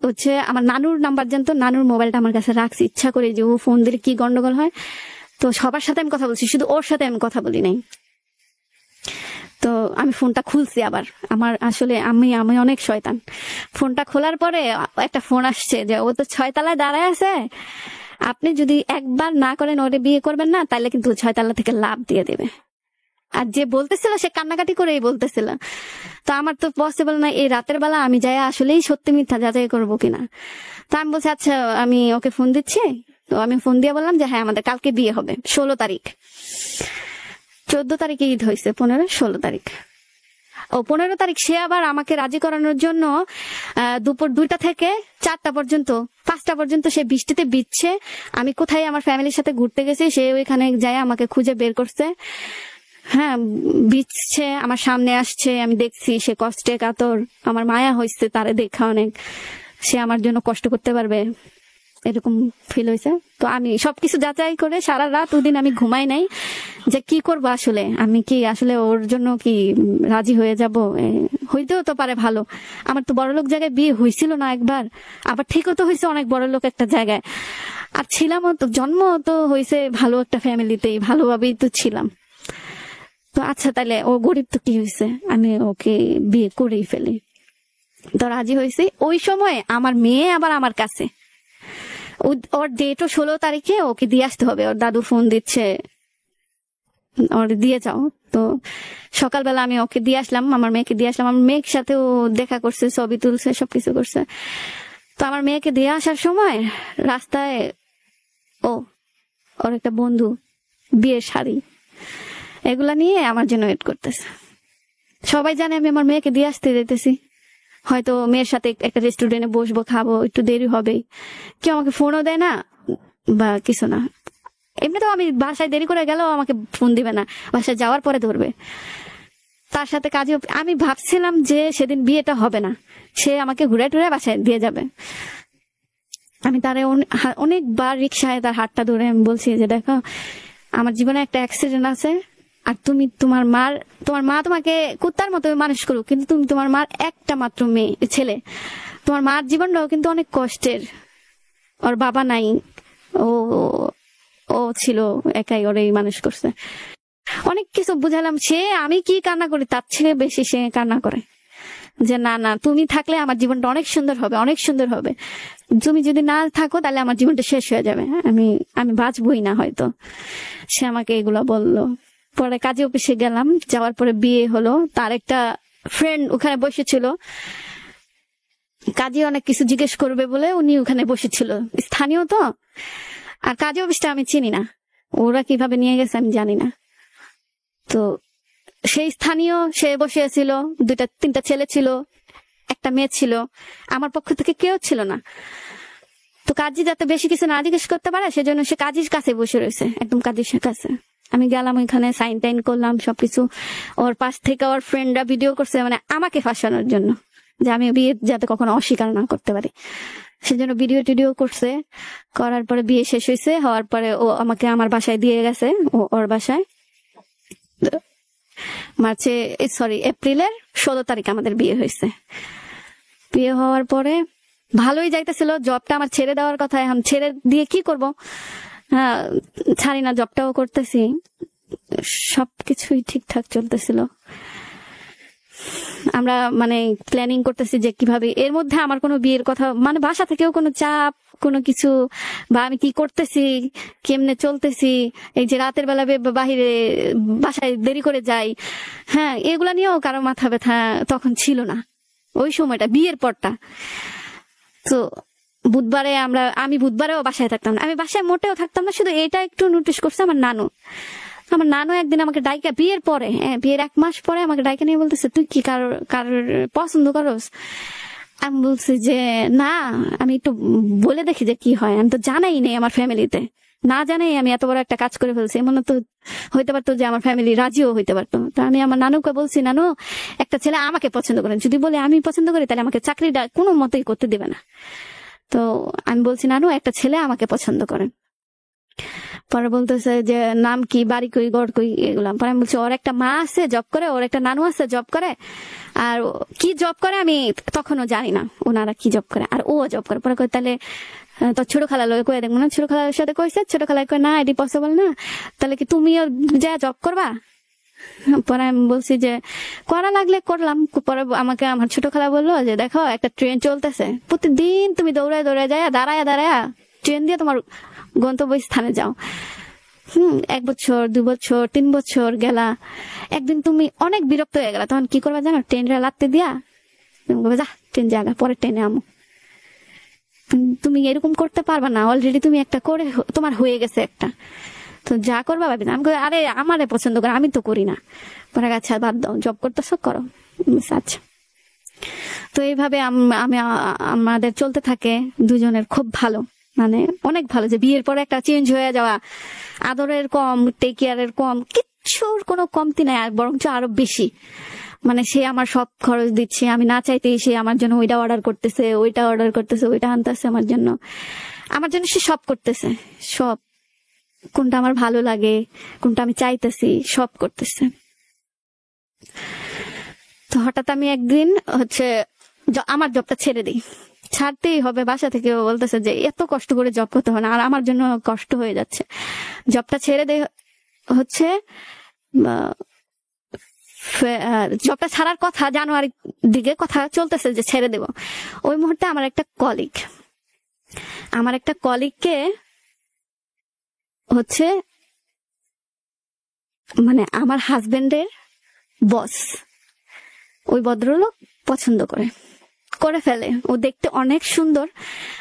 হচ্ছে আমার নানুর নাম্বার জানতো, নানুর মোবাইলটা আমার কাছে রাখছি ইচ্ছা করে, যে ও ফোন দিলে কি গন্ডগোল হয়। তো সবার সাথে আমি কথা বলছি, শুধু ওর সাথে আমি কথা বলি নাই। তো আমি ফোনটা খুলছি আবার, আমার আসলে আমি অনেক শয়তান। ফোনটা খোলার পরে একটা ফোন আসছে যে ও তো 6 তলায় দাঁড়ায় আছে, আপনি যদি একবার না করেন ওরে বিয়ে করবেন না, তাহলে কিন্তু 6 তলা থেকে লাফ দিয়ে দেবে। আর যে বলতেছিল সে কান্নাকাটি করেই বলতেছিল। তো আমার তো পসিবল না এই রাতের বেলা আমি যাই আসলেই সত্যি মিথ্যা যাচাই করবো কিনা। তো আমি বলছি আচ্ছা আমি ওকে ফোন দিচ্ছি। তো আমি ফোন দিয়ে বললাম যে হ্যাঁ আমাদের কালকে বিয়ে হবে, 16 তারিখ। 14 তারিখে ঈদ হয়েছে, 15, 16 তারিখ। ও 15 তারিখ সে আবার আমাকে রাজি করানোর জন্য দুপুর 2টা থেকে 4টা পর্যন্ত, 5টা পর্যন্ত সে বৃষ্টিতে ভিজছে। আমি কোথায় আমার ফ্যামিলির সাথে ঘুরতে গেছি, সে ওইখানে যায় আমাকে খুঁজে বের করছে। হ্যাঁ, ভিজছে, আমার সামনে আসছে, আমি দেখছি সে কষ্টে কাতর, আমার মায়া হয়েছে তারে দেখা অনেক, সে আমার জন্য কষ্ট করতে পারবে এরকম ফিল হয়েছে। তো আমি সবকিছু যাচাই করে সারা রাত ওদিন আমি ঘুমাই নাই, যে কি করবো আসলে, আমি কি আসলে ওর জন্য কি রাজি হয়ে যাব, হইতেও তো পারে ভালো, আমার তো বড়লোক জায়গায় বিয়ে হয়েছিল না একবার, আবার ঠিকও তো হয়েছে অনেক বড়লোক একটা জায়গায়, আর ছিলামও তো, জন্ম তো হয়েছে ভালো একটা ফ্যামিলিতেই, ভালোভাবেই তো ছিলাম। তো আচ্ছা তাহলে ও গরিব তো কি হয়েছে, আমি ওকে বিয়ে করেই ফেলি। তো রাজি হয়েছে। ওই সময় আমার মেয়ে আবার আমার কাছে, ওর ডেটও 16 তারিখে, ওকে দিয়ে আসতে হবে, ওর দাদু ফোন দিচ্ছে ওর দিয়ে যাও। তো সকালবেলা আমি ওকে দিয়ে আসলাম, আমার মেয়েকে দিয়ে আসলাম, আমার মেয়ের সাথেও দেখা করছে, ছবি তুলছে, সবকিছু করছে। তো আমার মেয়েকে দিয়ে আসার সময় রাস্তায় ওর একটা বন্ধু বিয়ের শাড়ি এগুলা নিয়ে আমার জন্য ওয়েট করতেছে। সবাই জানে আমি আমার মেয়েকে দিয়ে আসতে যেতেছি, হয়তো মেয়ের সাথে একটা রেস্টুরেন্টে বসবো, খাবো, একটু দেরি হবে, কেউ আমাকে ফোনও দেয় না বা কিছু না। এমনি তো আমি বাসায় দেরি করে গেলেও আমাকে ফোন দিবে না, বাসায় যাওয়ার পরে ধরবে। তার সাথে কাজে আমি ভাবছিলাম যে সেদিন বিয়েটা হবে না, সে আমাকে ঘুরে টুরে বাসায় দিয়ে যাবে। আমি তারে অনেকবার রিক্সায় তার হাতটা ধরে আমি বলছি যে দেখো আমার জীবনে একটা অ্যাক্সিডেন্ট আছে, আর তুমি তোমার মা তোমাকে কুত্তার মতো মানুষ করুক, কিন্তু তুমি তোমার মার একটা মাত্র ছেলে, তোমার মার জীবনটাও কিন্তু অনেক কষ্টের, ওর বাবা নাই, ও ছিল একাই, ওরেই মানুষ করছে। অনেক কিছু বুঝালাম, সে আমি কি কান্না করি তার থেকে বেশি সে কান্না করে, যে না না তুমি থাকলে আমার জীবনটা অনেক সুন্দর হবে, অনেক সুন্দর হবে, তুমি যদি না থাকো তাহলে আমার জীবনটা শেষ হয়ে যাবে, আমি বাঁচবই না হয়তো। সে আমাকে এগুলো বললো। পরে কাজে অফিসে গেলাম, যাওয়ার পরে বিয়ে হলো। তার একটা ফ্রেন্ড ওখানে বসেছিল, কাজে অনেক কিছু জিজ্ঞেস করবে বলে উনি ওখানে বসেছিল, স্থানীয় তো। আর কাজে অফিসটা আমি চিনি না, ওরা কিভাবে নিয়ে গেছে আমি জানি না। তো সেই স্থানীয় সে বসে ছিল, 2-3টা ছেলে ছিল, একটা মেয়ে ছিল, আমার পক্ষ থেকে কেউ ছিল না। তো কাজী যাতে বেশি কিছু না জিজ্ঞেস করতে পারে সেজন্য সে কাজীর কাছে বসে রয়েছে, একদম কাজীর কাছে। আমি গেলাম ওইখানে, সাইন টাইন করলাম সবকিছু। ওর পাশ থেকে ওর ফ্রেন্ডরা ভিডিও করছে, মানে আমাকে ফাঁসানোর জন্য, যে আমি বিয়ে যাতে কখনো অস্বীকার না করতে পারি, সেজন্য ভিডিও টিডিও করছে। করার পরে বিয়ে শেষ হয়েছে, হওয়ার পরে ও আমাকে আমার বাসায় দিয়ে গেছে, ওর বাসায়। এপ্রিলের 16 তারিখ আমাদের বিয়ে হয়েছে। বিয়ে হওয়ার পরে ভালোই যাইতেছিল, জবটা আমার ছেড়ে দেওয়ার কথা, এখন ছেড়ে দিয়ে কি করব, হ্যাঁ ছাড়ি না, জবটাও করতেছি, সবকিছুই ঠিকঠাক চলতেছিল। আমরা মানে প্ল্যানিং করতেছি যে কিভাবে, এর মধ্যে আমার কোনো বিয়ের কথা, মানে বাসা থেকেও কোনো চাপ, কোনো কিছু, বা আমি কি করতেছি, কেমনে চলতেছি, এই যে রাতের বেলা বাহিরে বাসায় দেরি করে যাই, হ্যাঁ এগুলা নিয়েও কারো মাথা ব্যথা তখন ছিল না, ওই সময়টা বিয়ের পরটা। তো বুধবারে আমি বুধবারেও বাসায় থাকতাম না, আমি বাসায় মোটেও থাকতাম না। শুধু এটা একটু নোটিস করছে আমার নানু একদিন আমাকে ডাইকা, বিয়ের পরে, বিয়ের 1 মাস পরে আমাকে ডাইকা নিয়ে বলতেছে, তুই কি কারোর পছন্দ করস? আমি বলছি যে না, আমি একটু বলে দেখি যে কি হয়, আমি তো জানাই নেই আমার ফ্যামিলিতে, না জানাই আমি এত বড় একটা কাজ করে ফেলছি। এমন তো হইতে পারতো যে আমার ফ্যামিলি রাজিও হইতে পারতো। তো আমি আমার নানুকে বলছি, নানু একটা ছেলে আমাকে পছন্দ করেন, যদি বলে আমি পছন্দ করি তাহলে আমাকে চাকরিটা কোনো মতেই করতে দিবে না। তো আমি বলছি, নানু একটা ছেলে আমাকে পছন্দ করেন। পরে বলতেছে যে নাম কি, বাড়ি কই, গড় কই, এগুলো। পরে আমি বলছি ওর একটা মা আছে জব করে, ওর একটা নানু আছে জব করে, আর কি জব করে আমি তখনও জানি না ওনারা কি জব করে, আর ও জব করে। পরে কই তাহলে তোর ছোট খালা লোক কয়ে দেখবো না? ছোট খালার সাথে কইছে, ছোট খালায় কয় না এটি পসিবল না, তাহলে কি তুমিও যা জব করবা? পরে আমি বলছি যে করা লাগলে করলাম। পরে আমাকে আমার ছোট খালা বললো যে দেখো একটা ট্রেন চলতেছে, প্রতিদিন তুমি দৌড়ায় যায়, দাঁড়ায় ট্রেন দিয়ে তোমার গন্তব্যস্থানে যাও। 1 বছর 2 বছর 3 বছর গেলা, একদিন তুমি অনেক বিরক্ত হয়ে গেলা, তখন কি করবা জানো? ট্রেনটা লাত্তে দিয়া তুমি বলবে যা ট্রেন জায়গা, পরের ট্রেনে আমো। তুমি এরকম করতে পারবা না, অলরেডি তুমি একটা করে তোমার হয়ে গেছে একটা, তো যা করবা ভাবি না। আমি আরে আমারে পছন্দ করে, আমি তো করি না। পরে আচ্ছা বাদ দাও, জব করতেছো করো। আচ্ছা, তো এইভাবে আমাদের চলতে থাকে দুজনের, খুব ভালো, মানে অনেক ভালো। যে বিয়ের পরে একটা চেঞ্জ হয়ে যাওয়া, আদরের কম, টেক কেয়ারের কম, কিচ্ছুর কোনো কমতি নাই, আর বরঞ্চ আরো বেশি। মানে সে আমার সব খরচ দিচ্ছে, আমি না চাইতেই সে আমার জন্য ওইটা অর্ডার করতেছে, ওইটা আনতেছে আমার জন্য সে সব করতেছে, সব কোনটা আমার ভালো লাগে, কোনটা আমি চাইতেছি, সব করতেছে। তো হঠাৎ আমি একদিন আমার জবটা ছেড়ে দিই, ছাড়তেই হবে। বাসা থেকে বলতেছে যে এত কষ্ট করে জব করতে হবে না, আর আমার জন্য কষ্ট হয়ে যাচ্ছে, জবটা ছেড়ে দেয়। জবটা ছাড়ার কথা জানুয়ারি দিকে কথা চলতেছে যে ছেড়ে দেব। ওই মুহূর্তে আমার একটা কলিগকে মানে আমার হাজবেন্ডের বস, ওই ভদ্রলোক পছন্দ করে ফেলে। ও দেখতে অনেক সুন্দর,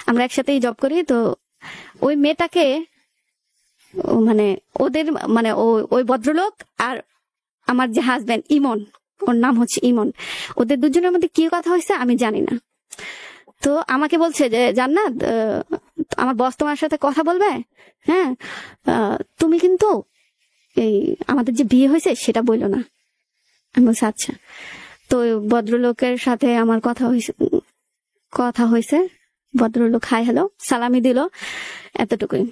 আমরা একসাথেই জব করি। তো ওই মেয়েটাকে মানে ওদের মানে ওই ভদ্রলোক আর আমার যে হাজবেন্ড ইমন, ওর নাম ইমন, ওদের দুজনের মধ্যে কি কথা হয়েছে আমি জানি না। তো আমাকে বলছে যে জান্নাত, আমার বস তোমার সাথে কথা বলবে, হ্যাঁ তুমি কিন্তু এই আমাদের যে বিয়ে হয়েছে সেটা বললো না। আমি বলছি আচ্ছা। তো ভদ্রলোকের সাথে আমার কথা হয়েছে, ভদ্রলোক হাই হ্যালো সালামি দিল, এতটুকুই।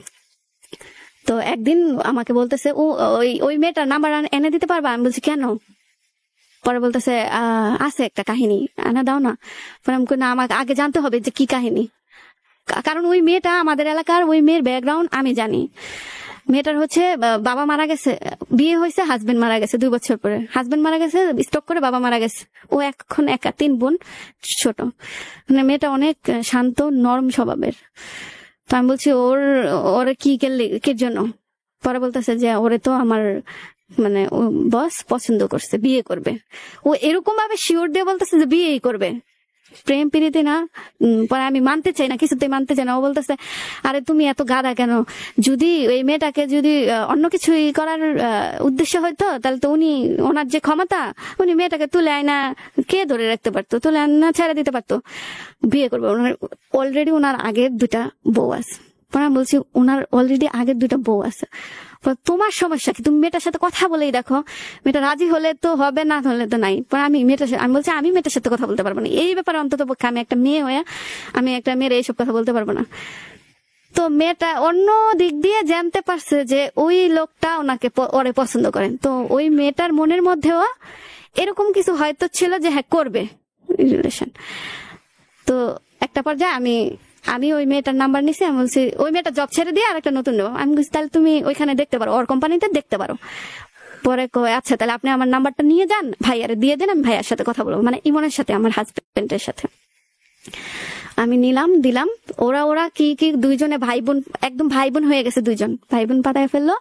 তো একদিন আমাকে বলতেছে ওই মেয়েটার নাম্বার এনে দিতে পারবা? আমি বলছি কেন? পরে বলতেছে আছে একটা কাহিনী, এনে দাও না। পরে আমি না, আমাকে আগে জানতে হবে যে কি কাহিনী, কারণ ওই মেয়েটা আমাদের এলাকার, ওই মেয়ের ব্যাকগ্রাউন্ড আমি জানি। মেয়েটার বাবা মারা গেছে, বিয়ে হয়েছে, হাজবেন্ড মারা গেছে 2 বছর পরে, হাজবেন্ড মারা গেছে স্ট্রোক করে, বাবা মারা গেছে। ও এখন একা, 3 বোন, ছোট। মানে মেয়েটা অনেক শান্ত নরম স্বভাবের। তো আমি বলছি ওরে কি জন্য? পরে বলতেছে যে ওরে তো আমার মানে ও বস পছন্দ করছে, বিয়ে করবে। ও এরকম ভাবে শিওর দিয়ে বলতেছে যে বিয়েই করবে, প্রেম প্রীতি না। পরে আমি মানতে চাই না, কিছুতেই মানতে চাই না। ও বলতেছে আরে তুমি এত গাধা কেন? যদি এই মেয়েটাকে যদি অন্য কিছুই করার উদ্দেশ্য হয়তো, তাহলে তো ওনার যে ক্ষমতা, উনি মেয়েটাকে তুলে আয়না কে ধরে রাখতে পারতো, তুলে আয়না ছেড়ে দিতে পারতো, বিয়ে করবে। অলরেডি ওনার আগের 2টা বউ আছে। পরে আমি বলছি ওনার অলরেডি আগের 2টা বউ আছে, তোমার সমস্যা কি? তুমি মেয়েটার সাথে কথা বলেই দেখো, মেয়েটা রাজি হলে তো হবে, না হলে তো নাই। পরে আমি বলছি আমি মেয়েটার সাথে কথা বলতে পারবো না এই ব্যাপারে, অন্তত পক্ষে আমি একটা মেয়ে হয়ে আমি একটা মেয়ের এইসব কথা বলতে পারবো না। তো মেয়েটা অন্য দিক দিয়ে জানতে পারছে যে ওই লোকটা ওরে পছন্দ করেন। তো ওই মেয়েটার মনের মধ্যেও এরকম কিছু হয়তো ছিল যে হ্যাঁ করবে রিলেশন। তো একটা পর্যায়ে আমি ওই মেয়েটার নাম্বার নিছি। আমি বলছি ওই মেয়েটা জব ছেড়ে দিয়ে আর একটা নতুন নেবো। আমি বলছি তাহলে তুমি ওইখানে দেখতে পারো, ওর কোম্পানিতে দেখতে পারো। পরে আচ্ছা তাহলে আপনি আমার নাম্বারটা নিয়ে যান, ভাইয়ারে দিয়ে দেন, আমি ভাইয়ার সাথে কথা বলবো, মানে ইমনের সাথে, আমার হাজবেন্ডের সাথে। আমি দিলাম। ওরা কি দুইজনে ভাই বোন, একদম ভাই বোন হয়ে গেছে, 2জন ভাই বোন পাতায় ফেললো।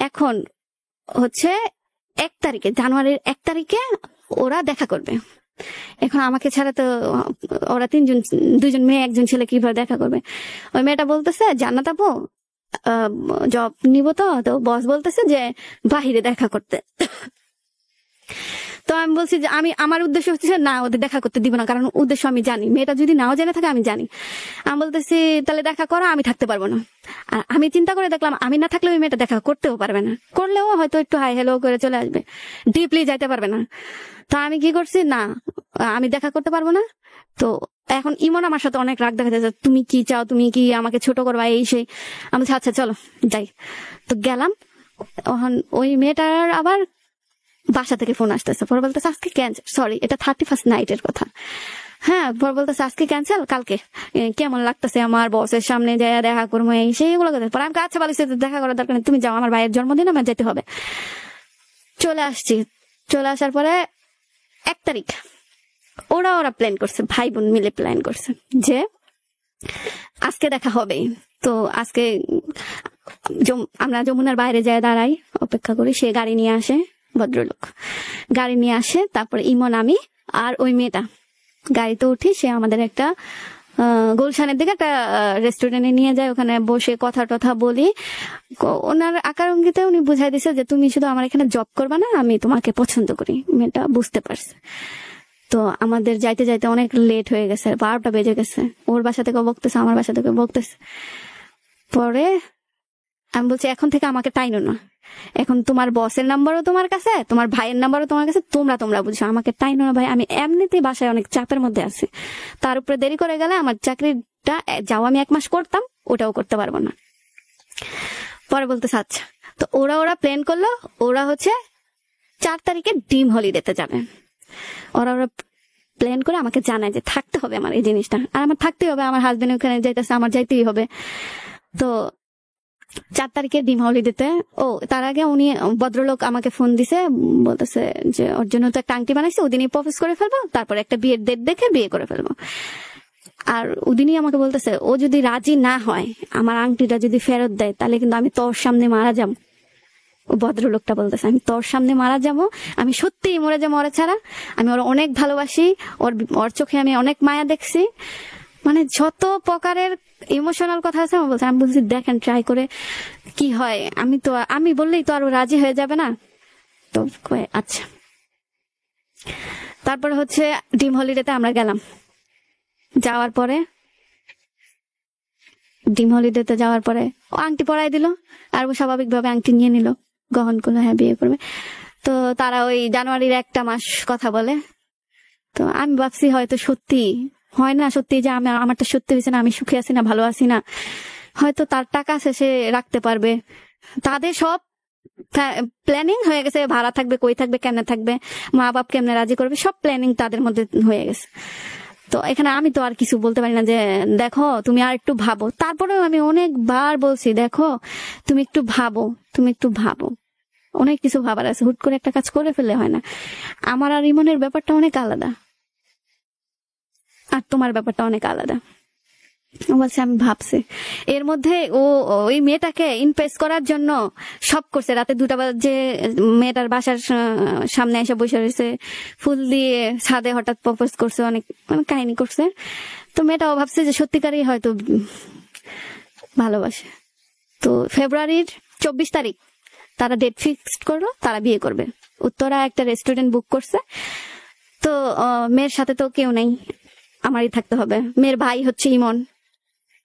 এখন 1 তারিখে, জানুয়ারির 1 তারিখে ওরা দেখা করবে। এখন আমাকে ছাড়া তো ওরা দুজন মেয়ে একজন ছেলে কিভাবে দেখা করবে। ওই মেয়েটা বলতেছে জান্নাত আপু জব নিব, তো বস বলতেছে যে বাহিরে দেখা করতে। তো আমি বলছি যে আমার উদ্দেশ্য হচ্ছে না, ওদের দেখা করতে দিব না, কারণ উদ্দেশ্য আমি জানি, মেয়েটা যদি নাও জেনে থাকে আমি জানি। আমি বলতেছি তাহলে দেখা করা, আমি থাকতে পারবো না। আর আমি চিন্তা করে দেখলাম আমি না থাকলে ওই মেয়েটা দেখা করতেও পারবে না, করলেও হয়তো একটু হাই হ্যালো করে চলে আসবে, ডিপলি যাইতে পারবে না। তো আমি কি করছি, না আমি দেখা করতে পারবো না। তো এখন ইমন আমার সাথে অনেক রাগ দেখা যাচ্ছে, তুমি কি চাও, তুমি কি আমাকে ছোট করবা, এই সেই। আমি বলছি আচ্ছা চলো যাই। তো গেলাম। ওই মেয়েটার আবার বাসা থেকে ফোন আসতেছে, পরে বলতেছে আজকে ক্যান্সেল, সরি এটা 31st নাইটের কথা। হ্যাঁ, পরে বলতেছে আজকে ক্যান্সেল, কালকে কেমন লাগতেছে আমার বসের সামনে যায় দেখা করবো, এই সেইগুলো কথা। পরে আমি আচ্ছা বলিস দেখা করার দরকার নেই, তুমি যাও, আমার ভাইয়ের জন্মদিন আমার যেতে হবে। চলে আসছি। চলে আসার পরে 1 তারিখ ওরা প্ল্যান করছে, ভাই বোন মিলে প্ল্যান করছে যে আজকে দেখা হবে। তো আজকে আমরা যমুনার বাইরে যায় দাঁড়াই, অপেক্ষা করি, সে গাড়ি নিয়ে আসে, ভদ্রলোক গাড়ি নিয়ে আসে। তারপরে ইমন, আমি আর ওই মেয়েটা গাড়িতে উঠি। সে আমাদের একটা গুলশানের দিকে একটা রেস্টুরেন্টে নিয়ে যায়, ওখানে বসে কথা টথা বলি। ওনার আকার অঙ্গিতে উনি বুঝাই দিছে যে তুমি শুধু আমার এখানে জব করবা না, আমি তোমাকে পছন্দ করি। মেয়েটা বুঝতে পারছে। তো আমাদের যাইতে যাইতে অনেক লেট হয়ে গেছে, 12টা বেজে গেছে। ওর বাসা থেকে বকতেছে, আমার বাসা থেকে বকতেছে। পরে আমি বলছি এখন থেকে আমাকে টাইনো না, এখন তোমার বসের নাম্বারও তোমার কাছে, তোমার ভাইয়ের নাম্বারও তোমার কাছে, তোমরা বুঝছো, আমাকে টাইনো না ভাই, আমি এমনিতেই বাসায় অনেক চাপের মধ্যে আছি। তার উপরে দেরি করে গেলে আমার চাকরিটা যাও আমি 1 মাস করতাম, ওটাও করতে পারবো না। পরে বলতেছে আচ্ছা। তো ওরা প্ল্যান করলো, ওরা হচ্ছে 4 তারিখে ডিম হলিডেতে যাবে। ওরা প্ল্যান করে আমাকে জানায় যে থাকতে হবে আমার এই জিনিসটা, আর আমার থাকতেই হবে, আমার হাজবেন্ড ওখানে যাইতেছে, আমার যাইতেই হবে। তো 4 তারিখে ডিম হলিডেতে, তার আগে উনি ভদ্রলোক আমাকে ফোন দিছে, বলতেছে যে ওর জন্য তো একটা আংটি বানাইছে, ওদিনই প্রপোজ করে ফেলবো, তারপর একটা বিয়ের ডেট দেখে বিয়ে করে ফেলবো। আর ওদিনই আমাকে বলতেছে ও যদি রাজি না হয়, আমার আংটিটা যদি ফেরত দেয়, তাহলে কিন্তু আমি তোর সামনে মারা যাবো। ও ভদ্রলোকটা বলতেছে আমি তোর সামনে মারা যাবো, আমি সত্যিই মরে যাবো ওরা ছাড়া, আমি ওরা অনেক ভালোবাসি, ওর চোখে আমি অনেক মায়া দেখছি, মানে যত প্রকারের ইমোশনাল কথা আছে। আমি বলছি দেখেন ট্রাই করে কি হয়, আমি বললেই তো আরো রাজি হয়ে যাবে না। তো আচ্ছা। তারপরে হচ্ছে ডিম হলিডেতে আমরা গেলাম। যাওয়ার পরে ও আংটি পরাই দিল, আর ও স্বাভাবিকভাবে আংটি নিয়ে নিল, গ্রহণ করলো, হ্যাঁ বিয়ে করবে। তো তারা ওই জানুয়ারির 1টা মাস কথা বলে। তো আমি ভাবছি হয়তো সত্যি হয় না, সত্যি যে আমারটা সত্যি হয়েছে না, আমি সুখে আছি না, ভালো আছি না, হয়তো তার টাকা আছে, সে রাখতে পারবে। তাদের সব প্ল্যানিং হয়ে গেছে, ভাড়া থাকবে, কই থাকবে, কেমনে থাকবে, মা বাপ কেমনে রাজি করবে, সব প্ল্যানিং তাদের মধ্যে হয়ে গেছে। তো এখানে আমি তো আর কিছু বলতে পারি না যে দেখো তুমি আর একটু ভাবো। তারপরেও আমি অনেকবার বলছি দেখো তুমি একটু ভাবো, অনেক কিছু ভাবার আছে, হুট করে একটা কাজ করে ফেলে হয় না। আমার আর ইমনের ব্যাপারটা অনেক আলাদা, আর তোমার ব্যাপারটা অনেক আলাদা। বলছে আমি ভাবছি। এর মধ্যে ওই মেয়েটাকে ইমপ্রেস করার জন্য সব করছে। রাতে 2টা বাজে মেয়েটার বাসার সামনে এসে বসে রয়েছে, ফুল দিয়ে ছাদে হঠাৎ প্রপোজ করছে, অনেক কাহিনী করছে। তো মেয়েটাও ভাবছে যে সত্যিকারই হয়তো ভালোবাসে। তো ফেব্রুয়ারির 24 তারিখ তারা ডেট ফিক্সড করলো, তারা বিয়ে করবে। উত্তরা একটা রেস্টুরেন্ট বুক করছে। তো মেয়ের সাথে তো কেউ নেই, আমারই থাকতে হবে। মেয়ের ভাই হচ্ছে ইমন,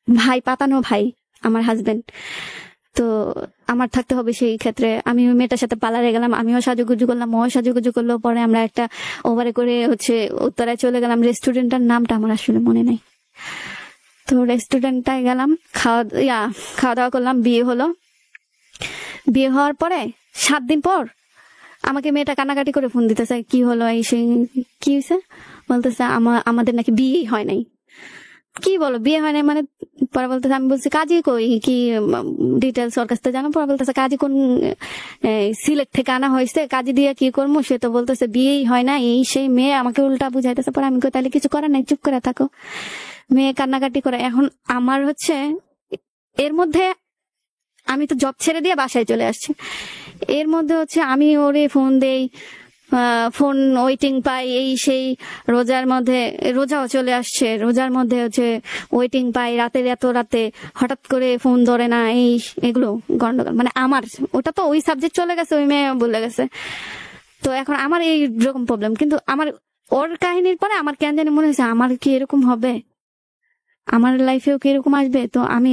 ভাই পাতানো ভাই আমার হাজবেন্ড। তো আমার থাকতে হবে। সেই ক্ষেত্রে আমি ওই মেয়েটার সাথে পার্লারে গেলাম, আমিও সাজুগুজু করলাম, ও সাজুগুজু করলো। পরে আমরা একটা ওভারে করে হচ্ছে উত্তরায় চলে গেলাম। রেস্টুরেন্টটার নামটা আমার আসলে মনে নাই। তো রেস্টুরেন্টটায় গেলাম, খাওয়া দাওয়া করলাম, বিয়ে হলো। বিয়ে হওয়ার পরে 7 দিন পর আমাকে মেয়েটা কান্নাকাটি করে ফোন দিতেছে, কি হলো, এই সেই কি হয়েছে, বলতেছে আমাদের নাকি বিয়েই হয় নাই। কি বলো বিয়ে হয় নাই মানে? পরে বলতেছে, আমি বলছি কাজী কই, কি ডিটেলস ওর কাছ থেকে জানো? পরে বলতেছে কাজী কোন সিলেট থেকে আনা হয়েছে, কাজী দিয়ে কি করবো? সে তো বলতেছে বিয়েই হয় না, এই সেই। মেয়ে আমাকে উল্টা বুঝাইতেছে। পরে আমি কই তাহলে কিছু করার নাই, চুপ করে থাকো। মেয়ে কান্নাকাটি করে। এখন আমার হচ্ছে এর মধ্যে আমি তো জব ছেড়ে দিয়ে বাসায় চলে আসছি। এর মধ্যে হচ্ছে আমি ওরে ফোন দেই, ফোন ওয়েটিং পাই, এই সেই। রোজাও চলে আসছে, রোজার মধ্যে হচ্ছে ওয়েটিং পাই, রাতের এত রাতে হঠাৎ করে ফোন ধরে না, এগুলো গন্ডগোল। মানে আমার ওটা তো ওই সাবজেক্ট চলে গেছে, ওই মেয়ে বলে গেছে। তো এখন আমার এই রকম প্রবলেম। কিন্তু আমার ওর কাহিনীর পরে আমার কেন জানি মনে হয়েছে আমার কি এরকম হবে, আমার লাইফেও কি এরকম আসবে। তো আমি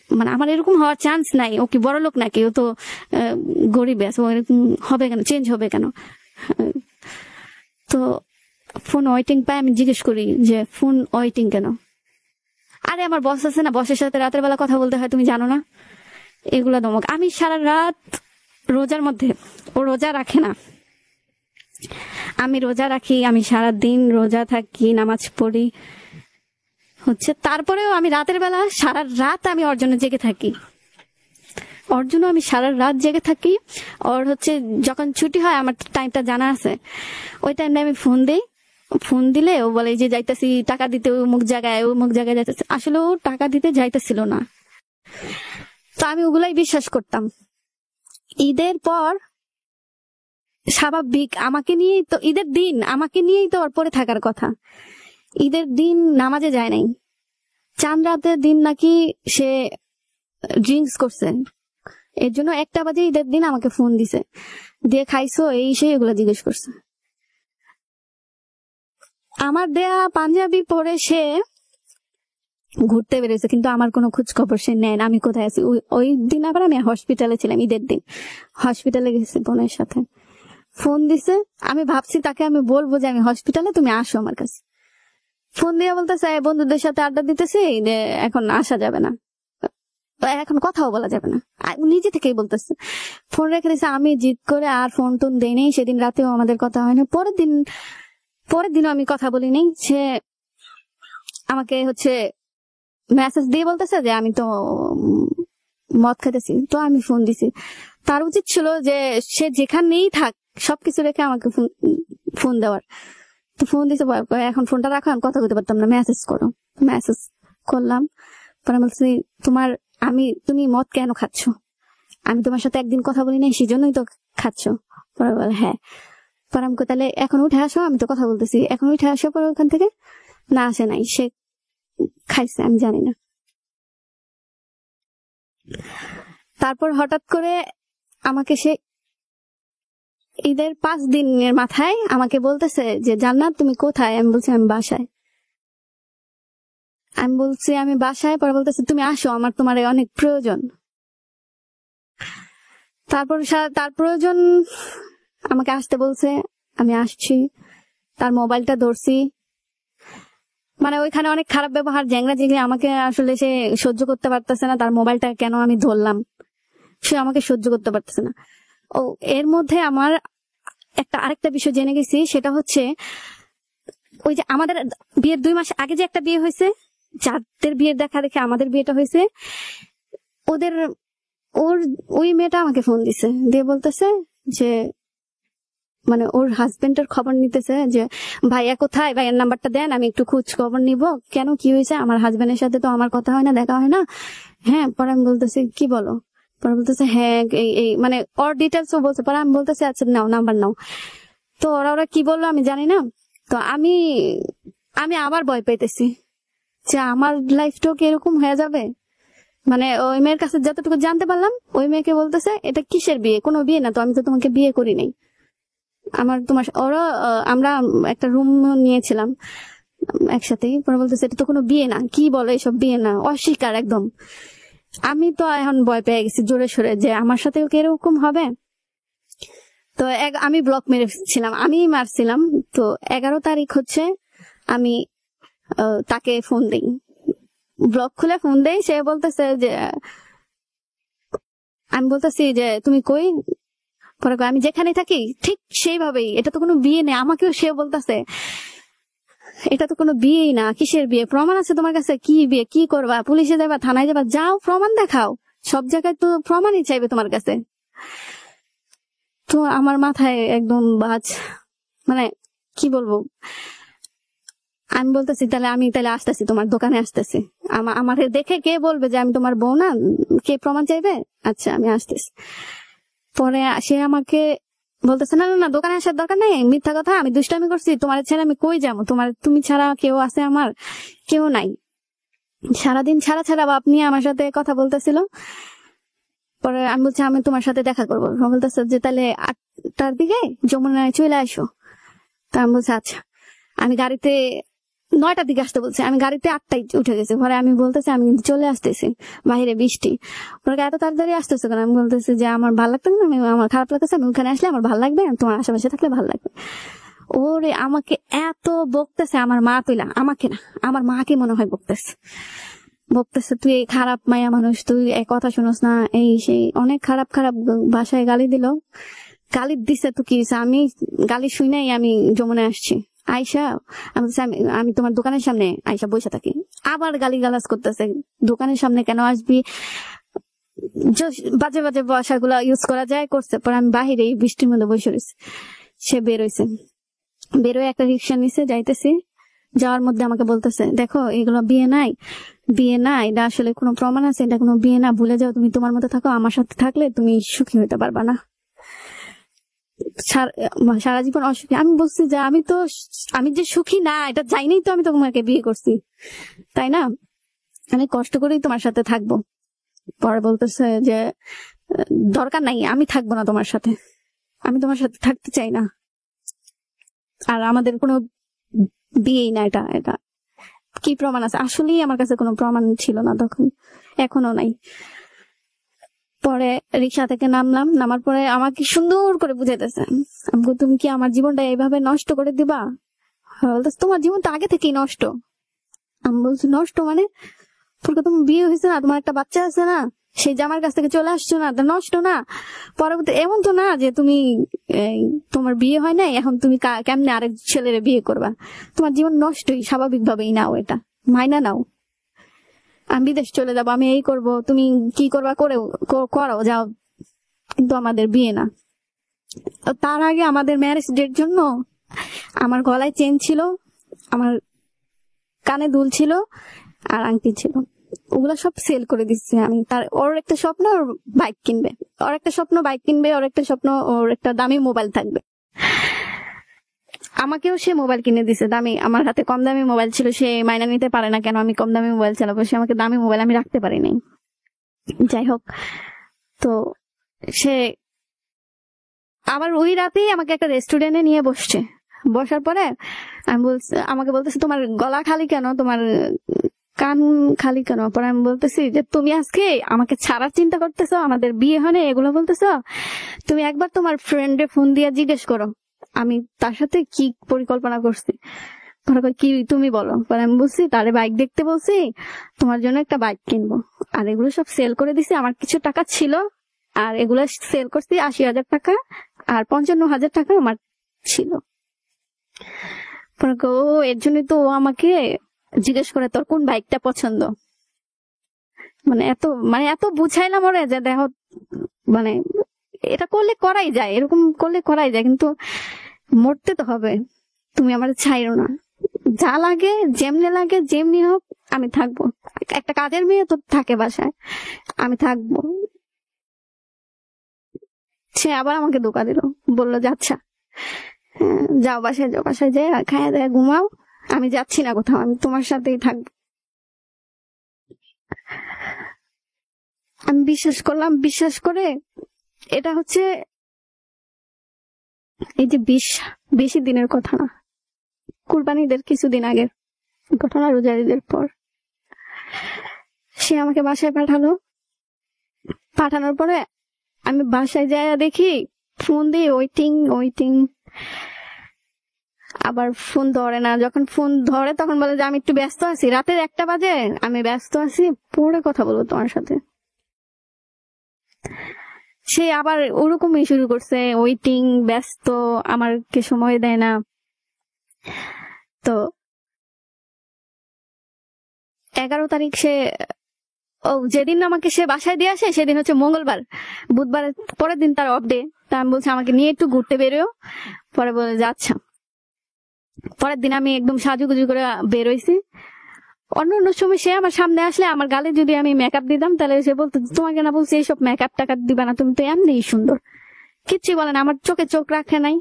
মানে আমার এরকম হওয়ার চান্স নাই। ও কি বড় লোক নাকি, ও তো গরিব আছে, ও এরকম হবে কেন, চেঞ্জ হবে কেন। তো ফোন ওয়েটিং পাই, আমি জিজ্ঞেস করি যে ফোন ওয়েটিং কেন। আরে আমার বস আছে না, বসের সাথে রাতের বেলা কথা বলতে হয়, তুমি জানো না। এগুলা দমক। আমি সারা রাত রোজার মধ্যে, ও রোজা রাখে না, আমি রোজা রাখি, আমি সারা দিন রোজা থাকি, নামাজ পড়ি হচ্ছে। তারপরেও আমি রাতের বেলা সারা রাত আমি ওর জন্য জেগে থাকি, ওর জন্য আমি সারা রাত জেগে থাকি। ওর হচ্ছে যখন ছুটি হয়, আমার টাইমটা জানা আছে, ওই টাইমটা আমি ফোন দিই। ফোন দিলে ও বলে যে যাইতেছি টাকা দিতে অমুক জায়গায় যাইতেছি। আসলে ও টাকা দিতে যাইতেছিল না। তো আমি ওগুলাই বিশ্বাস করতাম। ঈদের পর স্বাভাবিক আমাকে নিয়েই তো, ঈদের দিন আমাকে নিয়েই তো ওর পরে থাকার কথা। ঈদের দিন নামাজে যায় নাই, চাঁদ রাতের দিন নাকি সে ড্রিঙ্কস করছে, এর জন্য 1টা বাজে ঈদের দিন আমাকে ফোন দিছে, দিয়ে খাইছো এই সেই এগুলো জিজ্ঞেস করছে। আমার দেয়া পাঞ্জাবি পরে সে ঘুরতে বেরোছে, কিন্তু আমার কোনো খোঁজ খবর সে নেয় না, আমি কোথায় আছি। ওই দিন আবার আমি হসপিটালে ছিলাম, ঈদের দিন হসপিটালে গেছি বোনের সাথে। ফোন দিছে, আমি ভাবছি তাকে আমি বলবো যে আমি হসপিটালে, তুমি আসো আমার কাছে। ফোন দিয়ে বলতেছে বন্ধুদের সাথে আড্ডা দিতেছি, এখন আসা যাবে না, এখন কথাও বলা যাবে না। নিজে থেকেই বলতেছে। ফোন রেখে দিছে। আমি জিদ করে আর ফোন টোন দেই নেই। সেদিন রাতেও আমাদের কথা হয় না। পরের দিনও আমি কথা বলি নেই। সে আমাকে হচ্ছে মেসেজ দিয়ে বলতেছে যে আমি তো মদ খাইতেছি। তো আমি ফোন দিছি। তার উচিত ছিল যে সে যেখানেই থাক সবকিছু রেখে আমাকে ফোন দেওয়ার। তো ফোন দিছে, এখন ফোনটা রাখো, আমি কথা বলতে পারতাম না, মেসেজ করো। মেসেজ করলাম, পরে বলছি তুমি মদ কেন খাচ্ছ, আমি তোমার সাথে একদিন কথা বলি নাই, সেজন্যই তো খাচ্ছ। পরে বলে হ্যাঁ। পরে আমি তাহলে এখন উঠে আসো, আমি তো কথা বলতেছি, এখন উঠে আসো। পরে ওখান থেকে না আসে নাই, সে খাইছে, আমি জানি না। তারপর হঠাৎ করে আমাকে সে ঈদের 5 দিনের মাথায় আমাকে বলতেছে যে জান্নাত তুমি কোথায়। আমি বলছি আমি বাসায়। আমি বাসায়। পরে বলতেছে তুমি আসো, আমার তোমার অনেক প্রয়োজন। তারপর তার প্রয়োজন আমাকে আসতে বলছে, আমি আসছি। তার মোবাইলটা ধরছি, মানে ওইখানে অনেক খারাপ ব্যবহার, জ্যাংরা জেংড়ি। আমাকে আসলে সে সহ্য করতে পারতেছে না, তার মোবাইলটা কেন আমি ধরলাম, সে আমাকে সহ্য করতে পারতেছে না। ও এর মধ্যে আমার আরেকটা বিষয় জেনে গেছি, সেটা হচ্ছে ওই যে আমাদের বিয়ের 2 মাস আগে যে একটা বিয়ে হয়েছে, যাদের বিয়ের দেখা দেখে আমাদের বিয়েটা হয়েছে, ওই মেয়েটা আমাকে ফোন দিছে, দিয়ে বলতেছে যে মানে ওর হাজবেন্ডের খবর নিতেছে যে ভাইয়া কোথায়, ভাইয়ের নাম্বারটা দেন, আমি একটু খোঁজ খবর নিব, কেন কি হয়েছে, আমার হাজবেন্ডের সাথে তো আমার কথা হয় না, দেখা হয় না। হ্যাঁ। পরে আমি বলতেছি কি বলো। পরে বলতেছে হ্যাঁ এই মানে ওর ডিটেলস বলছে। পরে আমি বলতেছি আচ্ছা নাও, নাম্বার নাও। তো ওরা কি বললো আমি জানি না। তো আমি আবার ভয় পাইতেছি যে আমার লাইফটাও কি এরকম হয়ে যাবে। মানে ওই মেয়ের কাছে যতটুকু জানতে পারলাম, ওই মেয়েকে বলতেছে এটা কিসের বিয়ে, কোনো বিয়ে না তো, আমি তো তোমাকে বিয়ে করি নাই। আমরা একটা রুম নিয়েছিলাম একসাথেই। পরে বলতেছে এটা তো কোনো বিয়ে না, কি বলে এসব বিয়ে না, অস্বীকার একদম। আমি তো এখন ভয় পেয়ে গেছি জোরে সোরে যে আমার সাথেও কি এরকম হবে। তো আমি ব্লক মেরেছিলাম, আমি মারছিলাম। তো 11 তারিখ হচ্ছে আমি তাকে ফোন দিই, ব্লক খুলে ফোন দেই। সে বলতেছে যে আমি বলতেছি যে তুমি কই। পরে আমি যেখানে থাকি ঠিক সেইভাবেই, এটা তো কোনো বিয়ে নেই। আমাকেও সে বলতেছে এটা তো কোনো বিয়েই না, কিসের বিয়ে, প্রমাণ আছে তোমার কাছে, কি বিয়ে, কি করবা, পুলিশে যাবা, থানায় যাবা, যাও প্রমাণ দেখাও, সব জায়গায় তো প্রমাণই চাইবে তোমার কাছে। তো আমার মাথায় একদম বাজ, মানে কি বলবো। আমি বলতেছি তাহলে আসতেছি, তোমার দোকানে আসতেছি, আমাকে দেখে কে বলবে যে আমি তোমার বউ না, কে প্রমাণ চাইবে, আচ্ছা আমি আসতেছি। পরে সে আমাকে বলতেছে না না না দোকানে আসার দরকার নেই, মিথ্যা কথা, আমি দুষ্টামি করছি, তোমার ছেড়ে আমি কই যাবো, তুমি ছাড়া কেউ আছে আমার? কেউ নাই। সারাদিন ছাড়া ছাড়া বাপ নিয়ে আমার সাথে কথা বলতেছিল। পরে আমি বলছি আমি তোমার সাথে দেখা করবো, বলতেছে যে তাহলে 8টার দিকে যমুনায় চলে আসো। তা আমি বলছি আচ্ছা। আমি গাড়িতে 9টার দিকে আসতে বলছে, আমি গাড়িতে 8টায় উঠে গেছি। পরে আমি বলতেছি আমি কিন্তু চলে আসতেছি, বাইরে বৃষ্টি। ওরা এত তাড়াতাড়ি আসতেছে কেন? আমি বলতেছি যে আমার ভালো লাগতো না, আমার খারাপ লাগতেছে, আমি ওখানে আসলে আমার ভালো লাগবে, তোমার আশেপাশে থাকলে ভালো লাগবে। ওরে আমাকে এত বকতেছে, আমার মা তুইলা, আমাকে না আমার মাকে মনে হয় বকতেছে তুই এই খারাপ মায়া মানুষ, তুই এই কথা শুনোস না, এই সেই অনেক খারাপ খারাপ ভাষায় গালি দিল। গালি দিছে তো কি হয়েছে, আমি গালি শুই নাই, আমি যমুনায় আসছি। আয়সা আমি তোমার দোকানের সামনে আয়সা বসে থাকি, আবার গালি গালাজ করতেছে, দোকানের সামনে কেন আসবি, বাজে বাজে ভাষাগুলা ইউজ করা যায় করছে। পরে আমি বাহিরে এই বৃষ্টির মধ্যে বসে রয়েছি। সে বেরোইছে, বেরোয় একটা রিক্সা নিছে, যাইতেছি, যাওয়ার মধ্যে আমাকে বলতেছে দেখো এগুলো বিয়ে না, এটা আসলে কোনো প্রমাণ আছে, এটা কোনো বিয়ে না, ভুলে যাও, তুমি তোমার মতো থাকো, আমার সাথে থাকলে তুমি সুখী হইতে পারবা না, সারা জীবন অসুখী। আমি বলছি যে আমি যে সুখী না এটা জানিই তো আমি তোমাকে বিয়ে করছি, তাই না, আমি কষ্ট করেই তোমার সাথে থাকবো। পরে বলতেছে যে দরকার নাই, আমি থাকবো না তোমার সাথে, আমি তোমার সাথে থাকতে চাই না, আর আমাদের কোনো বিয়েই না, এটা কি প্রমাণ আছে? আসলেই আমার কাছে কোনো প্রমাণ ছিল না তখন, এখনো নাই। পরে রিক্সা থেকে নামার পরে আমাকে সুন্দর করে বুঝাইতেছে, তুমি কি আমার জীবনটা এইভাবে নষ্ট করে দিবা? বলতেছে তোমার জীবন তো আগে থেকেই নষ্ট। আমি বলছি নষ্ট মানে? তোমার বিয়ে হয়েছে না, তোমার একটা বাচ্চা আছে না, সেই জামার কাছ থেকে চলে আসছো না, নষ্ট না? পরবর্তী এমন তো না যে তুমি তোমার বিয়ে হয় নাই, এখন তুমি কেমনে আরেক ছেলের বিয়ে করবা? তোমার জীবন নষ্টই স্বাভাবিক ভাবেই, নাও এটা মাইনা নাও। আমি বিদেশ চলে যাবো, আমি এই করব, তুমি কি করবা করো যাও, কিন্তু আমাদের বিয়ে না। তার আগে আমাদের ম্যারেজ ডের জন্য আমার গলায় চেন ছিল, আমার কানে দুল ছিল, আর আংটি ছিল, ওগুলা সব সেল করে দিচ্ছি আমি। ওর একটা স্বপ্ন ওর বাইক কিনবে, ওর একটা স্বপ্ন ওর একটা দামি মোবাইল থাকবে। আমাকেও সে মোবাইল কিনে দিছে দামি, আমার হাতে কম দামি মোবাইল ছিল, সে মাইনা নিতে পারে না কেন আমি কম দামি মোবাইল চালাবো, সে আমাকে দামি মোবাইল আমি রাখতে পারি নাই। যাই হোক, তো সে আবার ওই রাতেই আমাকে একটা রেস্টুরেন্টে নিয়ে বসার পরে আমাকে বলতেছে তোমার গলা খালি কেন, তোমার কান খালি কেন? পরে আমি বলতেছি যে তুমি আজকে আমাকে ছাড়ার চিন্তা করতেছো, আমাদের বিয়ে হয়নি এগুলো বলতেছো, তুমি একবার তোমার ফ্রেন্ডে ফোন দিয়ে জিজ্ঞেস করো আমি তার সাথে কি পরিকল্পনা করছি। কি তুমি বলো? পরে আমি বলছি তারে বাইক দেখতে বলছি, তোমার জন্য একটা বাইক কিনবো, আর এগুলো সব সেল করে দিছি, আমার কিছু টাকা ছিল, আর এগুলো সেল করছি 80,000 টাকা, আর 55,000 টাকা আমার ছিল। ও এর জন্য তো ও আমাকে জিজ্ঞেস করে তোর কোন বাইকটা পছন্দ। এত বুঝাইলাম ওরে যে দেখো, এটা করলে করাই যায়, এরকম করলে করাই যায়, কিন্তু মরতে তো হবে, তুমি আমার ছাইরো না, যা লাগে যেমনি হোক আমি থাকবো, একটা কাজের মেয়ে তো থাকে বাসায়, আমি থাকবো। সে আবার আমাকে ধোঁকা দিল, বললো যে আচ্ছা যাও বাসায় যাই খায়া দেয়া ঘুমাও, আমি যাচ্ছি না কোথাও, আমি তোমার সাথেই থাকবো। আমি বিশ্বাস করে এটা হচ্ছে এই যে বেশি দিনের কথা না, কুরবানিদের কিছুদিন আগের ঘটনা, রোজার ঈদের পর সে আমাকে বাসায় পাঠানোর পরে আমি বাসায় যাই দেখি ফোন দিয়ে ওয়েটিং, আবার ফোন ধরে না, যখন ফোন ধরে তখন বলে যে আমি একটু ব্যস্ত আছি, রাতের 1টা বাজে, আমি ব্যস্ত আছি, পরে কথা বলবো তোমার সাথে। সে আবার ওরকমই শুরু করছে, ওয়েটিং, ব্যস্ত, আমাকে সময় দেয় না। তো 11 তারিখ যেদিন আমাকে সে বাসায় দিয়ে আসে সেদিন হচ্ছে মঙ্গলবার, বুধবার পরের দিন তার অফ ডে। তা আমি বলছি আমাকে নিয়ে একটু ঘুরতে বেরোয়, পরে বলে যে আচ্ছা। পরের দিন আমি একদম সাজুগুজু করে বেরোইছি। অন্য সময় সে আমার সামনে আসলে আমার গালে যদি আমি মেকআপ দিতাম তাহলে সে বলতো তোমাকে না বলছি এইসব মেকআপ টাকা দিবা না, তুমি তো এমনিই সুন্দর, কিচ্ছুই বলে না, আমার চোখে চোখ রাখে নাই।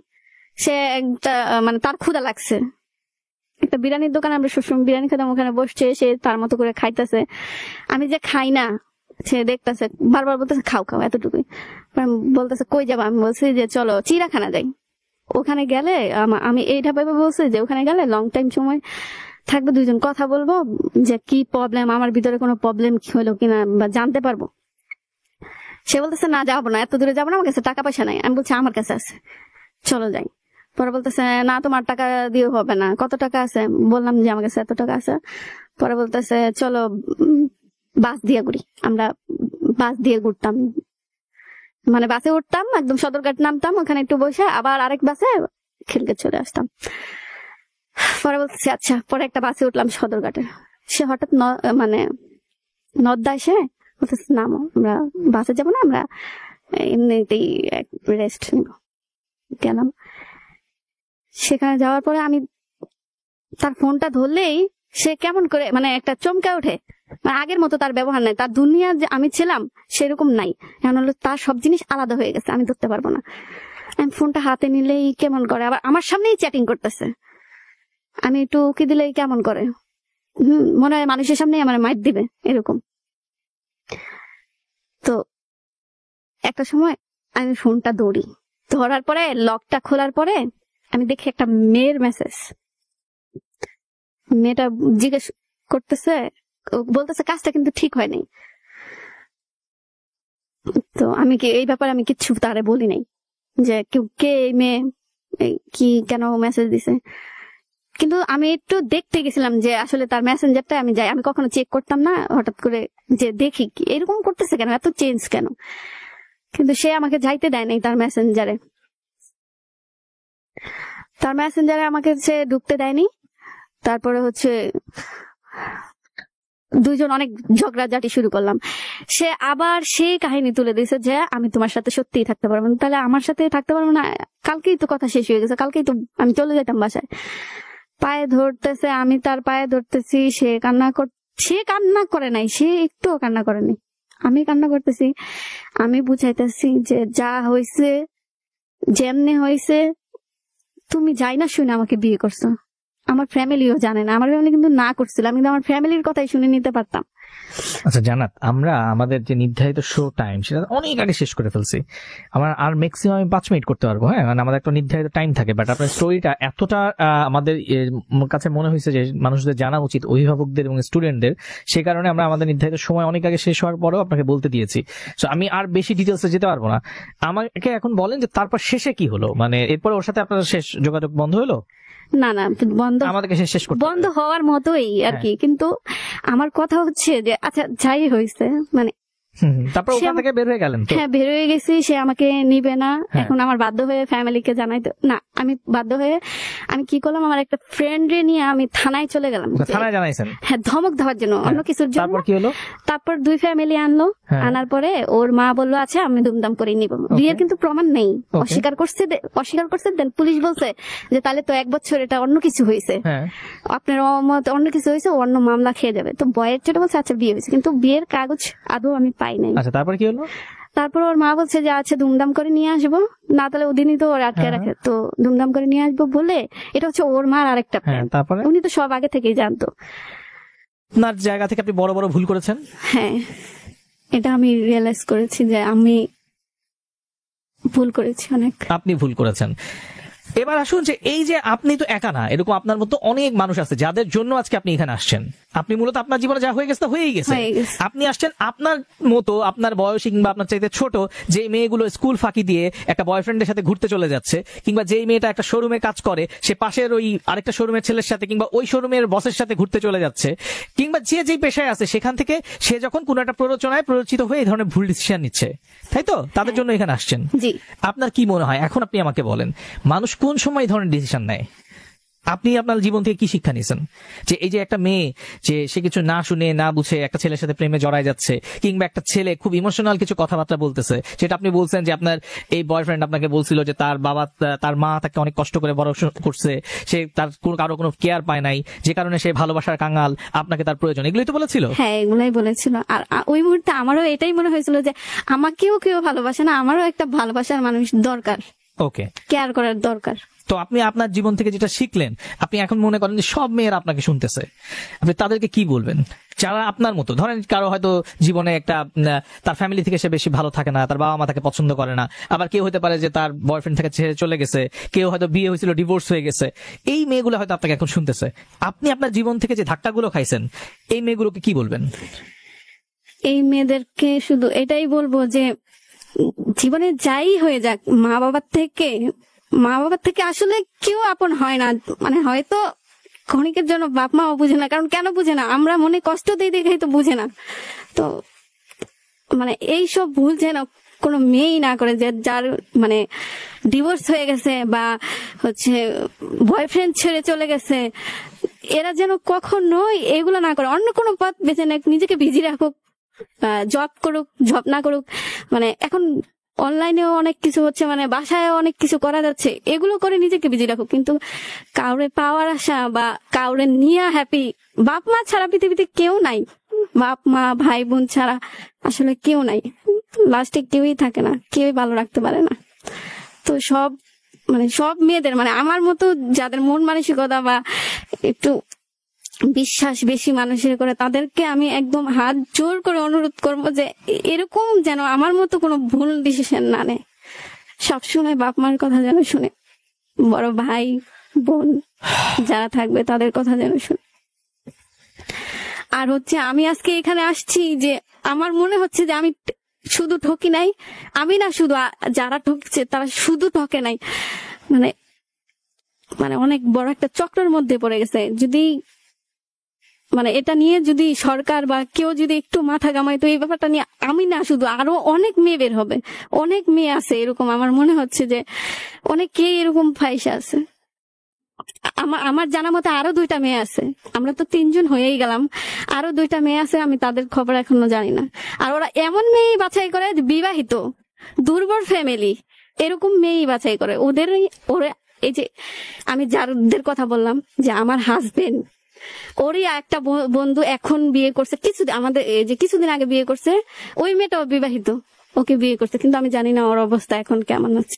সে একটা মানে তার ক্ষুধা লাগছে, একটা বিরিয়ানির দোকানে আমরা সবসময় বিরিয়ানি খেতাম, ওখানে বসছে, সে তার মতো করে খাইতেছে, আমি যে খাই না সে দেখতেছে, বারবার বলতেছে খাও খাও এতটুকুই, বলতেছে কই যাবো, আমি বলছি যে চলো চিড়িয়াখানা যাই। ওখানে গেলে আমি এইটা ভেবে বলছি যে ওখানে গেলে লং টাইম সময় থাকবে, দুইজন কথা বলবো যে কি প্রবলেম, আমার ভিতরে কোনো প্রবলেম হলো কিনা বা জানতে পারবো। সে বলতেছে না যাবো না, এত দূরে যাবো না, আমার কাছে টাকা পয়সা নাই। আমি বলছি আমার কাছে আছে, চলো যাই। পরে বলতেছে না তোমার টাকা দিয়ে হবে না, কত টাকা আছে, বললাম যে আমার কাছে এত টাকা আছে। পরে বলতেছে চলো বাস দিয়ে ঘুরি। আমরা বাস দিয়ে ঘুরতাম, মানে বাসে উঠতাম, একদম সদরঘাট নামতাম, ওখানে একটু বসে আবার আরেক বাসে খিলকে চলে আসতাম। পরে বলতেছি আচ্ছা। পরে একটা বাসে উঠলাম সদরঘাটে, সে হঠাৎ মানে নদ্দা এসে বলতেছে নামো, আমরা বাসে যাবো না, আমরা এমনিতেই রেস্ট নিব। গেলাম, সেখানে যাওয়ার পরে আমি তার ফোনটা ধরলেই সে কেমন করে মানে একটা চমকে ওঠে, মানে আগের মতো তার ব্যবহার নাই, তার দুনিয়া যে আমি ছিলাম সেরকম নাই, এখন হলো তার সব জিনিস আলাদা হয়ে গেছে, আমি ধরতে পারবো না। আমি ফোনটা হাতে নিলেই কেমন করে, আবার আমার সামনেই চ্যাটিং করতেছে, আমি একটু উকি দিলেই কেমন করে, মনে হয় মানুষের সামনেই আমার মাইর দিবে এরকম। তো একটা সময় আমি ফোনটা ধরার পরে লকটা খোলার পরে আমি দেখি একটা মেয়ের মেসেজ। মেয়েটা জিজ্ঞেস করতেছে, বলতেছে কাজটা কিন্তু ঠিক হয়নি। তো আমি কি এই ব্যাপারে আমি কিচ্ছু তারে বলি নাই যে কে এই মেয়ে, কি কেন মেসেজ দিছে, কিন্তু আমি একটু দেখতে গেছিলাম যে আসলে তার মেসেঞ্জারটা আমি যাই, আমি কখনো চেক করতাম না, হঠাৎ করে যে দেখি এরকম করতেছে কেন, এত চেঞ্জ কেন, কিন্তু সে আমাকে যাইতে দেয় নাই তার মেসেঞ্জারে। আমাকে সে ঢুকতে দেয়নি। তারপরে হচ্ছে দুইজন অনেক ঝগড়াঝাটি শুরু করলাম। সে আবার সেই কাহিনী তুলে দিয়েছে যে আমি তোমার সাথে সত্যিই থাকতে পারবো না। তাহলে আমার সাথে থাকতে পারবো না, কালকেই তো কথা শেষ হয়ে গেছে, কালকেই তো আমি চলে যেতাম বাসায়। পায়ে ধরতেছে, আমি তার পায়ে ধরতেছি, সে কান্না করে নাই, সে একটুও কান্না করেনি, আমি কান্না করতেছি। আমি বুঝাইতেছি যে যা হয়েছে যেমনে হয়েছে, তুমি যাই না শুনে আমাকে বিয়ে করছো, আমার ফ্যামিলিও জানে না, আমার ফ্যামিলি কিন্তু না করছিল, আমি কিন্তু আমার ফ্যামিলির কথাই শুনে নিতে পারতাম। আচ্ছা জান্নাত, আমরা আমাদের যে নির্ধারিত শো টাইম সেটা অনেক আগে শেষ করে ফেলছি, আমরা আর ম্যাক্সিমাম 5 মিনিট করতে পারবো, হ্যাঁ, মানে আমাদের একটা নির্ধারিত টাইম থাকে, বাট আপনার স্টোরিটা এতটা আমাদের কাছে মনে হয়েছে যে মানুষদের জানা উচিত, অভিভাবকদের এবং স্টুডেন্টদের, সে কারণে আমরা আমাদের নির্ধারিত সময় অনেক আগে শেষ হওয়ার পরেও আপনাকে বলতে দিয়েছি। তো আমি আর বেশি ডিটেলসে যেতে পারবো না, আমাকে এখন বলেন যে তারপর শেষে কি হলো, মানে এরপরে ওর সাথে আপনার শেষ যোগাযোগ বন্ধ হলো? না বন্ধ, আমাদেরকে শেষ করতে বন্ধ হওয়ার মতোই আর কি, কিন্তু আমার কথা হচ্ছে যে আচ্ছা যাই হয়েছে, মানে তারপর ওখান থেকে বের হয়ে গেলেন? হ্যাঁ, বের হয়ে গেছি, সে আমাকে নিবে না। এখন আমার বাধ্য হয়ে ফ্যামিলিকে জানাইতে না, আমি বাধ্য হয়ে আমি কি করলাম, আমার একটা ফ্রেন্ড রে নিয়ে আমি থানায় চলে গেলাম। থানায় জানাইছেন? হ্যাঁ, ধমক দেওয়ার জন্য, অন্য কিছুর জন্য। তারপর কি হলো? তারপর 2 ফ্যামিলি আনলো, আনার পরে ওর মা বললো আচ্ছা আমি দুমদাম করে নিব। বিয়ের কিন্তু প্রমাণ নেই, অস্বীকার করছে। দেন পুলিশ বলছে যে তাহলে তো 1 বছর এটা অন্য কিছু হয়েছে, আপনার অন্য কিছু হয়েছে, অন্য মামলা খেয়ে যাবে। তো বয়ের ছোট বলছে আচ্ছা বিয়ে হয়েছে, কিন্তু বিয়ের কাগজ আদৌ আমি পাই নাই। আচ্ছা তারপর কি হলো? তারপর ওর মা বলছে যে আচ্ছা ধুমধাম করে নিয়ে আসবো, না তাহলে ওদিনই তো ওর আটকে রাখে, তো ধুমধাম করে নিয়ে আসবো বলে, এটা হচ্ছে ওর মার আরেকটা প্ল্যান। তারপরে উনি তো সব আগে থেকেই জানতো। আপনার জায়গা থেকে আপনি বড় বড় ভুল করেছেন। হ্যাঁ, এটা আমি রিয়েলাইজ করেছি যে আমি ভুল করেছি, অনেক। আপনি ভুল করেছেন। এবার আসুন যে এই যে আপনি তো একা না, এরকম আপনার মতো অনেক মানুষ আছে যাদের জন্য আজকে আপনি এখানে আসছেন। আপনি মূলত আপনার জীবনে যা হয়ে গেছে তা হয়েই গেছে, আপনি আসছেন আপনার মতো, আপনার বয়সী কিংবা আপনার চাইতে ছোট যে মেয়েগুলো স্কুল ফাঁকি দিয়ে একটা বয়ফ্রেন্ডের সাথে ঘুরতে চলে যাচ্ছে, কিংবা যেই মেয়েটা একটা শোরুমে কাজ করে সে পাশের ওই আরেকটা শোরুমের ছেলের সাথে কিংবা ওই শোরুমের বসের সাথে ঘুরতে চলে যাচ্ছে, কিংবা যে যেই পেশায় আছে সেখান থেকে সে যখন কোনো একটা প্ররোচনায় প্ররোচিত হয়ে এই ধরনের ভুল ডিসিশন নিচ্ছে, তাই তো? তাদের জন্য এখানে আসছেন। জি। আপনার কি মনে হয়, এখন আপনি আমাকে বলেন, মানুষ কোন সময় এই ধরনের ডিসিশন নেয়? আপনি আপনার জীবন থেকে কি শিক্ষা নিয়েছেন, যে এই যে একটা মেয়ে যে সে কিছু না শুনে না বুঝে একটা ছেলের সাথে প্রেমে জড়ায় যাচ্ছে, কিংবা একটা ছেলে খুব ইমোশনাল কিছু কথাবার্তা বলতেছে, সেটা আপনি বলছেন যে আপনার এই বয়ফ্রেন্ড আপনাকে বলছিল যে তার বাবা তার মা তাকে অনেক কষ্ট করে বড় করছে, সে তার কারো কোনো কেয়ার পায় নাই, যে কারণে সে ভালোবাসার কাঙাল, আপনাকে তার প্রয়োজন, এগুলোই তো বলেছিল? হ্যাঁ, এগুলাই বলেছিল। আর ওই মুহূর্তে আমারও এটাই মনে হয়েছিল যে আমাকেও কেউ ভালোবাসে না, আমারও একটা ভালোবাসার মানুষ দরকার, ওকে, কেয়ার করার দরকার। তো আপনি আপনার জীবন থেকে যেটা শিখলেন, আপনি এখন মনে করেন যে সব মেয়েরা আপনাকে শুনতেছে, আপনি তাদেরকে কি বলবেন? যারা আপনার মতো, ধরেন কারো হয়তো জীবনে একটা তার ফ্যামিলি থেকে সে বেশি ভালো থাকে না, তার বাবা মা তাকে পছন্দ করে না, আবার কেউ হতে পারে যে তার বয়ফ্রেন্ড থেকে ছেড়ে চলে গেছে, কেউ হয়তো বিয়ে হয়েছিল ডিভোর্স হয়ে গেছে, এই মেয়েগুলো হয়তো আপনাকে এখন শুনতেছে, আপনি আপনার জীবন থেকে যে ধাক্কাগুলো খাইছেন, এই মেয়েগুলোকে কি বলবেন? এই মেয়েদেরকে শুধু এটাই বলবো যে জীবনে যাই হয়ে যাক, মা বাবার থেকে আসলে কেউ আপন হয় না। মানে হয়তো ক্ষণিকের জন্য বাপ মাও বুঝে না, কারণ কেন বুঝে না, আমরা মনে কষ্ট দিয়ে দেখেই তো বুঝে না। তো মানে এইসব ভুল যেন কোনো মেয়েই না করে, যে যার মানে ডিভোর্স হয়ে গেছে বা হচ্ছে বয়ফ্রেন্ড ছেড়ে চলে গেছে, এরা যেন কখনোই এগুলো না করে, অন্য কোনো পথ বেছে নেক, নিজেকে বিজি রাখুক, জব করুক, জব না করুক। মানে এখন অনলাইনেও অনেক কিছু হচ্ছে, মানে বাসায় অনেক কিছু করা যাচ্ছে, এগুলো করে নিজেকে বিজি রাখুক। কিন্তু কাউরে পাওয়ার আশা বা কাউরে নিয়ে হ্যাপি, বাপ মা ছাড়া পৃথিবীতে কেউ নাই, বাপ মা ভাই বোন ছাড়া আসলে কেউ নাই, লাস্টে কেউই থাকে না, কেউই ভালো রাখতে পারে না। তো সব মেয়েদের, মানে আমার মতো যাদের মন মানসিকতা বা একটু বিশ্বাস বেশি মানুষের করে, তাদেরকে আমি একদম হাত জোর করে অনুরোধ করবো যে এরকম যেন আমার মতো কোনো ভুল ডিসিশন না নেয়, সবসময় বাপ মার কথা যেন শুনে, বড় ভাই বোন যারা থাকবে তাদের কথা যেন শুনে। আর হচ্ছে আমি আজকে এখানে আসছি যে আমার মনে হচ্ছে যে আমি শুধু ঠকি নাই, আমি না শুধু, যারা ঠকছে তারা শুধু ঠকে নাই, মানে অনেক বড় একটা চক্রের মধ্যে পড়ে গেছে। যদি মানে এটা নিয়ে যদি সরকার বা কেউ যদি একটু মাথা ঘামায়, তো এই ব্যাপারটা নিয়ে আমি না শুধু, আরো অনেক মেয়ে বের হবে, অনেক মেয়ে আছে এরকম। আমার মনে হচ্ছে যে অনেকেই এরকম ফাইসা আছে। আমার জানা মতে আরো 2টা মেয়ে আছে, আমরা তো 3 জন হয়েই গেলাম, আরো 2টা মেয়ে আছে, আমি তাদের খবর এখনো জানি না। আর ওরা এমন মেয়ে বাছাই করে, বিবাহিত দুর্বল ফ্যামিলি, এরকম মেয়েই বাছাই করে। ওরা এই যে আমি যাদের কথা বললাম যে আমার হাজবেন্ড, ওরই একটা বন্ধু এখন বিয়ে করছে, কিছুদিন আগে বিয়ে করছে, ওই মেয়েটাও বিবাহিত, ওকে বিয়ে করছে, কিন্তু আমি জানি না ওর অবস্থা এখন কেমন আছে।